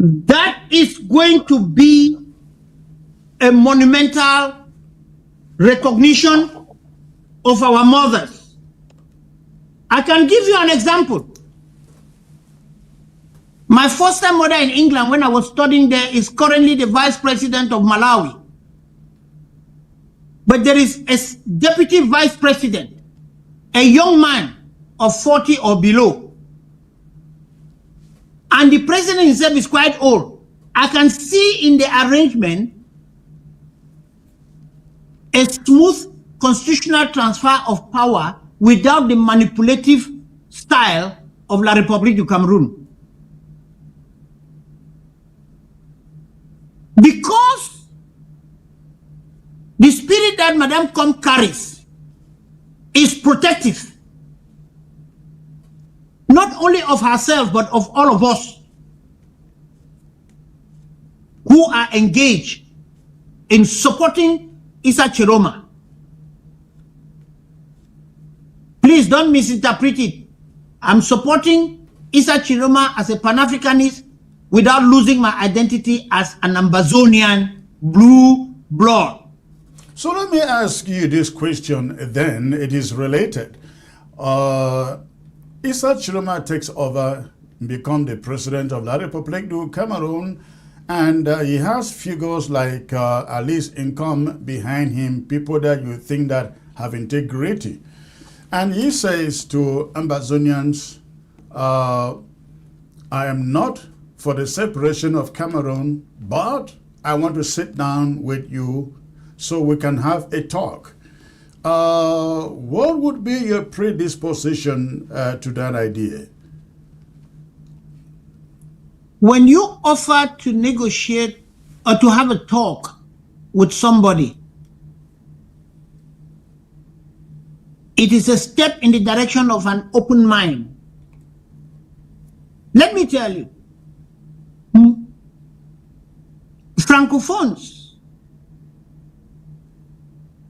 that is going to be a monumental recognition of our mothers. I can give you an example. My foster mother in England, when I was studying there, is currently the vice president of Malawi. But there is a deputy vice president, a young man of 40 or below. And the president himself is quite old. I can see in the arrangement a smooth constitutional transfer of power without the manipulative style of La République du Cameroon. Because the spirit that Madame Kom carries is protective, not only of herself, but of all of us who are engaged in supporting Issa Chiroma. Please don't misinterpret it. I'm supporting Issa Chiroma as a Pan-Africanist without losing my identity as an Ambazonian blue blood. So let me ask you this question then. It is related. Issa Chiroma takes over, become the president of La République du Cameroon, and he has figures like Alice Income behind him, people that you think that have integrity. And he says to Ambazonians, I am not for the separation of Cameroon, but I want to sit down with you so we can have a talk. What would be your predisposition to that idea? When you offer to negotiate or to have a talk with somebody, it is a step in the direction of an open mind. Let me tell you, Francophones,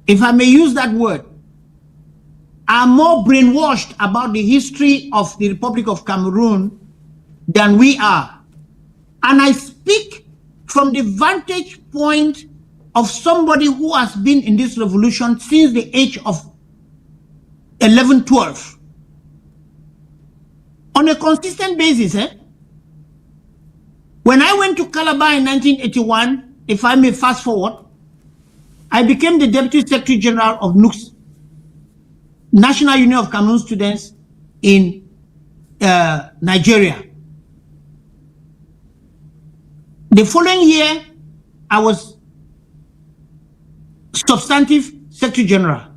if I may use that word, are more brainwashed about the history of the Republic of Cameroon than we are. And I speak from the vantage point of somebody who has been in this revolution since the age of 11, 12. On a consistent basis, When I went to Calabar in 1981, if I may fast forward, I became the Deputy Secretary General of NUCS, National Union of Cameroon Students in Nigeria. The following year, I was substantive Secretary General.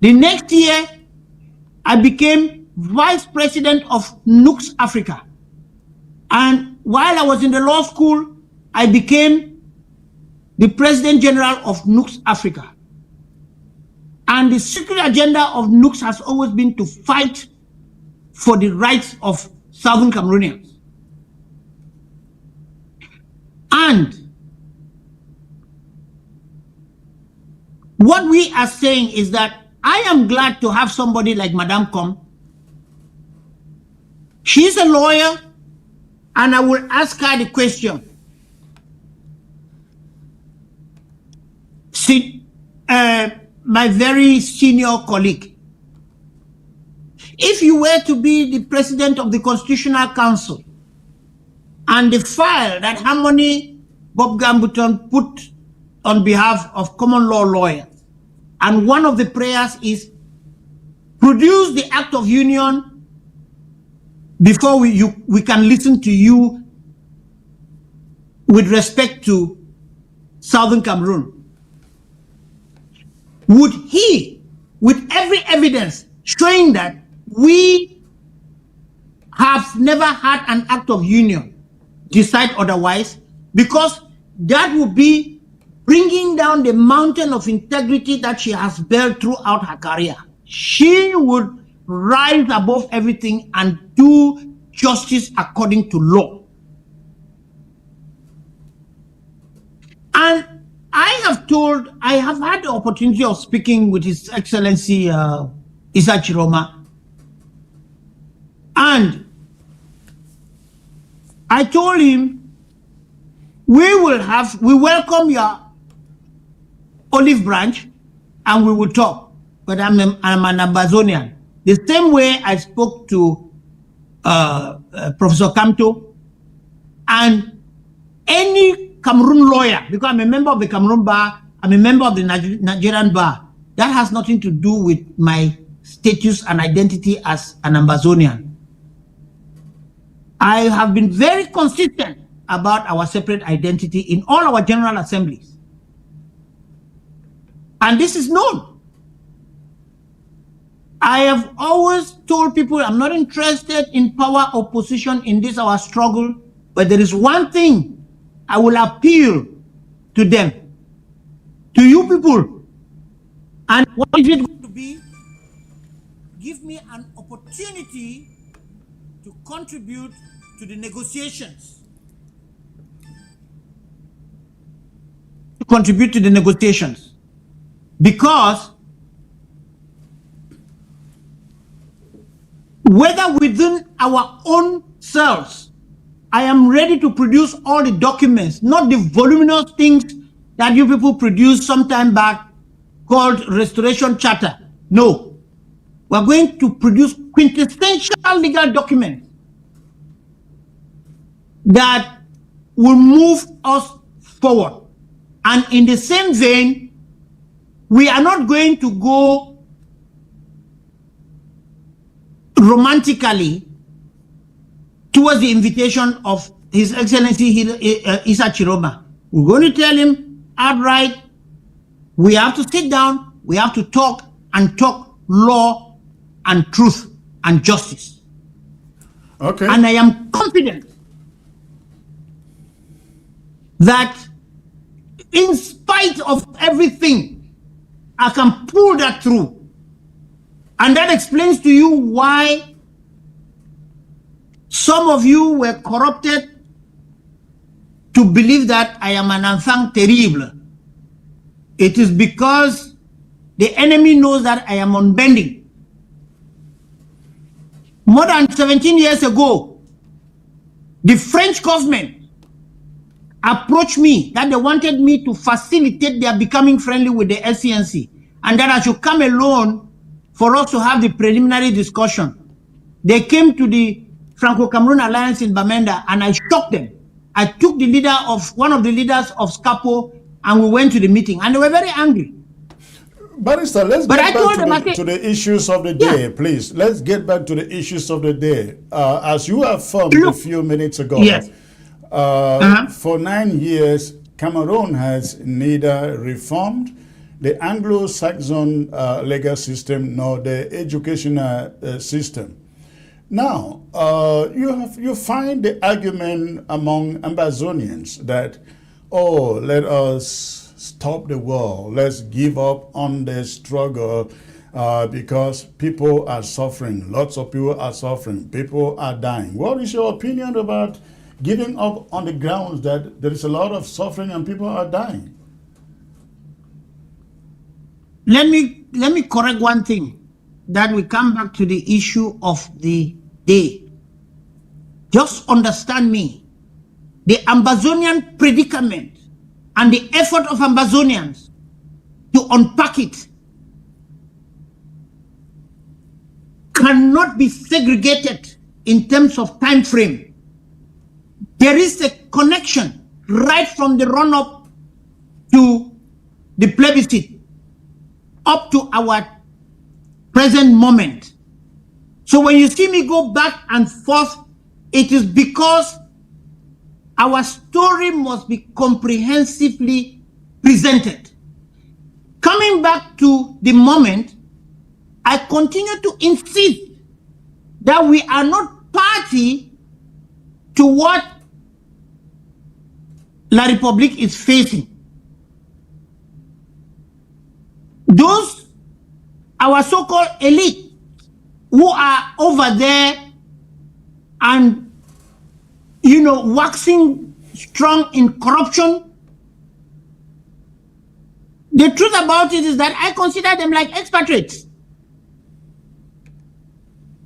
The next year, I became Vice President of NUCS Africa. And while I was in the law school, I became the President General of NUCS Africa. And the secret agenda of NUCS has always been to fight for the rights of Southern Cameroonians. And what we are saying is that I am glad to have somebody like Madame Kom. She's a lawyer, and I will ask her the question. See, my very senior colleague, if you were to be the president of the Constitutional Council, and the file that Harmony Bob Gambuton put on behalf of common law lawyers, and one of the prayers is produce the Act of Union before we can listen to you with respect to Southern Cameroon. Would he, with every evidence showing that we have never had an Act of Union, decide otherwise? because that would be bringing down the mountain of integrity that she has built throughout her career. She would rise above everything and do justice according to law. And I have had the opportunity of speaking with His Excellency Isa Chiroma, and I told him, we welcome your olive branch and we will talk, but I'm an Ambazonian. The same way I spoke to Professor Kamto and any Cameroon lawyer, because I'm a member of the Cameroon bar, I'm a member of the Nigerian bar. That has nothing to do with my status and identity as an Ambazonian. I have been very consistent about our separate identity in all our general assemblies. And this is known. I have always told people I'm not interested in power or position in this our struggle, but there is one thing I will appeal to them, to you people. And what is it going to be? Give me an opportunity to contribute to the negotiations. Because whether within our own selves, I am ready to produce all the documents, not the voluminous things that you people produced some time back called Restoration Charter. No, we're going to produce quintessential legal documents that will move us forward. And in the same vein, we are not going to go romantically towards the invitation of His Excellency Isa Chiroma. We're going to tell him outright, we have to sit down, we have to talk law and truth and justice. Okay. And I am confident that in spite of everything, I can pull that through. And that explains to you why some of you were corrupted to believe that I am an enfant terrible. It is because the enemy knows that I am unbending. More than 17 years ago, the French government approached me that they wanted me to facilitate their becoming friendly with the SCNC, and that I should come alone for us to have the preliminary discussion. They came to the Franco-Cameroon Alliance in Bamenda, and I shocked them. I took one of the leaders of SCAPO, and we went to the meeting, and they were very angry. Barrister, let's get back to the issues of the day, please. Let's get back to the issues of the day. As you affirmed a few minutes ago, yes. For 9 years, Cameroon has neither reformed the Anglo-Saxon legal system nor the educational system. Now, you find the argument among Ambazonians that, oh, let us stop the war, let's give up on the struggle because people are suffering, lots of people are suffering, people are dying. What is your opinion about giving up on the grounds that there is a lot of suffering and people are dying? Let me correct one thing, that we come back to the issue of the day. Just understand me. The Ambazonian predicament and the effort of Ambazonians to unpack it cannot be segregated in terms of time frame. There is a connection right from the run-up to the plebiscite up to our present moment. So when you see me go back and forth, it is because our story must be comprehensively presented. Coming back to the moment, I continue to insist that we are not party to what La République is facing. Those, our so-called elite, who are over there and, waxing strong in corruption. The truth about it is that I consider them like expatriates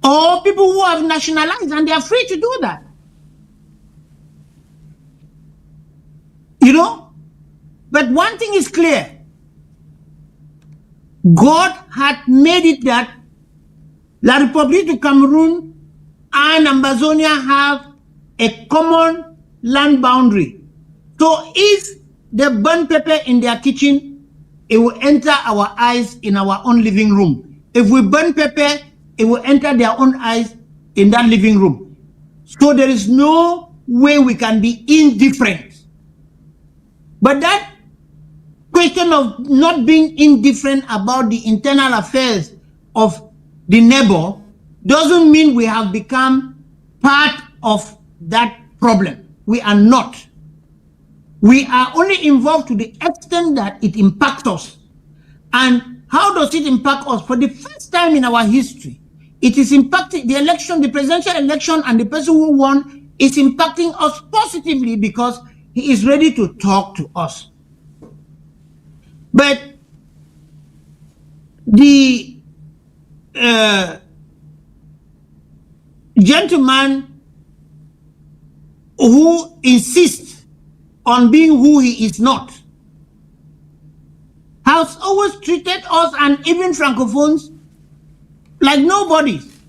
or people who have nationalized, and they are free to do that. But one thing is clear. God had made it that La République du Cameroon and Amazonia have a common land boundary. So if they burn pepper in their kitchen, it will enter our eyes in our own living room. If we burn pepper, it will enter their own eyes in that living room. So there is no way we can be indifferent. But that question of not being indifferent about the internal affairs of the neighbor doesn't mean we have become part of that problem. We are not. We are only involved to the extent that it impacts us. And how does it impact us? For the first time in our history, it is impacting the election, the presidential election, and the person who won is impacting us positively because he is ready to talk to us. But the gentleman who insists on being who he is not has always treated us and even Francophones like nobodies.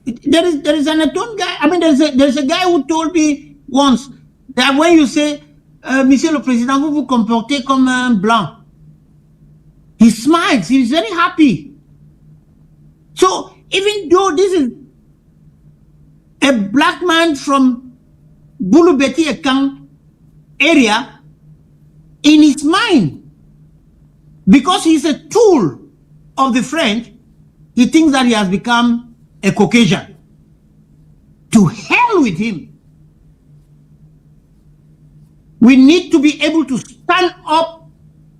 There is an Aton guy. I mean, there's a guy who told me once that when you say, Monsieur le Président, vous vous comportez comme un blanc, he smiles. He's very happy. So even though this is a black man from Boulou-Beti Ekang area, in his mind, because he's a tool of the French, he thinks that he has become a Caucasian. To hell with him. We need to be able to stand up.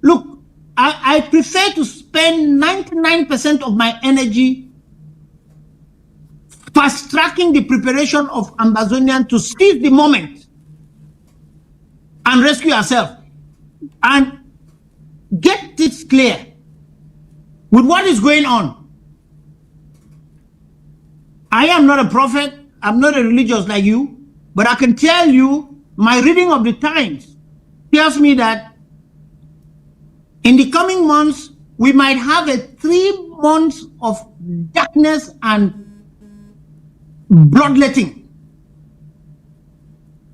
Look, I prefer to spend 99% of my energy fast-tracking the preparation of Amazonian to seize the moment and rescue ourselves. And get this clear. With what is going on, I am not a prophet, I'm not a religious like you, but I can tell you my reading of the times tells me that in the coming months, we might have a 3 months of darkness and bloodletting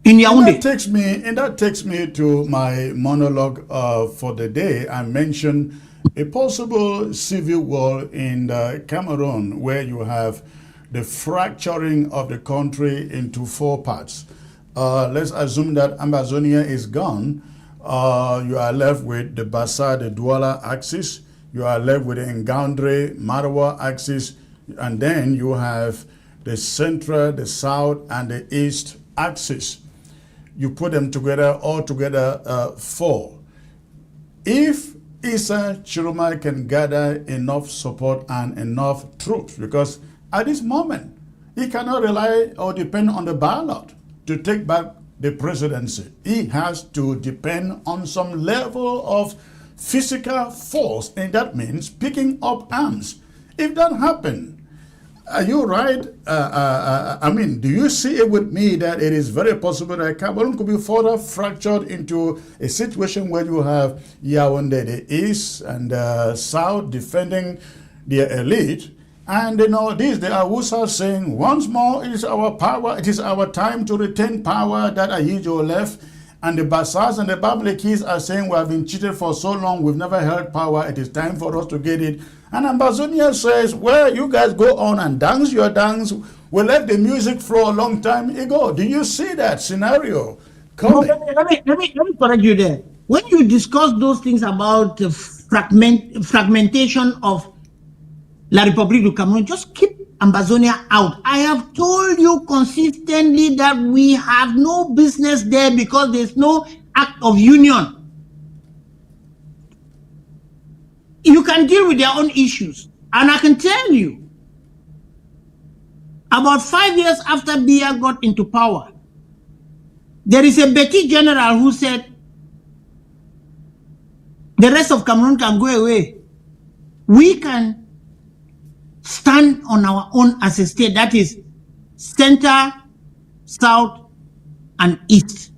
in Yaoundé. That takes me to my monologue for the day. I mentioned a possible civil war in Cameroon, where you have the fracturing of the country into 4 parts. Let's assume that Amazonia is gone. You are left with the Bassa, the Douala axis. You are left with the Ngandre, Marawa axis. And then you have the central, the south, and the east axis. You put them together, all together 4. If Issa Chiroma can gather enough support and enough troops, because at this moment, he cannot rely or depend on the ballot to take back the presidency. He has to depend on some level of physical force, and that means picking up arms. If that happens, are you right? I mean, do you see it with me that it is very possible that Cameroon could be further fractured into a situation where you have Yaoundé, the east and south defending their elite? And they are Hausa saying, once more, it is our power, it is our time to retain power that Ahijo left. And the Bassas and the Bablikis are saying, we have been cheated for so long, we've never held power, it is time for us to get it. And Amazonia says, well, you guys go on and dance your dance. We let the music flow a long time ago. Do you see that scenario coming? No, let me correct you there. When you discuss those things about the fragmentation of La République du Cameroon, just keep Ambazonia out. I have told you consistently that we have no business there because there's no act of union. You can deal with their own issues. And I can tell you, about 5 years after Biya got into power, there is a Betty general who said, the rest of Cameroon can go away. We can stand on our own as a state, that is center, south, and east.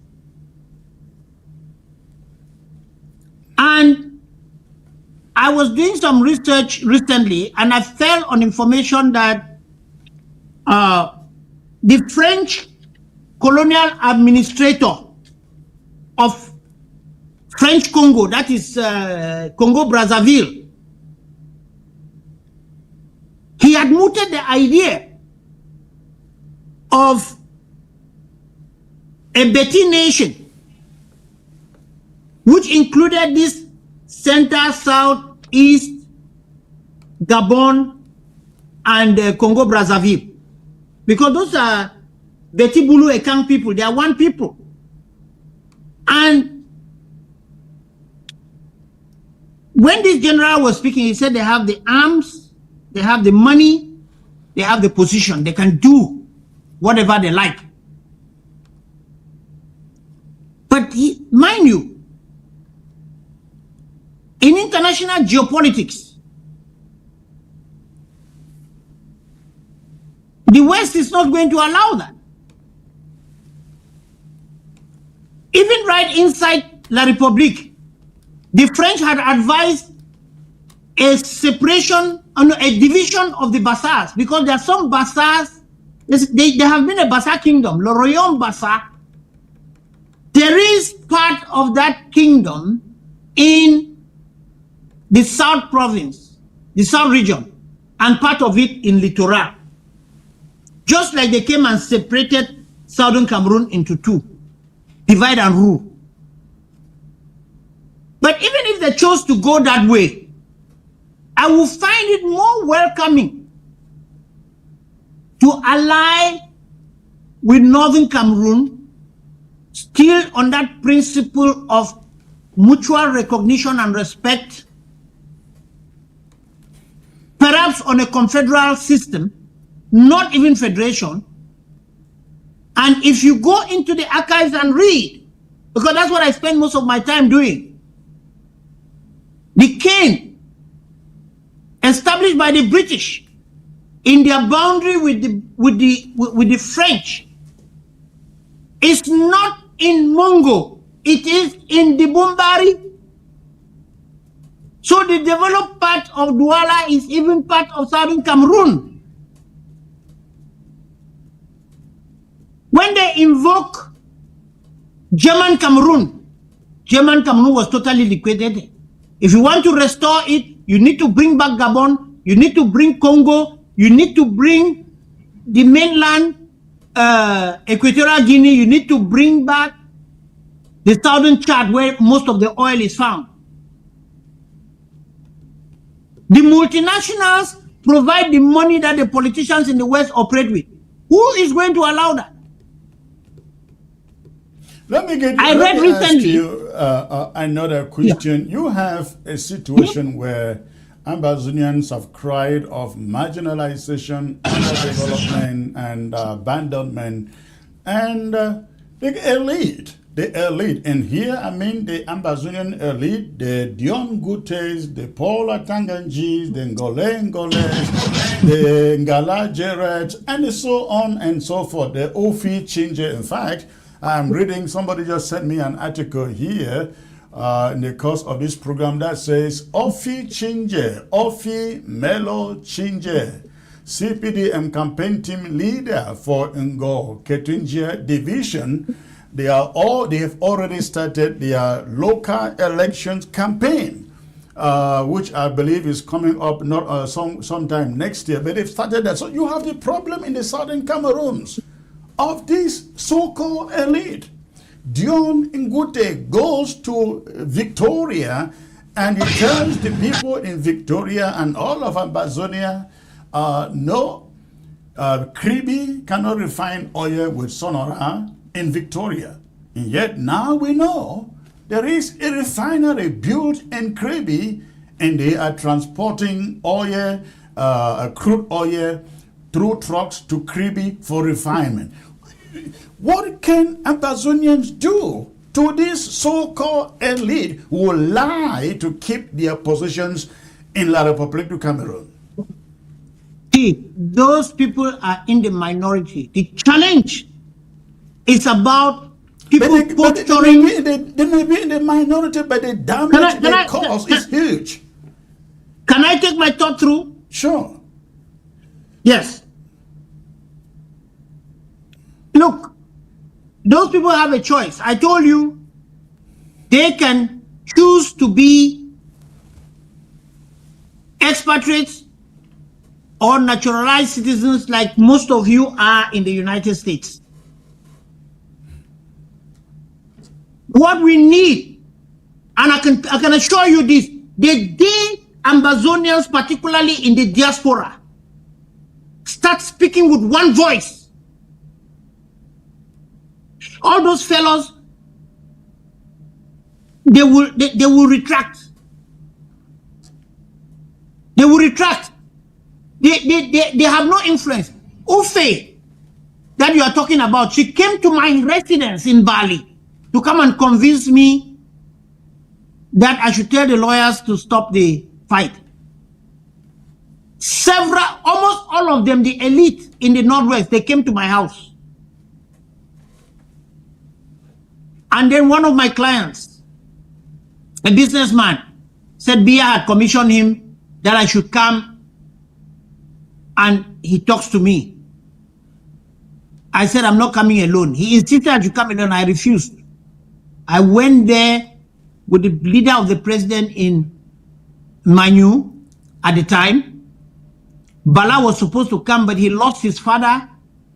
And I was doing some research recently, and I fell on information that the French colonial administrator of French Congo, that is Congo-Brazzaville, he had mooted the idea of a Betty nation, which included this center, south, east, Gabon, and Congo-Brazzaville. Because those are Betty Bulu Ekang people, they are one people. And when this general was speaking, he said they have the arms, they have the money, they have the position, they can do whatever they like. But mind you, in international geopolitics, the West is not going to allow that. Even right inside La République, the French had advised a separation, a division of the Bassas, because there are some Bassas, there have been a Bassa kingdom, Le Royaume Bassa. There is part of that kingdom in the South province, the South region, and part of it in Littoral. Just like they came and separated Southern Cameroon into two, divide and rule. But even if they chose to go that way, I will find it more welcoming to ally with Northern Cameroon, still on that principle of mutual recognition and respect, perhaps on a confederal system, not even federation. And if you go into the archives and read, because that's what I spend most of my time doing, the cane established by the British in their boundary with the French is not in Mongo, it is in the Bumbari. So the developed part of Douala is even part of Southern Cameroon. When they invoke German Cameroon was totally liquidated. If you want to restore it, you need to bring back Gabon, you need to bring Congo, you need to bring the mainland, Equatorial Guinea, you need to bring back the southern Chad where most of the oil is found. The multinationals provide the money that the politicians in the West operate with. Who is going to allow that? Let me ask you another question. Yeah. You have a situation where Ambazonians have cried of marginalization, underdevelopment, and abandonment, and the elite, and here I mean the Ambazonian elite, the Dion Gutes, the Paula Tanganjis, the Ngole, the Ngala Jerets, and so on and so forth, the Ofi Chinje. In fact, I'm reading, somebody just sent me an article here in the course of this program that says, Ofi Chinje, Ofi Melo Chinje, CPDM campaign team leader for Ngo Ketunjia division. They have already started their local elections campaign, which I believe is coming up not sometime next year, but they've started that. So you have the problem in the southern Cameroons of this so-called elite. Dion Ngute goes to Victoria and he tells the people in Victoria and all of Ambazonia, no, Kribi cannot refine oil with Sonora in Victoria. And yet now we know there is a refinery built in Kribi, and they are transporting oil, crude oil, through trucks to Kribi for refinement. What can Ambazonians do to this so-called elite who lie to keep their positions in La République du Cameroon? See, those people are in the minority. The challenge is about people posturing. They may be in the minority, but the damage they cause is huge. Can I take my thought through? Sure. Yes. Look, those people have a choice. I told you, they can choose to be expatriates or naturalized citizens like most of you are in the United States. What we need, and I can assure you this, the day Ambazonians, particularly in the diaspora, start speaking with one voice, all those fellows, they will retract. They will retract. They have no influence. Ufe, that you are talking about, she came to my residence in Bali to come and convince me that I should tell the lawyers to stop the fight. Almost all of them, the elite in the Northwest, they came to my house. And then one of my clients, a businessman, said Bia had commissioned him that I should come and he talks to me. I said, I'm not coming alone. He insisted I should come alone. I refused. I went there with the leader of the president in Manu at the time. Bala was supposed to come, but he lost his father,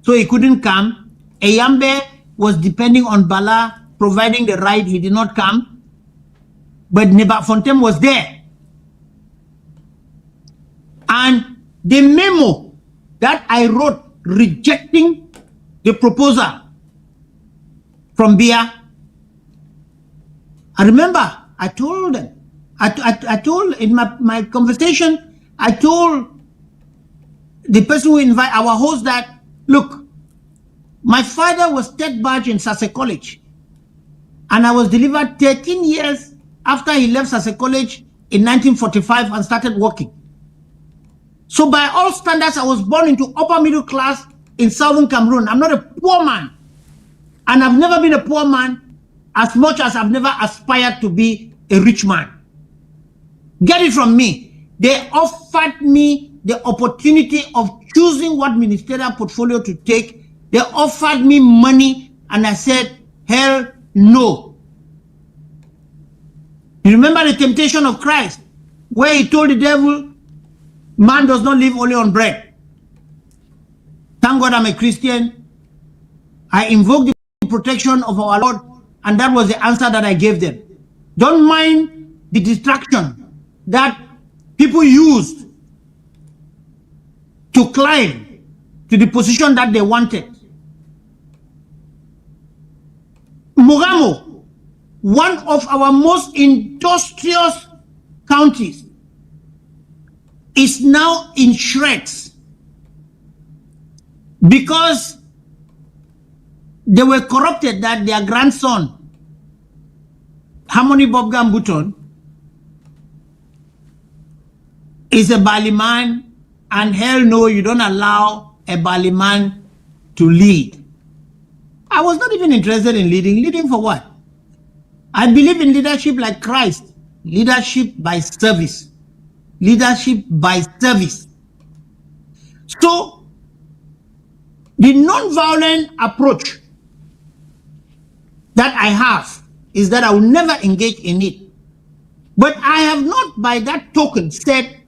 so he couldn't come. Eyambe was depending on Bala providing the ride. He did not come. But Nebafontem was there. And the memo that I wrote rejecting the proposal from Bia, I remember I told them, I told in my conversation, I told the person who invited our host that, look, my father was third batch in Sase College, and I was delivered 13 years after he left Sase College in 1945 and started working. So by all standards, I was born into upper middle class in southern Cameroon. I'm not a poor man. And I've never been a poor man as much as I've never aspired to be a rich man. Get it from me. They offered me the opportunity of choosing what ministerial portfolio to take. They offered me money and I said, hell no. You remember the temptation of Christ where he told the devil, man does not live only on bread. Thank God I'm a Christian. I invoke the protection of our Lord, and that was the answer that I gave them. Don't mind the distraction that people used to climb to the position that they wanted. Mogamo, one of our most industrious counties, is now in shreds because they were corrupted that their grandson, Harmony Bob Gambuton, is a Bali man, and hell no, you don't allow a Bali man to lead. I was not even interested in leading. Leading for what? I believe in leadership like Christ. Leadership by service. Leadership by service. So, the non-violent approach that I have is that I will never engage in it. But I have not, by that token, said,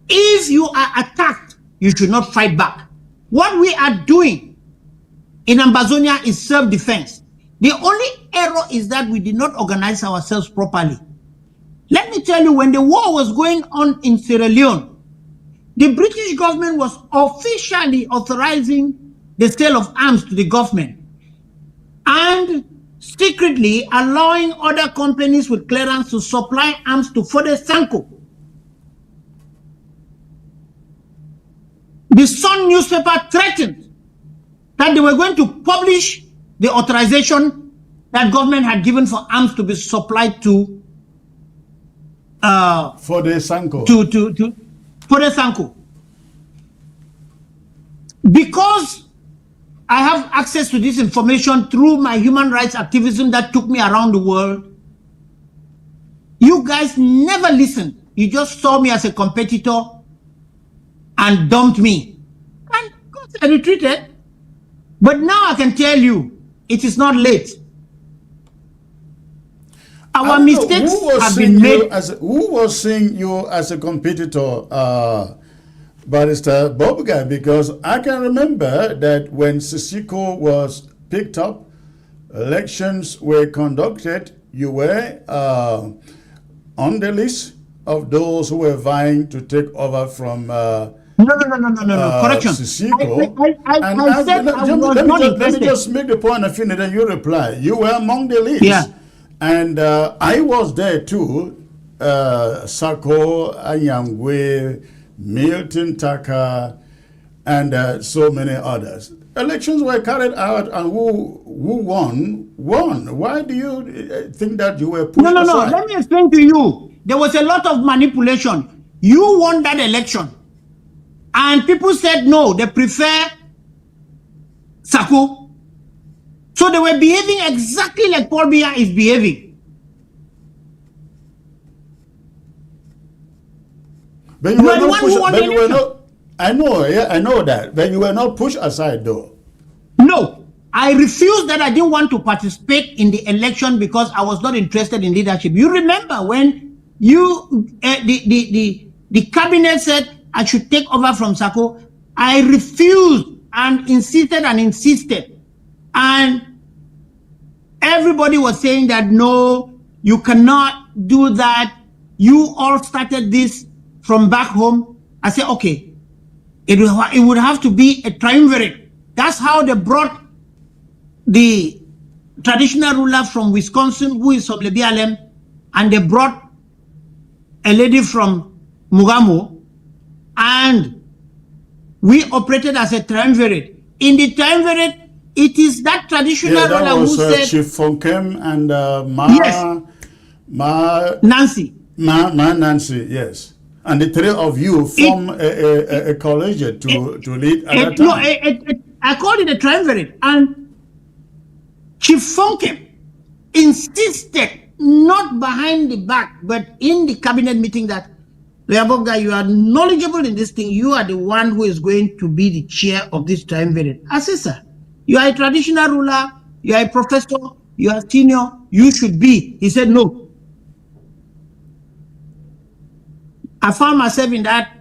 if you are attacked, you should not fight back. What we are doing in Ambazonia is self-defense. The only error is that we did not organize ourselves properly. Let me tell you, when the war was going on in Sierra Leone, the British government was officially authorizing the sale of arms to the government and secretly allowing other companies with clearance to supply arms to Fode Sanko. The Sun newspaper threatened that they were going to publish the authorization that government had given for arms to be supplied to Fode Sanko. To Fode Sanko. Because I have access to this information through my human rights activism that took me around the world, you guys never listened. You just saw me as a competitor and dumped me. And of course I retreated. But now I can tell you, it is not late. Our mistakes have been made. Who was seeing you as a competitor, Barrister Bobga? Because I can remember that when Sisiko was picked up, elections were conducted, you were on the list of those who were vying to take over from No. Correction. Sisiko. I said I was not interested. Let me just make the point and finish, then you reply. You were among the list. Yeah. And I was there too. Sako, Anyangwe, Milton Taka, and so many others. Elections were carried out, and who won? Why do you think that you were pushed aside? No. Let me explain to you. There was a lot of manipulation. You won that election. And people said no, they prefer Sako. So they were behaving exactly like Paul Biya is behaving. But you were not pushed. I know that. But you were not pushed aside, though. No, I refused that. I didn't want to participate in the election because I was not interested in leadership. You remember when the cabinet said I should take over from Sako? I refused and insisted. And everybody was saying that, no, you cannot do that. You all started this from back home. I said, okay, it would have to be a triumvirate. That's how they brought the traditional ruler from Wisconsin, who is from Lebialem, and they brought a lady from Mugamo, and we operated as a triumvirate. In the triumvirate, it is that traditional ruler who said... Chief Fonkem and Nancy. Nancy, yes. And the three of you form a collegiate to lead at that time. I called it a triumvirate. And Chief Fonkem insisted, not behind the back, but in the cabinet meeting, that, Leabogga, you are knowledgeable in this thing. You are the one who is going to be the chair of this triumvirate. I said, sir, you are a traditional ruler, you are a professor, you are senior, you should be. He said, no. I found myself in that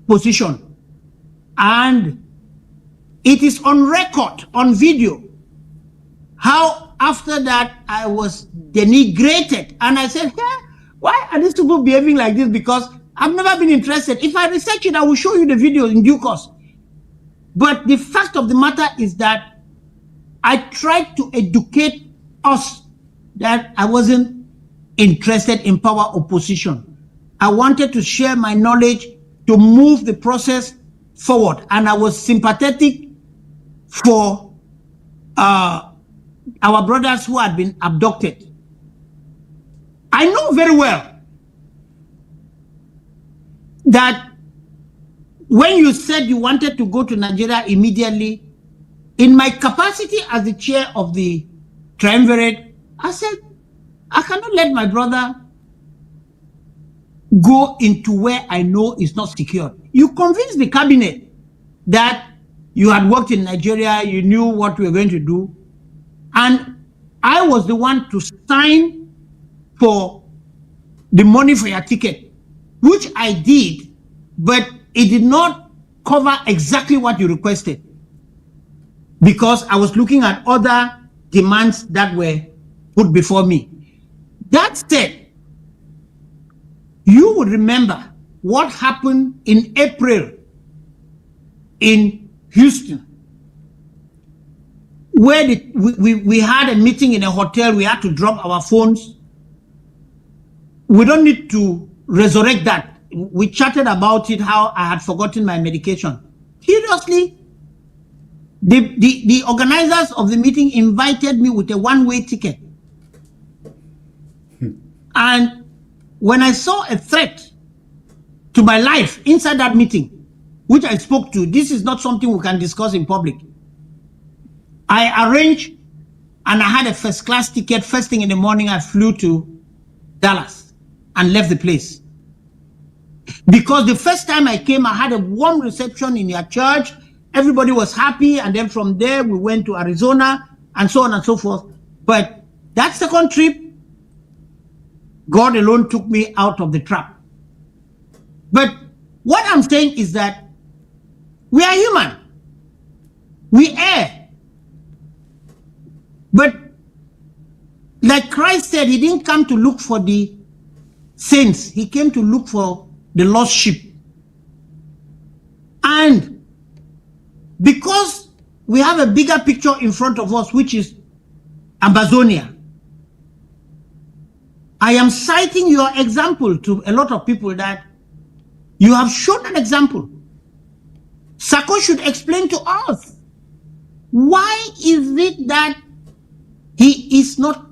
position. And it is on record, on video, how after that I was denigrated. And I said, hey, why are these people behaving like this? Because I've never been interested. If I research it, I will show you the video in due course. But the fact of the matter is that I tried to educate us that I wasn't interested in power opposition. I wanted to share my knowledge to move the process forward. And I was sympathetic for our brothers who had been abducted. I know very well that when you said you wanted to go to Nigeria immediately, in my capacity as the chair of the triumvirate, I said, I cannot let my brother go into where I know is not secure. You convinced the cabinet that you had worked in Nigeria, you knew what we were going to do, and I was the one to sign for the money for your ticket, which I did, but it did not cover exactly what you requested, because I was looking at other demands that were put before me. That said, you would remember what happened in April in Houston, where we had a meeting in a hotel, we had to drop our phones. We don't need to resurrect that. We chatted about it, how I had forgotten my medication. Seriously, the organizers of the meeting invited me with a one-way ticket. And when I saw a threat to my life inside that meeting, which I spoke to, this is not something we can discuss in public. I arranged and I had a first-class ticket. First thing in the morning, I flew to Dallas and left the place. Because the first time I came, I had a warm reception in your church. Everybody was happy. And then from there, we went to Arizona and so on and so forth. But that second trip, God alone took me out of the trap. But what I'm saying is that we are human. We err. But like Christ said, he didn't come to look for the saints. He came to look for the lost sheep. And because we have a bigger picture in front of us, which is Amazonia, I am citing your example to a lot of people that you have shown an example. Sako should explain to us, why is it that he is not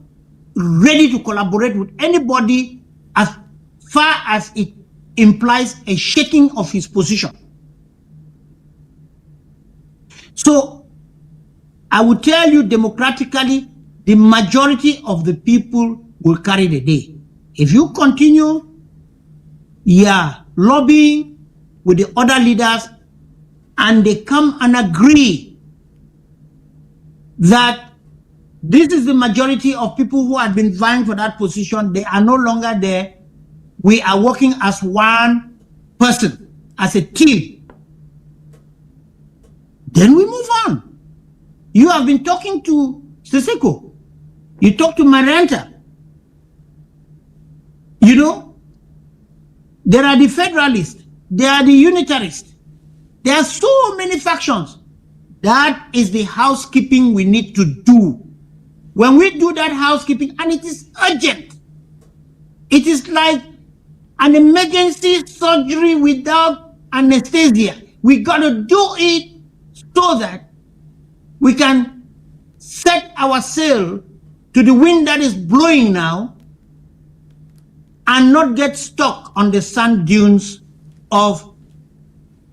ready to collaborate with anybody as far as it implies a shaking of his position? So I will tell you democratically, the majority of the people will carry the day. If you continue lobbying with the other leaders and they come and agree that this is the majority of people who have been vying for that position, they are no longer there. We are working as one person, as a team. Then we move on. You have been talking to Seseko. You talk to Marianta. You know, there are the Federalists. There are the Unitarists. There are so many factions. That is the housekeeping we need to do. When we do that housekeeping, and it is urgent, it is like an emergency surgery without anesthesia. We got to do it so that we can set our sail to the wind that is blowing now and not get stuck on the sand dunes of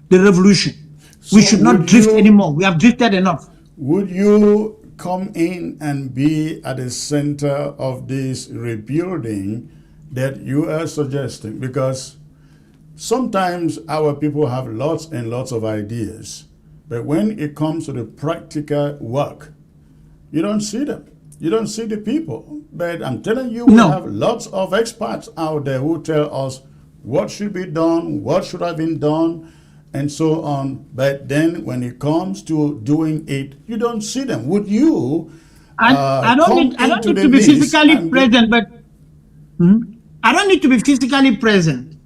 the revolution. So we should not drift anymore. We have drifted enough. Would you come in and be at the center of this rebuilding that you are suggesting? Because sometimes our people have lots and lots of ideas, but when it comes to the practical work, you don't see them. You don't see the people. But I'm telling you, we have lots of experts out there who tell us what should be done, what should have been done, and so on. But then when it comes to doing it, you don't see them. Would you I don't need to be physically present, but I don't need to be physically present.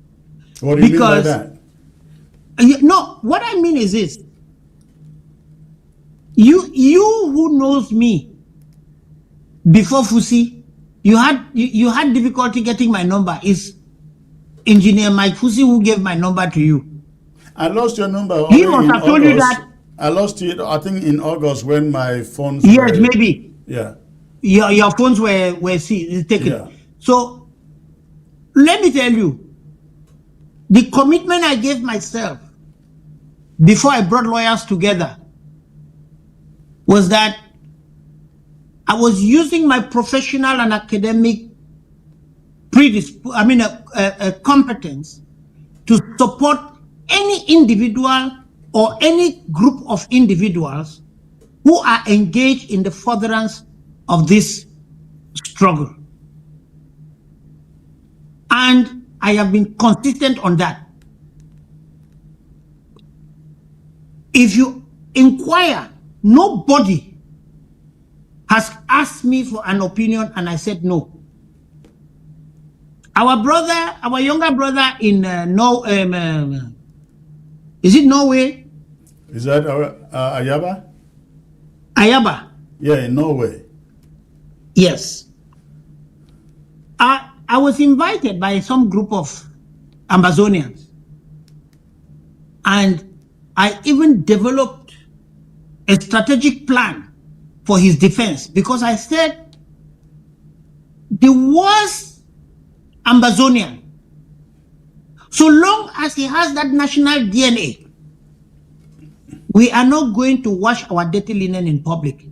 What do you mean by that? No, what I mean is this. You who knows me before Fusi, you had difficulty getting my number. It's Engineer Mike Fusi who gave my number to you. I lost your number. He must have told you that. I lost it, I think, in August when my phones Yes, were, maybe. Yeah. Your phones were taken. Yeah. So let me tell you, the commitment I gave myself before I brought lawyers together was that I was using my professional and academic competence to support any individual or any group of individuals who are engaged in the furtherance of this struggle. And I have been consistent on that. If you inquire, nobody has asked me for an opinion and I said no. Our brother, our younger brother in is it Norway? Is that Ayaba? Ayaba. Yeah, in Norway. Yes. I was invited by some group of Amazonians, and I even developed a strategic plan for his defense, because I said the worst Amazonian, so long as he has that national DNA, we are not going to wash our dirty linen in public.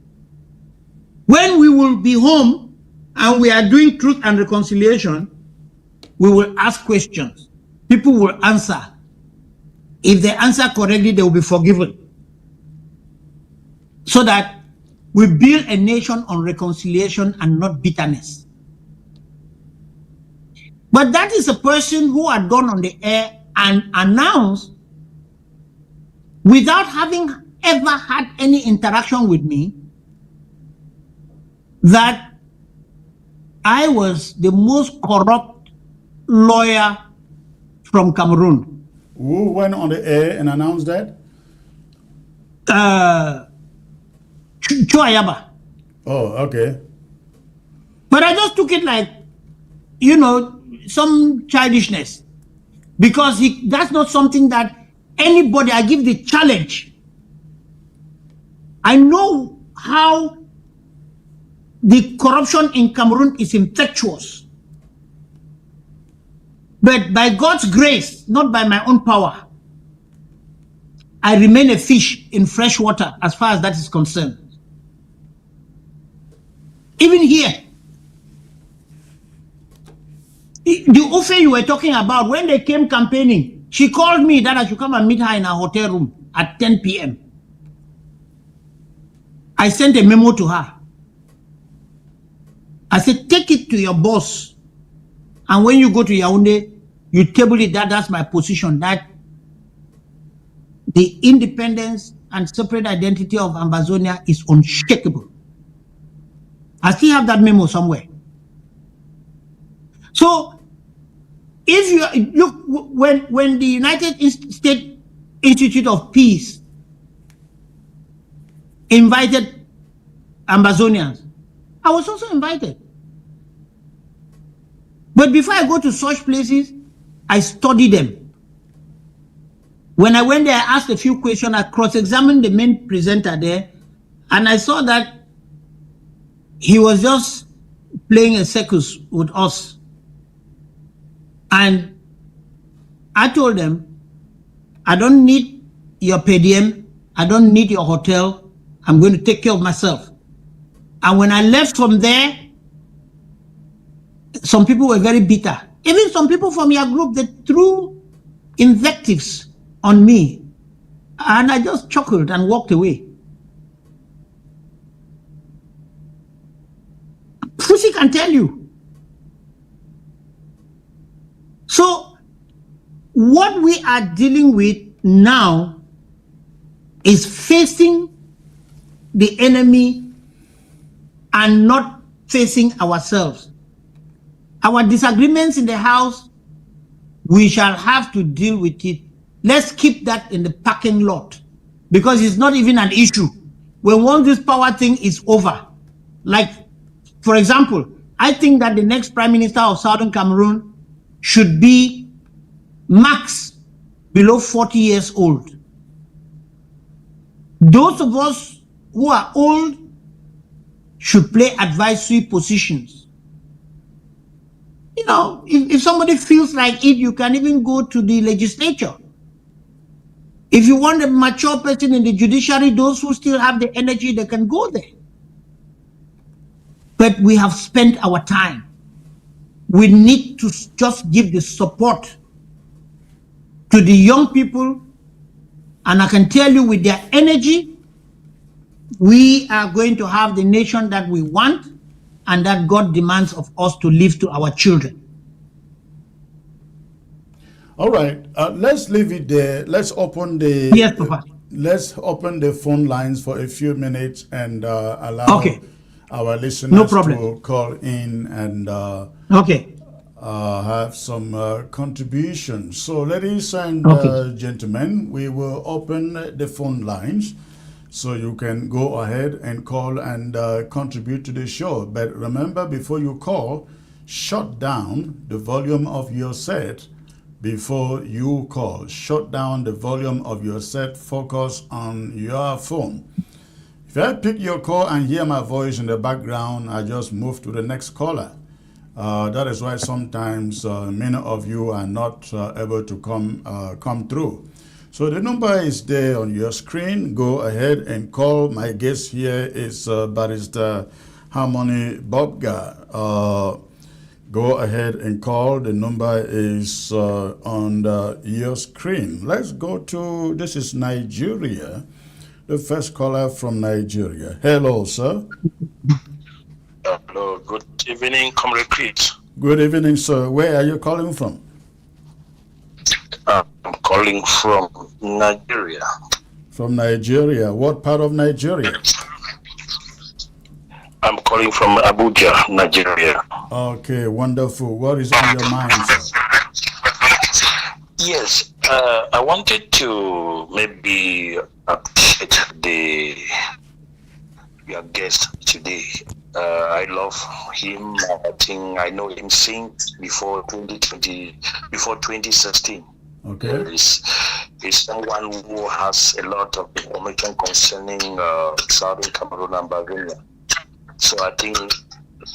When we will be home and we are doing truth and reconciliation, we will ask questions. People will answer. If they answer correctly, they will be forgiven. So that we build a nation on reconciliation and not bitterness. But that is a person who had gone on the air and announced, without having ever had any interaction with me, that I was the most corrupt lawyer from Cameroon. Who went on the air and announced that? Ayaba. Oh, okay. But I just took it like, you know, some childishness. Because that's not something that anybody, I give the challenge. I know how the corruption in Cameroon is infectious. But by God's grace, not by my own power, I remain a fish in fresh water as far as that is concerned. Even here, the Ofe you were talking about, when they came campaigning, she called me that I should come and meet her in her hotel room at 10 p.m. I sent a memo to her. I said, take it to your boss. And when you go to Yaoundé, you table it that that's my position, that the independence and separate identity of Amazonia is unshakable. I still have that memo somewhere. So, if you look, when the United States Institute of Peace invited Amazonians, I was also invited. But before I go to such places, I study them. When I went there, I asked a few questions. I cross-examined the main presenter there, and I saw that he was just playing a circus with us. And I told them, I don't need your per diem, I don't need your hotel, I'm going to take care of myself. And when I left from there, some people were very bitter. Even some people from your group, they threw invectives on me. And I just chuckled and walked away. Pussy can tell you. So, what we are dealing with now is facing the enemy and not facing ourselves. Our disagreements in the house, we shall have to deal with it. Let's keep that in the parking lot, because it's not even an issue. When once this power thing is over, like, for example, I think that the next Prime Minister of Southern Cameroon should be max below 40 years old. Those of us who are old should play advisory positions. You know, if somebody feels like it, you can even go to the legislature. If you want a mature person in the judiciary, those who still have the energy, they can go there. But we have spent our time. We need to just give the support to the young people, and I can tell you, with their energy, we are going to have the nation that we want and that God demands of us to leave to our children. All right, let's leave it there. Let's open the let's open the phone lines for a few minutes and allow our listeners to call in and have some contributions. So, ladies and gentlemen, we will open the phone lines so you can go ahead and call and contribute to the show. But remember, before you call, shut down the volume of your set before you call. Shut down the volume of your set. Focus on your phone. If I pick your call and hear my voice in the background, I just move to the next caller. That is why sometimes many of you are not able to come through. So the number is there on your screen. Go ahead and call. My guest here is Barrister Harmony Bobga. Go ahead and call. The number is on your screen. Let's go to, this is Nigeria. The first caller from Nigeria. Hello, sir. Hello, good evening, Comrade Chris. Good evening, sir. Where are you calling from? I'm calling from Nigeria. From Nigeria. What part of Nigeria? I'm calling from Abuja, Nigeria. Okay, wonderful. What is on your mind, sir? Yes, I wanted to maybe appreciate your guest today. I love him. I think I know him since before 2016. Okay. He's someone who has a lot of information concerning Southern Cameroon and Bavaria. So I think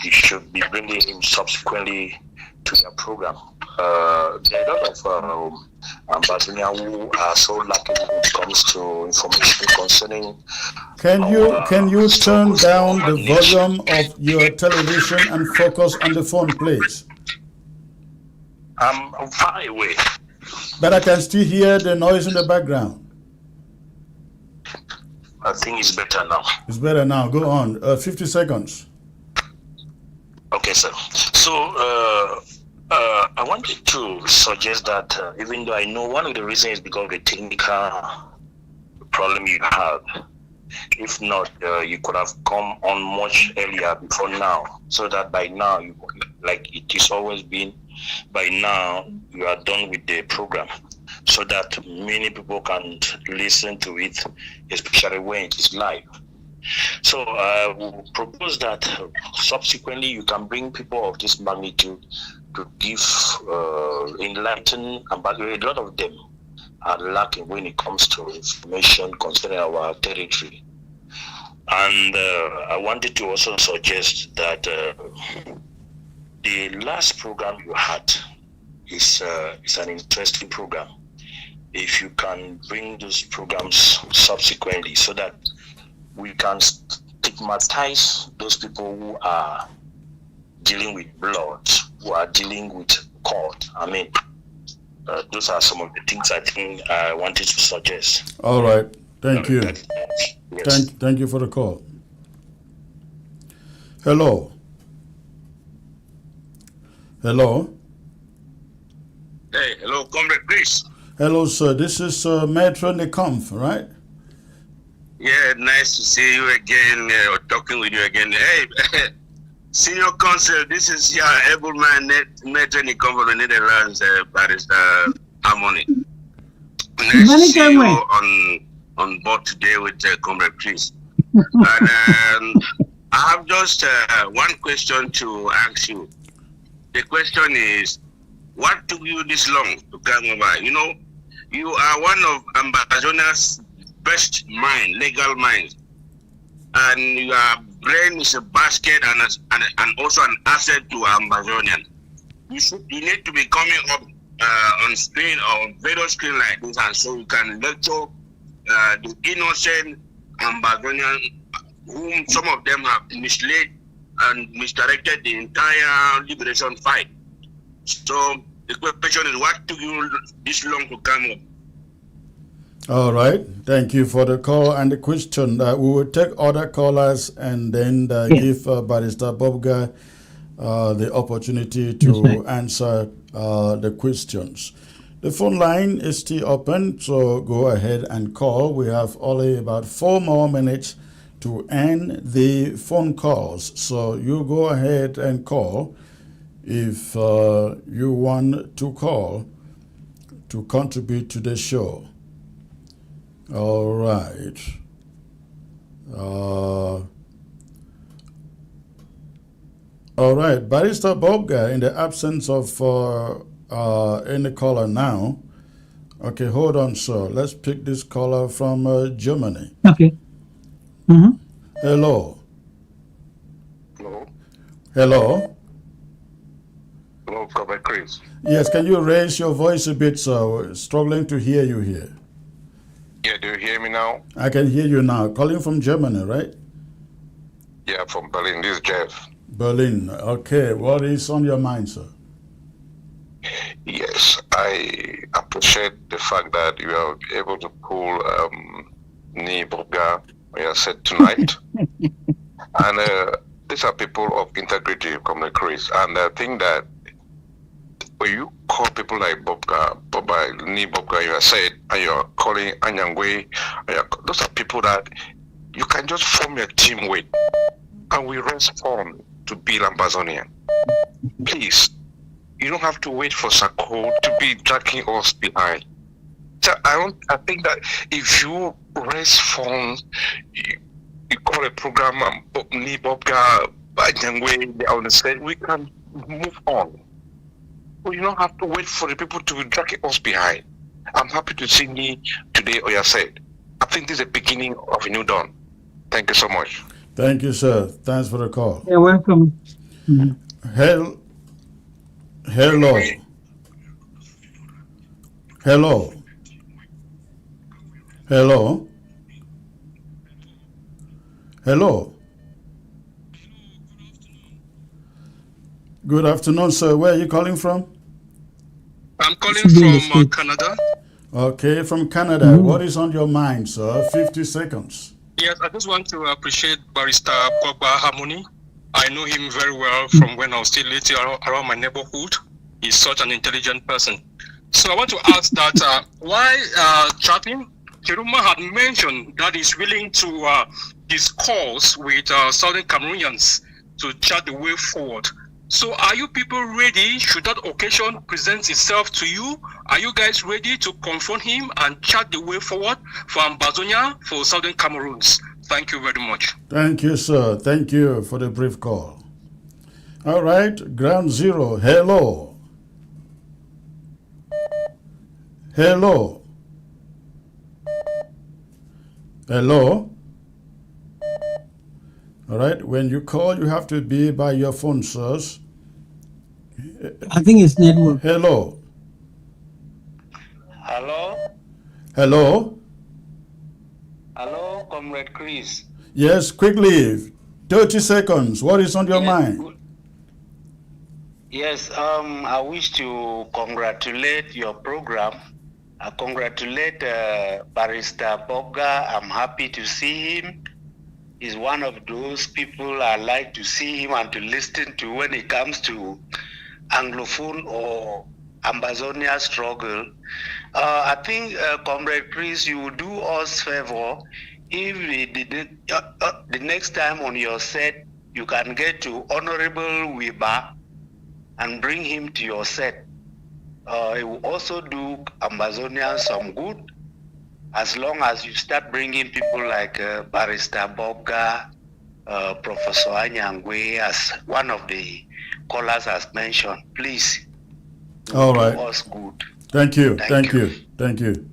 you should be bringing him subsequently to your program. There are a lot of Bavarians who are so lucky when it comes to information concerning. Can you turn down the volume of your television and focus on the phone, please? I'm far away. But I can still hear the noise in the background. I think it's better now. It's better now. Go on. 50 seconds. Okay, sir. So, I wanted to suggest that even though I know one of the reasons is because of the technical problem you had, if not, you could have come on much earlier before now, so that by now, like it is always been, by now you are done with the program, so that many people can listen to it, especially when it is live. So I will propose that subsequently you can bring people of this magnitude to give enlighten, but a lot of them are lacking when it comes to information concerning our territory. And I wanted to also suggest that the last program you had is an interesting program. If you can bring those programs subsequently, so that we can stigmatize those people who are dealing with blood, who are dealing with court. I mean, those are some of the things I think I wanted to suggest. All right. Thank you. Yes. Thank you for the call. Hello. Hello. Hey, hello, Comrade Chris. Hello, sir. This is Metro Nikamf, right? Yeah, nice to see you again, or talking with you again. Hey, Senior Counsel, this is your able man, Metro Nikamf from the Netherlands, Barrister Harmony. Nice to see you on board today with Comrade Chris. And I have just one question to ask you. The question is, what took you this long to come over? You know, you are one of Ambazona's best mind, legal minds, and your brain is a basket and also an asset to Ambazonian. You need to be coming up on screen or video screen like this, and so you can lecture the innocent Ambazonian, whom some of them have misled and misdirected the entire liberation fight. So the question is, what took you this long to come up? All right. Thank you for the call and the question. We will take other callers and then give Barrister Bobga the opportunity to answer the questions. The phone line is still open, so go ahead and call. We have only about 4 more minutes to end the phone calls. So you go ahead and call. if you want to call to contribute to the show. All right. All right, Barrister Bobga, in the absence of any caller now. Okay, hold on, sir. Let's pick this caller from Germany. Okay. Mm-hmm. Hello. Hello. Hello. Hello, Prophet Chris. Yes, can you raise your voice a bit, sir? We're struggling to hear you here. Yeah, do you hear me now? I can hear you now. Calling from Germany, right? Yeah, from Berlin. This is Jeff. Berlin. Okay, what is on your mind, sir? Yes, I appreciate the fact that you are able to pull Niboga, you said tonight. And these are people of integrity, Comrade Chris. And I think that when you call people like Boba, you said, and you're calling Anyangwe, those are people that you can just form your team with, and we respond to Bill Ambazonian. Please, you don't have to wait for Sako to be dragging us behind. So I think that if you respond, you call a program, Nibobga, Anyangwe, they understand, we can move on. Well, you don't have to wait for the people to drag us behind. I'm happy to see you today, Oya said. I think this is the beginning of a new dawn. Thank you so much. Thank you, sir. Thanks for the call. You're welcome. Mm-hmm. Hello. Hello. Hello. Hello. Good afternoon, sir. Where are you calling from? I'm calling from Canada. Okay, from Canada. Mm-hmm. What is on your mind, sir? 50 seconds. Yes, I just want to appreciate Barrister Pogba Harmony. I know him very well from when I was still little around my neighborhood. He's such an intelligent person. So I want to ask that why chatting? Chiruma had mentioned that he's willing to discuss with Southern Cameroonians to chart the way forward. So are you people ready? Should that occasion present itself to you? Are you guys ready to confront him and chart the way forward for Ambazonia, for Southern Cameroons? Thank you very much. Thank you, sir. Thank you for the brief call. All right, Ground Zero. Hello. Hello. Hello. All right, when you call, you have to be by your phone, sirs. I think it's network. Hello. Hello. Hello. Hello, Comrade Chris. Yes, quickly. 30 seconds. What is on your mind? Yes, I wish to congratulate your program. I congratulate Barrister Bobga. I'm happy to see him. He's one of those people I like to see him and to listen to when it comes to Anglophone or Ambazonia struggle. I think, Comrade Chris, you will do us favor if the next time on your set, you can get to Honorable Wiba and bring him to your set. It will also do Ambazonia some good, as long as you start bringing people like Barrister Bobga, Professor Anyangwe, as one of the callers has mentioned. Please, all right. Do us good. Thank you. Thank you. Thank you.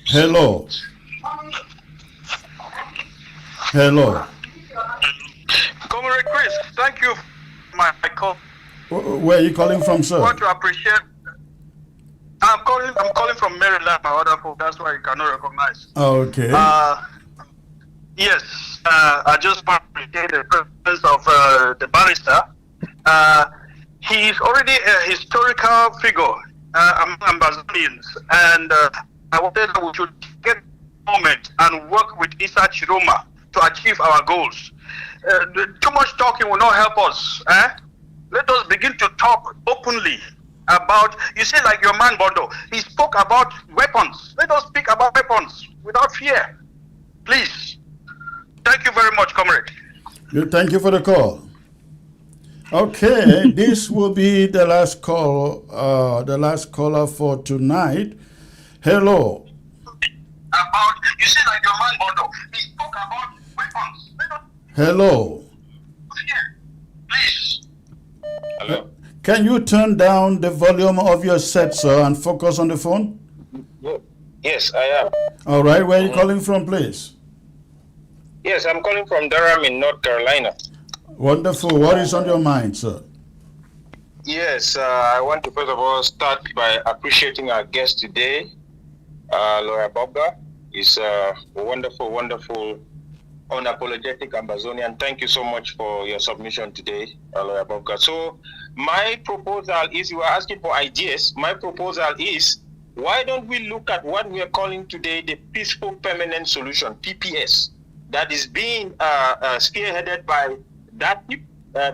Hello. Hello. Comrade Chris, thank you for my call. Where are you calling from, sir? I want to appreciate. I'm calling from Maryland, my other phone. That's why you cannot recognize. Okay. Yes. I just want to appreciate the presence of the barrister. He is already a historical figure among Ambazonians, and I wanted that we should get a moment and work with Issa Chiroma to achieve our goals. Too much talking will not help us. Let us begin to talk openly about, you see, like your man Bondo, he spoke about weapons. Let us speak about weapons without fear. Please. Thank you very much, comrade. Thank you for the call. Okay, this will be the last call, the last caller for tonight. Hello. About, you see, like your man Bondo, he spoke about weapons. Hello. Please. Hello. Can you turn down the volume of your set, sir, and focus on the phone? Yes, I am. All right, where are you calling from, please? Yes, I'm calling from Durham in North Carolina. Wonderful. What is on your mind, sir? Yes, I want to first of all start by appreciating our guest today, Lawyer Bobga. He's a wonderful, wonderful, unapologetic Ambazonian. Thank you so much for your submission today, Lawyer Bobga. So my proposal is, you are asking for ideas. My proposal is, why don't we look at what we are calling today the Peaceful Permanent Solution, PPS, that is being spearheaded by that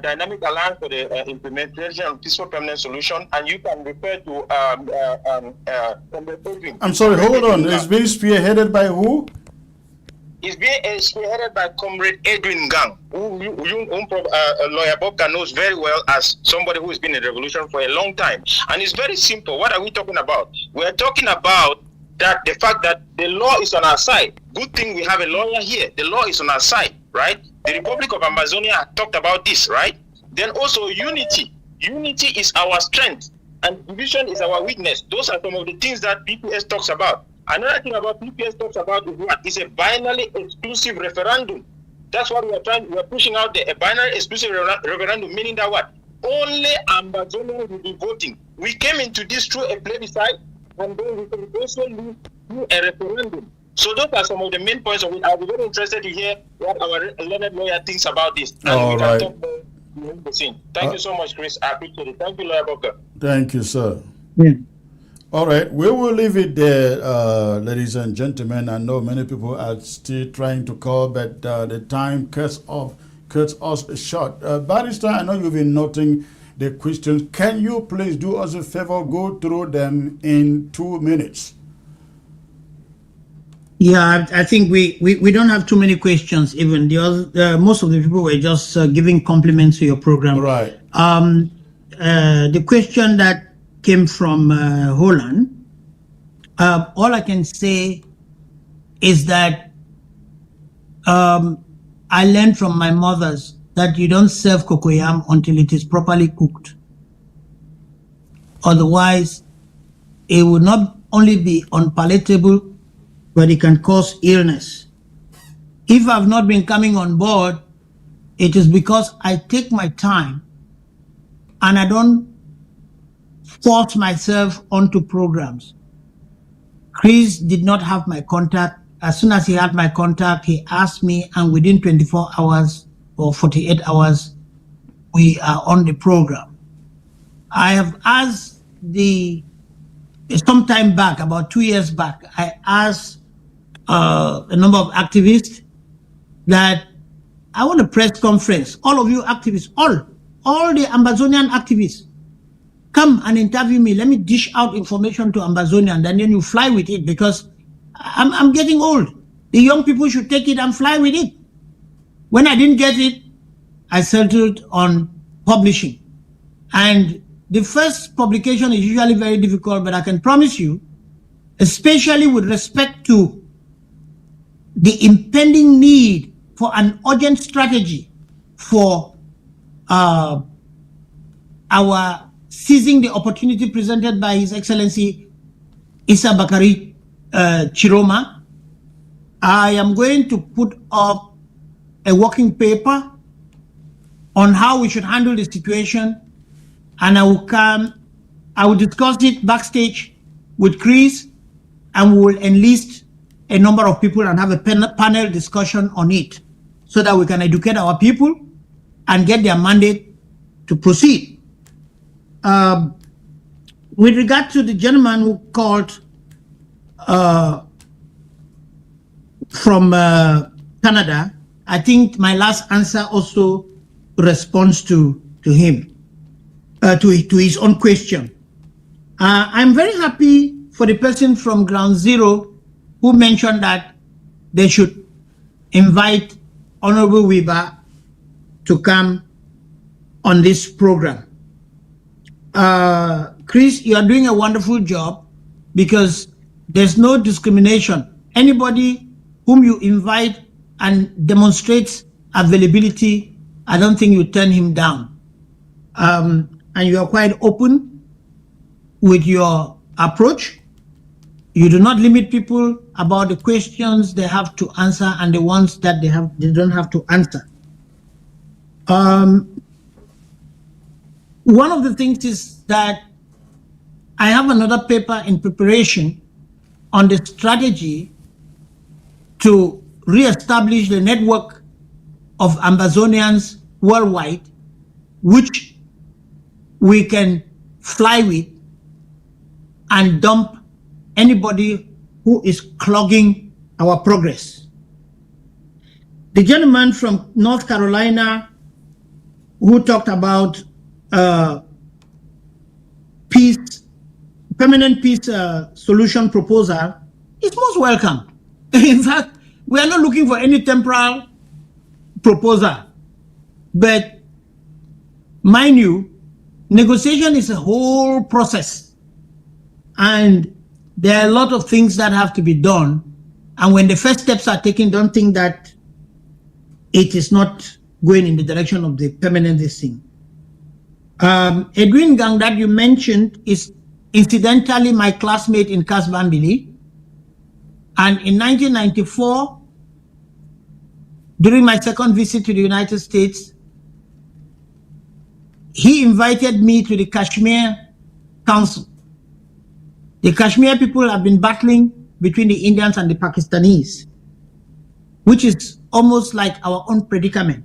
Dynamic Alliance for the Implementation of Peaceful Permanent Solution, and you can refer to I'm sorry, hold on. It's being spearheaded by who? It's being spearheaded by Comrade Edwin Gang, who Lawyer Bobka knows very well as somebody who has been in the revolution for a long time. And it's very simple. What are we talking about? We're talking about that the fact that the law is on our side. Good thing we have a lawyer here. The law is on our side, right? The Republic of Amazonia talked about this, right? Then also unity. Unity is our strength, and division is our weakness. Those are some of the things that PPS talks about. Another thing about PPS talks about is what? It's a binary exclusive referendum. That's what we are pushing out there. A binary exclusive referendum, meaning that what? Only Ambazonians will be voting. We came into this through a plebiscite, and then we can also do a referendum. So those are some of the main points of it. I'll be very interested to hear what our learned lawyer thinks about this. And All we right. can talk behind the scene. Thank you so much, Chris. I appreciate it. Thank you, Lawyer Bobka. Thank you, sir. Yeah. All right, we will leave it there, ladies and gentlemen. I know many people are still trying to call, but the time cuts us short. Barrister, I know you've been noting the questions. Can you please do us a favor, go through them in 2 minutes? Yeah, I think we don't have too many questions. Even the other, most of the people were just giving compliments to your program. Right. The question that came from Holland, all I can say is that I learned from my mothers that you don't serve cocoyam until it is properly cooked. Otherwise, it will not only be unpalatable, but it can cause illness. If I've not been coming on board, it is because I take my time and I don't force myself onto programs. Chris did not have my contact. As soon as he had my contact, he asked me, and within 24 hours or 48 hours, we are on the program. I have asked some time back, about 2 years back, I asked a number of activists that I want a press conference. All of you activists, all the Ambazonian activists, come and interview me. Let me dish out information to Ambazonia, and then you fly with it, because I'm getting old. The young people should take it and fly with it. When I didn't get it, I settled on publishing. And the first publication is usually very difficult, but I can promise you, especially with respect to the impending need for an urgent strategy for our seizing the opportunity presented by His Excellency Issa Bakari Chiroma, I am going to put up a working paper on how we should handle the situation, and I will discuss it backstage with Chris, and we will enlist a number of people and have a panel discussion on it, so that we can educate our people and get their mandate to proceed. With regard to the gentleman who called from Canada, I think my last answer also responds to him, to his own question. I'm very happy for the person from Ground Zero who mentioned that they should invite Honorable Weber to come on this program. Chris, you are doing a wonderful job because there's no discrimination. Anybody whom you invite and demonstrates availability, I don't think you turn him down. And you are quite open with your approach. You do not limit people about the questions they have to answer and the ones that they don't have to answer. One of the things is that I have another paper in preparation on the strategy to re-establish the network of Ambazonians worldwide, which we can fly with and dump anybody who is clogging our progress. The gentleman from North Carolina who talked about permanent peace solution proposal is most welcome. In fact, we are not looking for any temporal proposal. But mind you, negotiation is a whole process. And there are a lot of things that have to be done. And when the first steps are taken, don't think that it is not going in the direction of the permanent thing. Edwin Gang that you mentioned is incidentally my classmate in Kasbambili. And in 1994, during my second visit to the United States, he invited me to the Kashmir Council. The Kashmir people have been battling between the Indians and the Pakistanis, which is almost like our own predicament.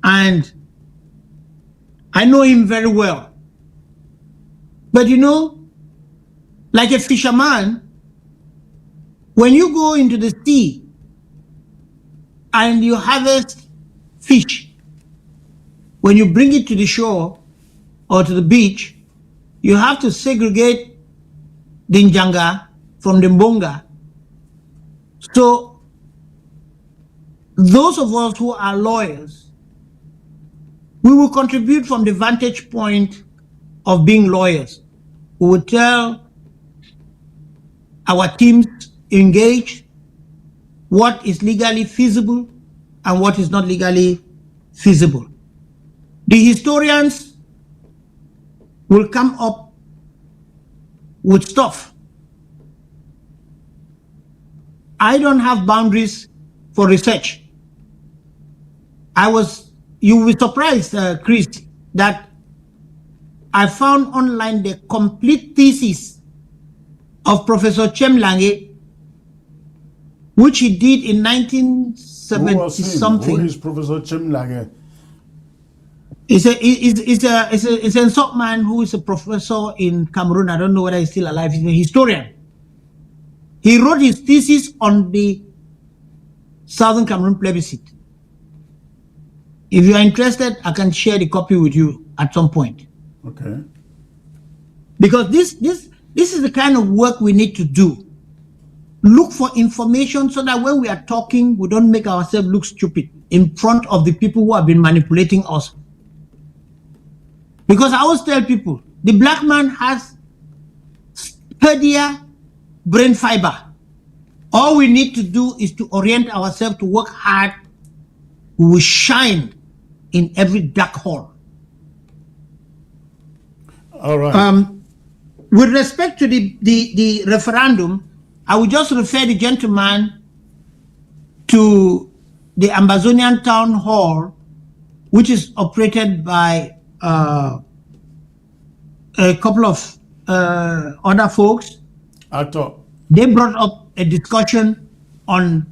And I know him very well. But you know, like a fisherman, when you go into the sea and you harvest fish, when you bring it to the shore or to the beach, you have to segregate the Njanga from the Mbonga. So those of us who are lawyers, we will contribute from the vantage point of being lawyers. We will tell our teams engaged what is legally feasible and what is not legally feasible. The historians will come up with stuff. I don't have boundaries for research. You will be surprised, Chris, that I found online the complete thesis of Professor Chemlange, which he did in 1970-something. Who is Professor Chemlange? He's a Nsop man who is a professor in Cameroon. I don't know whether he's still alive. He's a historian. He wrote his thesis on the Southern Cameroon plebiscite. If you are interested, I can share the copy with you at some point. Okay. Because this is the kind of work we need to do. Look for information so that when we are talking, we don't make ourselves look stupid in front of the people who have been manipulating us. Because I always tell people, the black man has sturdier brain fiber. All we need to do is to orient ourselves to work hard. We will shine in every dark hole. All right. With respect to the referendum, I will just refer the gentleman to the Ambazonian Town Hall, which is operated by a couple of other folks. They brought up a discussion on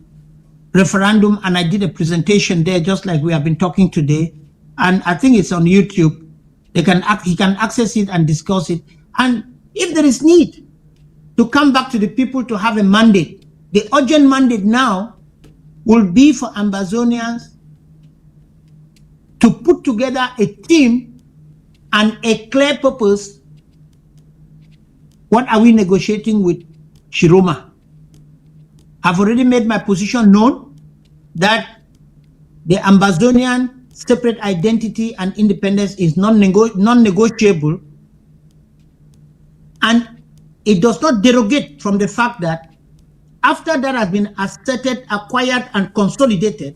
referendum, and I did a presentation there, just like we have been talking today. And I think it's on YouTube. He can access it and discuss it. And if there is need to come back to the people to have a mandate, the urgent mandate now will be for Ambazonians to put together a team and a clear purpose. What are we negotiating with Shiroma? I've already made my position known that the Ambazonian separate identity and independence is non-negotiable, and it does not derogate from the fact that after that has been asserted, acquired, and consolidated,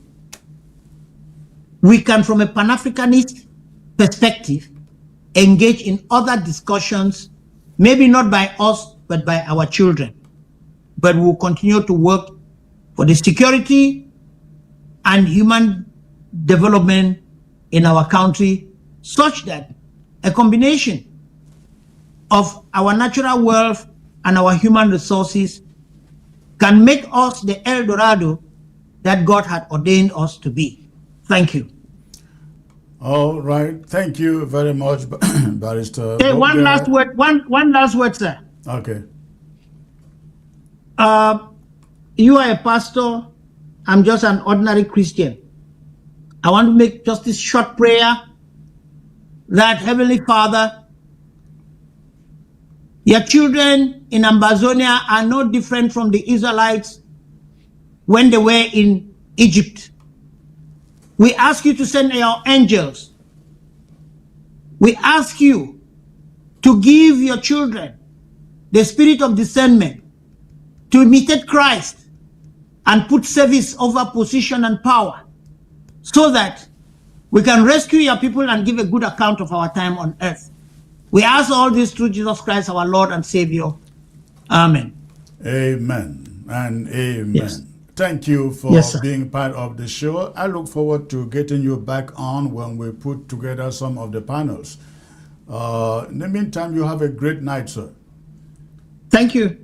we can, from a Pan-Africanist perspective, engage in other discussions, maybe not by us, but by our children. But we will continue to work for the security and human development in our country, such that a combination of our natural wealth and our human resources can make us the El Dorado that God had ordained us to be. Thank you. All right. Thank you very much, Barrister. Hey, one last word, sir. Okay. You are a pastor. I'm just an ordinary Christian. I want to make just this short prayer that, Heavenly Father, your children in Amazonia are no different from the Israelites when they were in Egypt. We ask you to send your angels. We ask you to give your children the spirit of discernment to imitate Christ and put service over position and power, so that we can rescue your people and give a good account of our time on earth. We ask all this through Jesus Christ, our Lord and Savior. Amen. Amen and amen. Yes. Thank you for sir. being part of the show. I look forward to getting you back on when we put together some of the panels. In the meantime, you have a great night, sir. Thank you.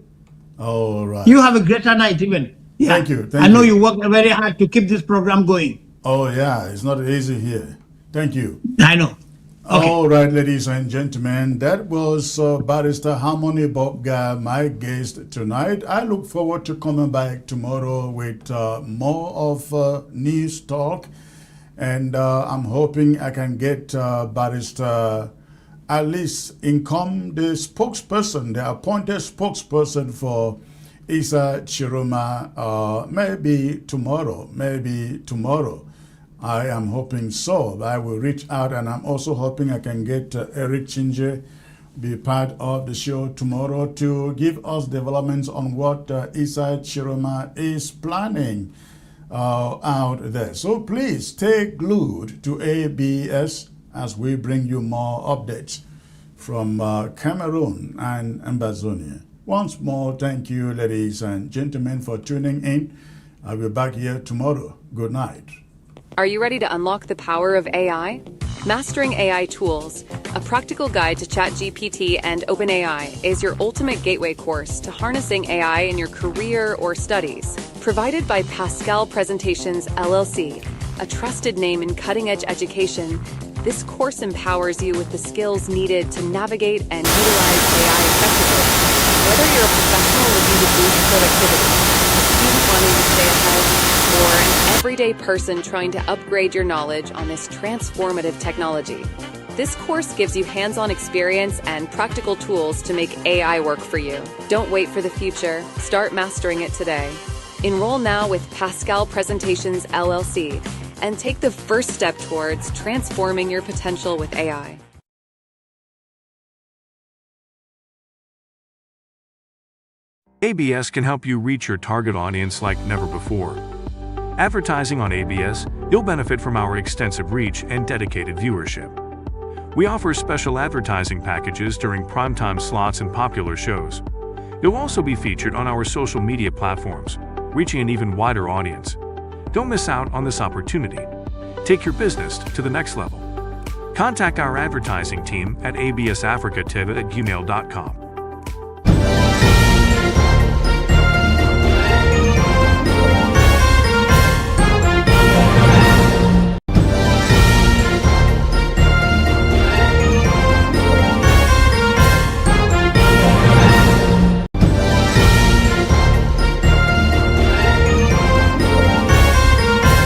All right. You have a greater night even. Yeah. Thank you. I know you work very hard to keep this program going. Oh, yeah. It's not easy here. Thank you. I know. Okay. All right, ladies and gentlemen, that was Barrister Harmony Bobga, my guest tonight. I look forward to coming back tomorrow with more of news talk, and I'm hoping I can get Barrister Alice Income, the spokesperson, the appointed spokesperson for Isa Chiroma, maybe tomorrow. I am hoping so. I will reach out, and I'm also hoping I can get Eric Chinje be part of the show tomorrow to give us developments on what Isa Chiroma is planning out there. So please stay glued to ABS as we bring you more updates from Cameroon and Amazonia. Once more, thank you, ladies and gentlemen, for tuning in. I'll be back here tomorrow. Good night. Are you ready to unlock the power of AI? Mastering AI Tools, a practical guide to ChatGPT and OpenAI, is your ultimate gateway course to harnessing AI in your career or studies. Provided by Pascal Presentations LLC, a trusted name in cutting-edge education, this course empowers you with the skills needed to navigate and utilize AI effectively. Whether you're a professional looking to boost productivity, a student wanting to stay ahead, or an everyday person trying to upgrade your knowledge on this transformative technology, this course gives you hands-on experience and practical tools to make AI work for you. Don't wait for the future. Start mastering it today. Enroll now with Pascal Presentations LLC and take the first step towards transforming your potential with AI. ABS can help you reach your target audience like never before. Advertising on ABS, you'll benefit from our extensive reach and dedicated viewership. We offer special advertising packages during primetime slots and popular shows. You'll also be featured on our social media platforms, reaching an even wider audience. Don't miss out on this opportunity. Take your business to the next level. Contact our advertising team at absafricativ@gmail.com.